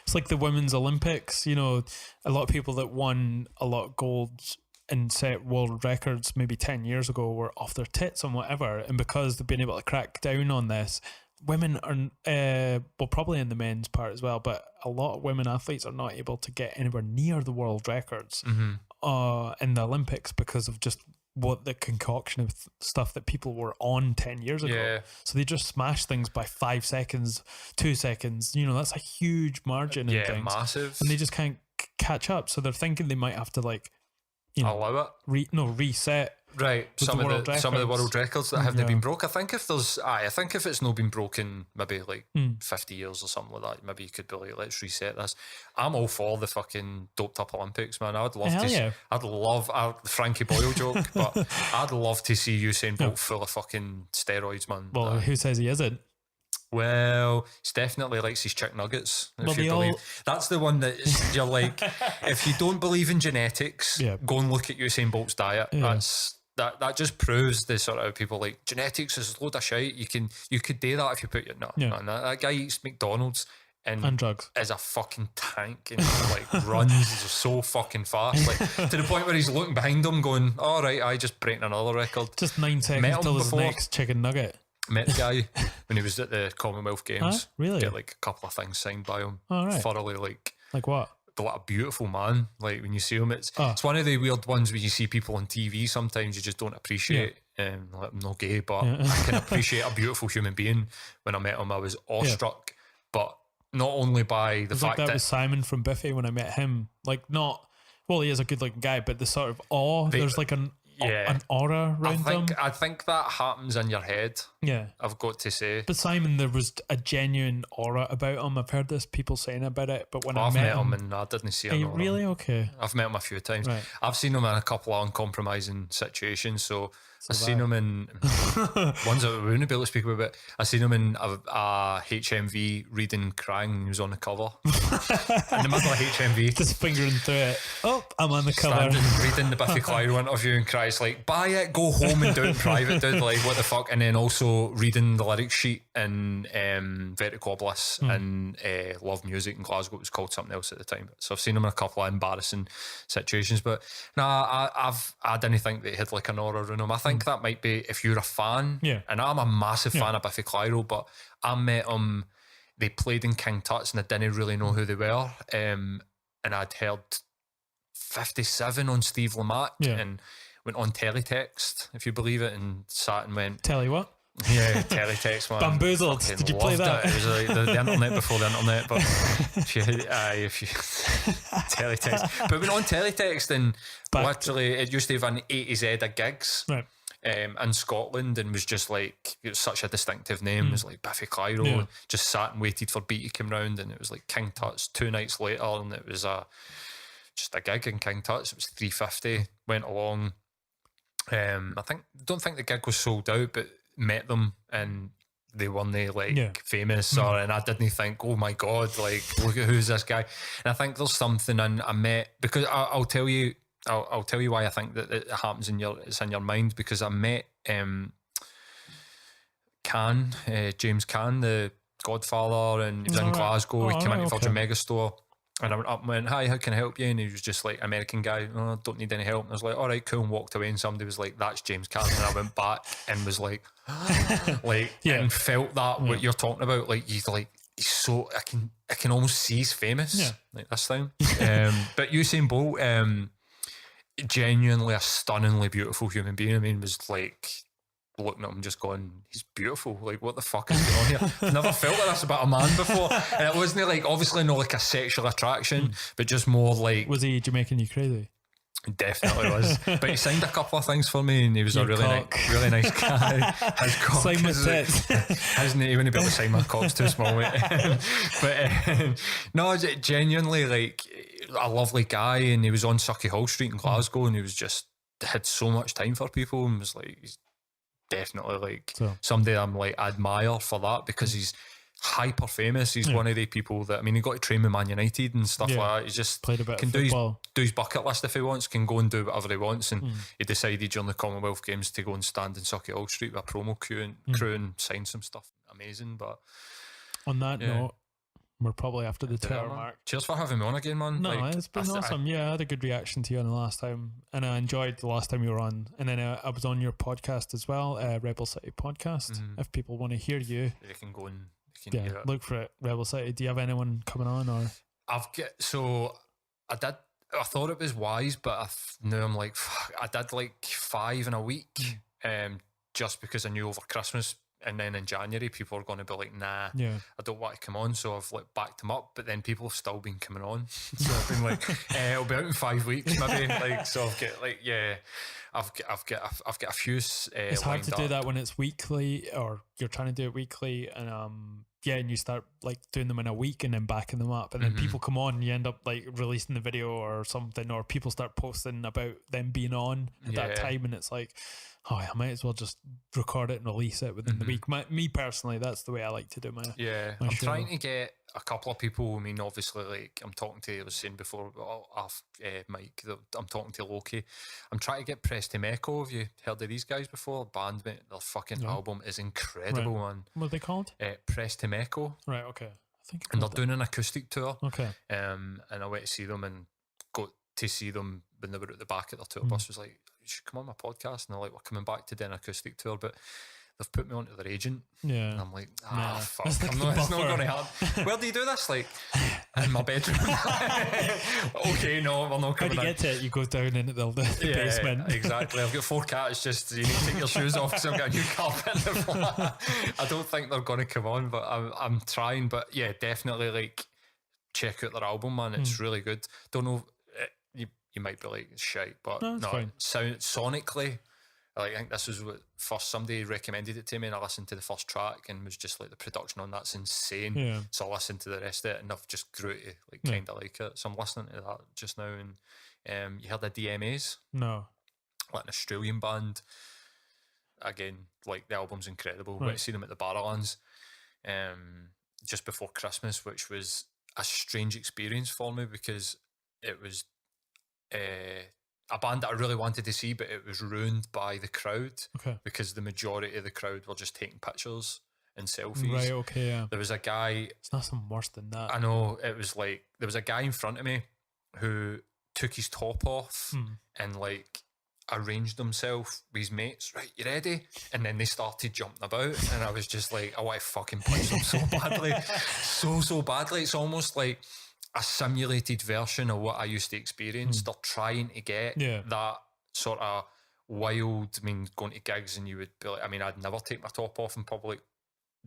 It's like the Women's Olympics. You know, a lot of people that won a lot of golds and set world records maybe 10 years ago were off their tits and whatever, and because they've been able to crack down on this, women are probably in the men's part as well, but a lot of women athletes are not able to get anywhere near the world records in the Olympics because of just what the concoction of stuff that people were on 10 years ago. So they just smash things by 5 seconds, 2 seconds, you know, that's a huge margin in things. Massive, and they just can't catch up, so they're thinking they might have to, like, you know, allow it. Reset. Right, some of the world records that have been broke. I think if it's not been broken, maybe like 50 years or something like that, maybe you could be like, let's reset this. I'm all for the fucking doped up Olympics, man. I'd love the Frankie Boyle joke, but I'd love to see Usain Bolt full of fucking steroids, man. Well, who says he isn't? Well, he definitely likes his chick nuggets. That's the one that you're like, if you don't believe in genetics, go and look at Usain Bolt's diet. That just proves the sort of people like, genetics is a load of shite. You could do that if you put your that guy eats McDonald's and drugs, is a fucking tank, and like runs so fucking fast, like to the point where he's looking behind him going, all right, I just breaking another record. Just 9 seconds till his next chicken nugget. Met the guy when he was at the Commonwealth Games. Really? Get like a couple of things signed by him. Thoroughly like what? What a beautiful man. Like when you see him, it's one of the weird ones when you see people on TV. Sometimes you just don't appreciate. I'm not gay, but I can appreciate a beautiful human being. When I met him, I was awestruck. But not only by the fact that was Simon from Biffy when I met him. Like he is a good looking guy, but the sort of awe. There's like an aura around them. I think that happens in your head. Yeah, I've got to say. But Simon, there was a genuine aura about him. I've heard people saying about it, but when I've met him and I didn't see him. Really? Okay. I've met him a few times. Right. I've seen him in a couple of uncompromising situations. So I've seen him in ones that we wouldn't be able to speak about. But I've seen him in a HMV reading crying, and he was on the cover. In the middle of HMV. Just fingering through it. Oh, I'm on the cover. Reading the Biffy Clyro interview and crying. Right, it's like, buy it, go home and do it in private, dude. Like, what the fuck? And then also reading the lyric sheet in Vertical Bliss and Love Music in Glasgow. It was called something else at the time. So I've seen him in a couple of embarrassing situations. But I didn't think that he had like an aura in him. I think that might be if you're a fan. Yeah. And I'm a massive fan of Biffy Clyro, but I met him, they played in King Tut's and I didn't really know who they were. And I'd heard 57 on Steve Lamacq and went on teletext, if you believe it, and sat and went... Tell you what? Yeah, teletext, man. Bamboozled. Did you play that? It was like the internet before the internet, but if you teletext. But went on teletext and literally it used to have an A to Z of gigs. Right. In Scotland, and was just like, it was such a distinctive name. It was like Biffy Clyro. Just sat and waited for Beat to come round, and it was like King Tut's 2 nights later, and it was just a gig in King Tut's. It was $350. Went along. Don't think the gig was sold out, but met them and they weren't famous, and I didn't think, oh my god, like look at who's this guy. And I think there's something I met, because I'll tell you why I think that it happens it's in your mind, because I met James Caan, the Godfather, and he was in Glasgow. He came into Virgin Megastore, and I went up and went, hi, how can I help you? And he was just like, American guy, oh, don't need any help. And I was like, all right, cool, and walked away, and somebody was like, that's James Caan. And I went back and was like, and felt that what you're talking about, like he's so, I can almost see he's famous like this thing. But Usain Bolt, genuinely a stunningly beautiful human being. I mean, was like looking at him just going, he's beautiful, like what the fuck is going on here? I've never felt like this about a man before. And it wasn't like, obviously not like a sexual attraction, but just more like, was he Jamaican you crazy? Definitely was. But he signed a couple of things for me, and he was a really nice guy. His cock sign my tits. He wouldn't be able to sign my cock's too small, mate. But no, genuinely like a lovely guy, and he was on Sucky Hall Street in Glasgow, and he was just had so much time for people, and was like, he's definitely like somebody I'm like admire for that, because he's hyper famous. He's one of the people that, I mean, he got to train with Man United and stuff like that. He just played a bit can of do his bucket list if he wants, can go and do whatever he wants. And he decided during the Commonwealth Games to go and stand in Sucky Hall Street with a promo crew and sign some stuff. Amazing. But on that note, we're probably after the 2 hour mark. Cheers for having me on again, man. No, it's been awesome. I had a good reaction to you on the last time, and I enjoyed the last time you were on. And then I was on your podcast as well, Rebel City Podcast. If people want to hear you, they can go and look for it, Rebel City. Do you have anyone coming on? Or I thought it was wise, but now I'm like, fuck, I did like 5 in a week, just because I knew over Christmas. And then in January, people are going to be like, nah, I don't want to come on. So I've like backed them up, but then people have still been coming on. So I've been like, it'll be out in 5 weeks, maybe. Like, so I've got like, I've got a few. It's hard to do that when it's weekly, or you're trying to do it weekly, and and you start like doing them in a week and then backing them up, and then people come on, and you end up like releasing the video or something, or people start posting about them being on at that time, and it's like, oh, I might as well just record it and release it within the week. Me personally, that's the way I like to do my I'm show. Trying to get a couple of people. I mean, obviously, like I'm talking to, I was saying before off Mike, I'm talking to Loki. I'm trying to get Preston Echo. Have you heard of these guys before? Band, mate. Their fucking album is incredible, man. What are they called? Preston Echo. Right, okay. I think and they're doing an acoustic tour. Okay. And I went to see them, and got to see them when they were at the back of their tour bus. Was like, you should come on my podcast. And they're like, we're coming back to do an acoustic tour, but they've put me onto their agent. Yeah. And I'm like, fuck. It's not going to happen. Where do you do this? Like, in my bedroom. Okay, no, we're not coming. How do you get to it? You go down into the basement. Exactly. I've got 4 cats. Just, you need to take your shoes off because I've got a new carpet in the flat. I don't think they're going to come on, but I'm trying. But yeah, definitely, like, check out their album, man. It's really good. Don't know, you might be like, shite, but sonically, like, I think this was what first somebody recommended it to me, and I listened to the first track and was just like, the production on that's insane. Yeah. So I listened to the rest of it, and I've just grew to like kind of like it. So I'm listening to that just now. And you heard the DMAs? No. Like an Australian band. Again, like, the album's incredible. Went to see them at the Barrowlands just before Christmas, which was a strange experience for me, because it was a band that I really wanted to see, but it was ruined by the crowd because the majority of the crowd were just taking pictures and selfies. Right, okay, yeah. There was a guy... It's nothing worse than that. I know, it was like, there was a guy in front of me who took his top off and like arranged himself with his mates. Right, you ready? And then they started jumping about, and I was just like, I want to fucking punch them so badly. So badly. It's almost like a simulated version of what I used to experience. They're trying to get that sort of wild, I mean, going to gigs and you would be like, I mean, I'd never take my top off in public,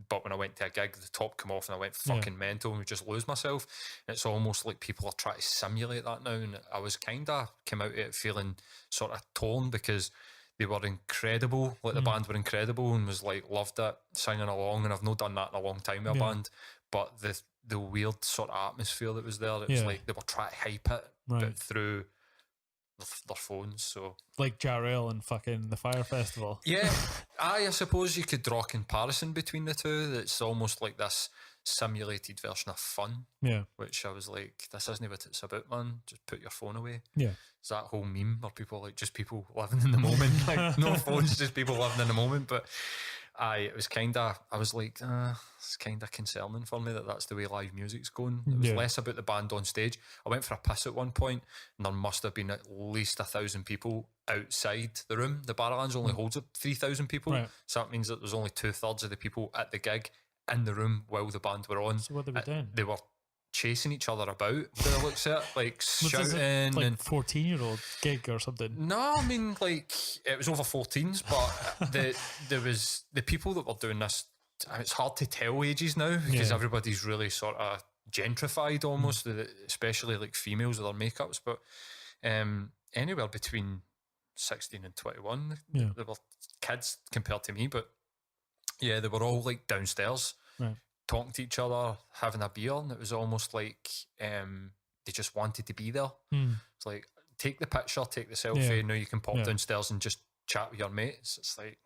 but when I went to a gig, the top come off and I went fucking mental and would just lose myself. And it's almost like people are trying to simulate that now. And I was kind of came out of it feeling sort of torn because they were incredible. Like the band were incredible and was like, loved it, singing along. And I've not done that in a long time with a band. But the weird sort of atmosphere that was there, it was like they were trying to hype it but through their phones. So like Jarrell and fucking the Fire Festival. Yeah, I suppose you could draw a comparison between the two. It's almost like this simulated version of fun. Yeah. Which I was like, this isn't what it's about, man. Just put your phone away. Yeah. It's that whole meme where people like just people living in the moment. Like no phones, just people living in the moment. But it was kind of, I was like, it's kind of concerning for me that that's the way live music's going. It was less about the band on stage. I went for a piss at one point and there must have been at least 1,000 people outside the room. The Barrowlands only holds 3,000 people. Right. So that means that there's only 2/3 of the people at the gig in the room while the band were on. So what they were doing? They were chasing each other about, by the looks of it, like shouting. Like and 14-year-old gig or something? No, I mean, like, it was over 14s, but there was the people that were doing this, it's hard to tell ages now because everybody's really sort of gentrified almost, especially like females with their makeups, but anywhere between 16 and 21, they were kids compared to me, but yeah, they were all like downstairs. Right. Talking to each other, having a beer, and it was almost like they just wanted to be there. It's like, take the picture, take the selfie, now you can pop downstairs and just chat with your mates. It's like...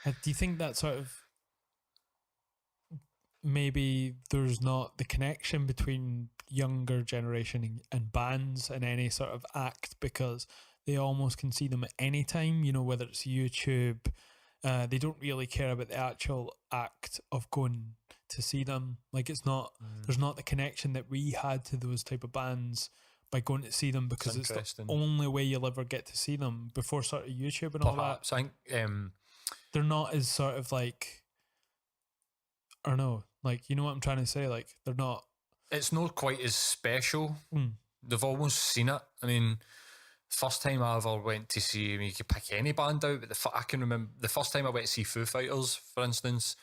do you think that sort of maybe there's not the connection between younger generation and bands in any sort of act because they almost can see them at any time, you know, whether it's YouTube, they don't really care about the actual act of going to see them. Like it's not there's not the connection that we had to those type of bands by going to see them because it's the only way you'll ever get to see them before sort of YouTube and all that. I think they're not as sort of like, or no, like, you know what I'm trying to say? Like they're not, it's not quite as special. They've almost seen it. I mean, first time I ever went to see, I mean, you could pick any band out, but I can remember the first time I went to see Foo Fighters, for instance,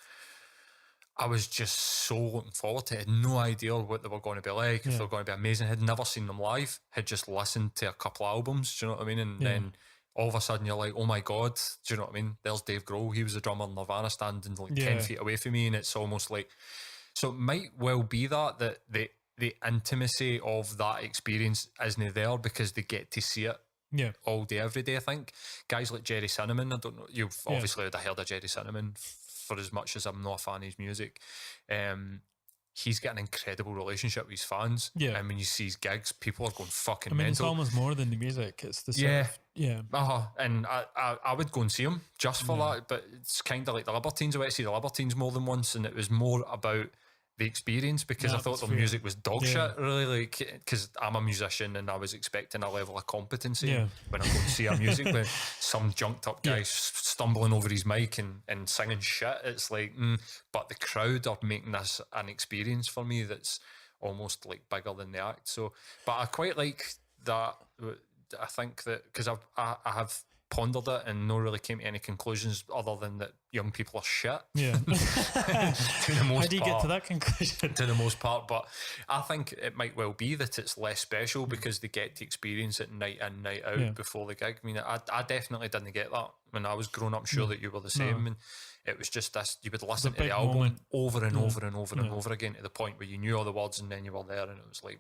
I was just so looking forward to it. I had no idea what they were going to be like, if they were going to be amazing. Had never seen them live, had just listened to a couple of albums, do you know what I mean? And then all of a sudden you're like, oh my God, do you know what I mean? There's Dave Grohl, he was a drummer in Nirvana standing like 10 feet away from me, and it's almost like, so it might well be that the intimacy of that experience isn't there because they get to see it all day, every day. I think guys like Jerry Cinnamon, I don't know, you've obviously heard of Jerry Cinnamon for as much as I'm not a fan of his music. He's got an incredible relationship with his fans. And when you see his gigs, people are going fucking mental. It's almost more than the music. It's the sort of, and I would go and see him just for that, but it's kind of like the Libertines. I went to see the Libertines more than once, and it was more about the experience because I thought the music was dog shit, really, like, because I'm a musician and I was expecting a level of competency when I go to see a music with some junked up guy stumbling over his mic and singing shit. It's like, but the crowd are making this an experience for me that's almost like bigger than the act. So, but I quite like that. I think that because I have pondered it and not really came to any conclusions other than that young people are shit. Yeah. To the most How do you get to that conclusion? To the most part, but I think it might well be that it's less special because they get to experience it night in, night out before the gig. I mean, I definitely didn't get that when I was growing up. I'm sure that you were the same. And it was just this, you would listen to the album over and over and over and over again to the point where you knew all the words and then you were there and it was like...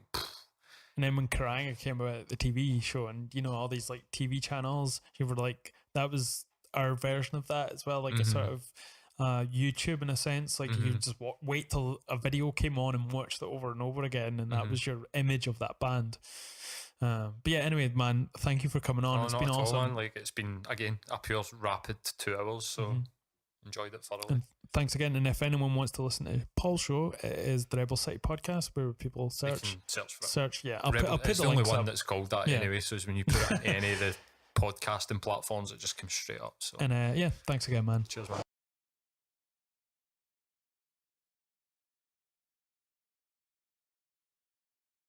And then when Karanga came out, the TV show, and you know, all these like TV channels, you were like, that was our version of that as well, like a sort of YouTube in a sense. Like you just wait till a video came on and watched it over and over again, and that was your image of that band. But yeah, anyway, man, thank you for coming on. It's been awesome. Man. Like, it's been, again, a pure rapid 2 hours, so enjoyed it thoroughly. And thanks again. And if anyone wants to listen to Paul's show, it is the Rebel City podcast, where people search for it. Yeah, I'll put it's the only links one up. that's called that anyway, so when you put it in any of the podcasting platforms, it just comes straight up. So. And yeah, thanks again, man. Cheers, man.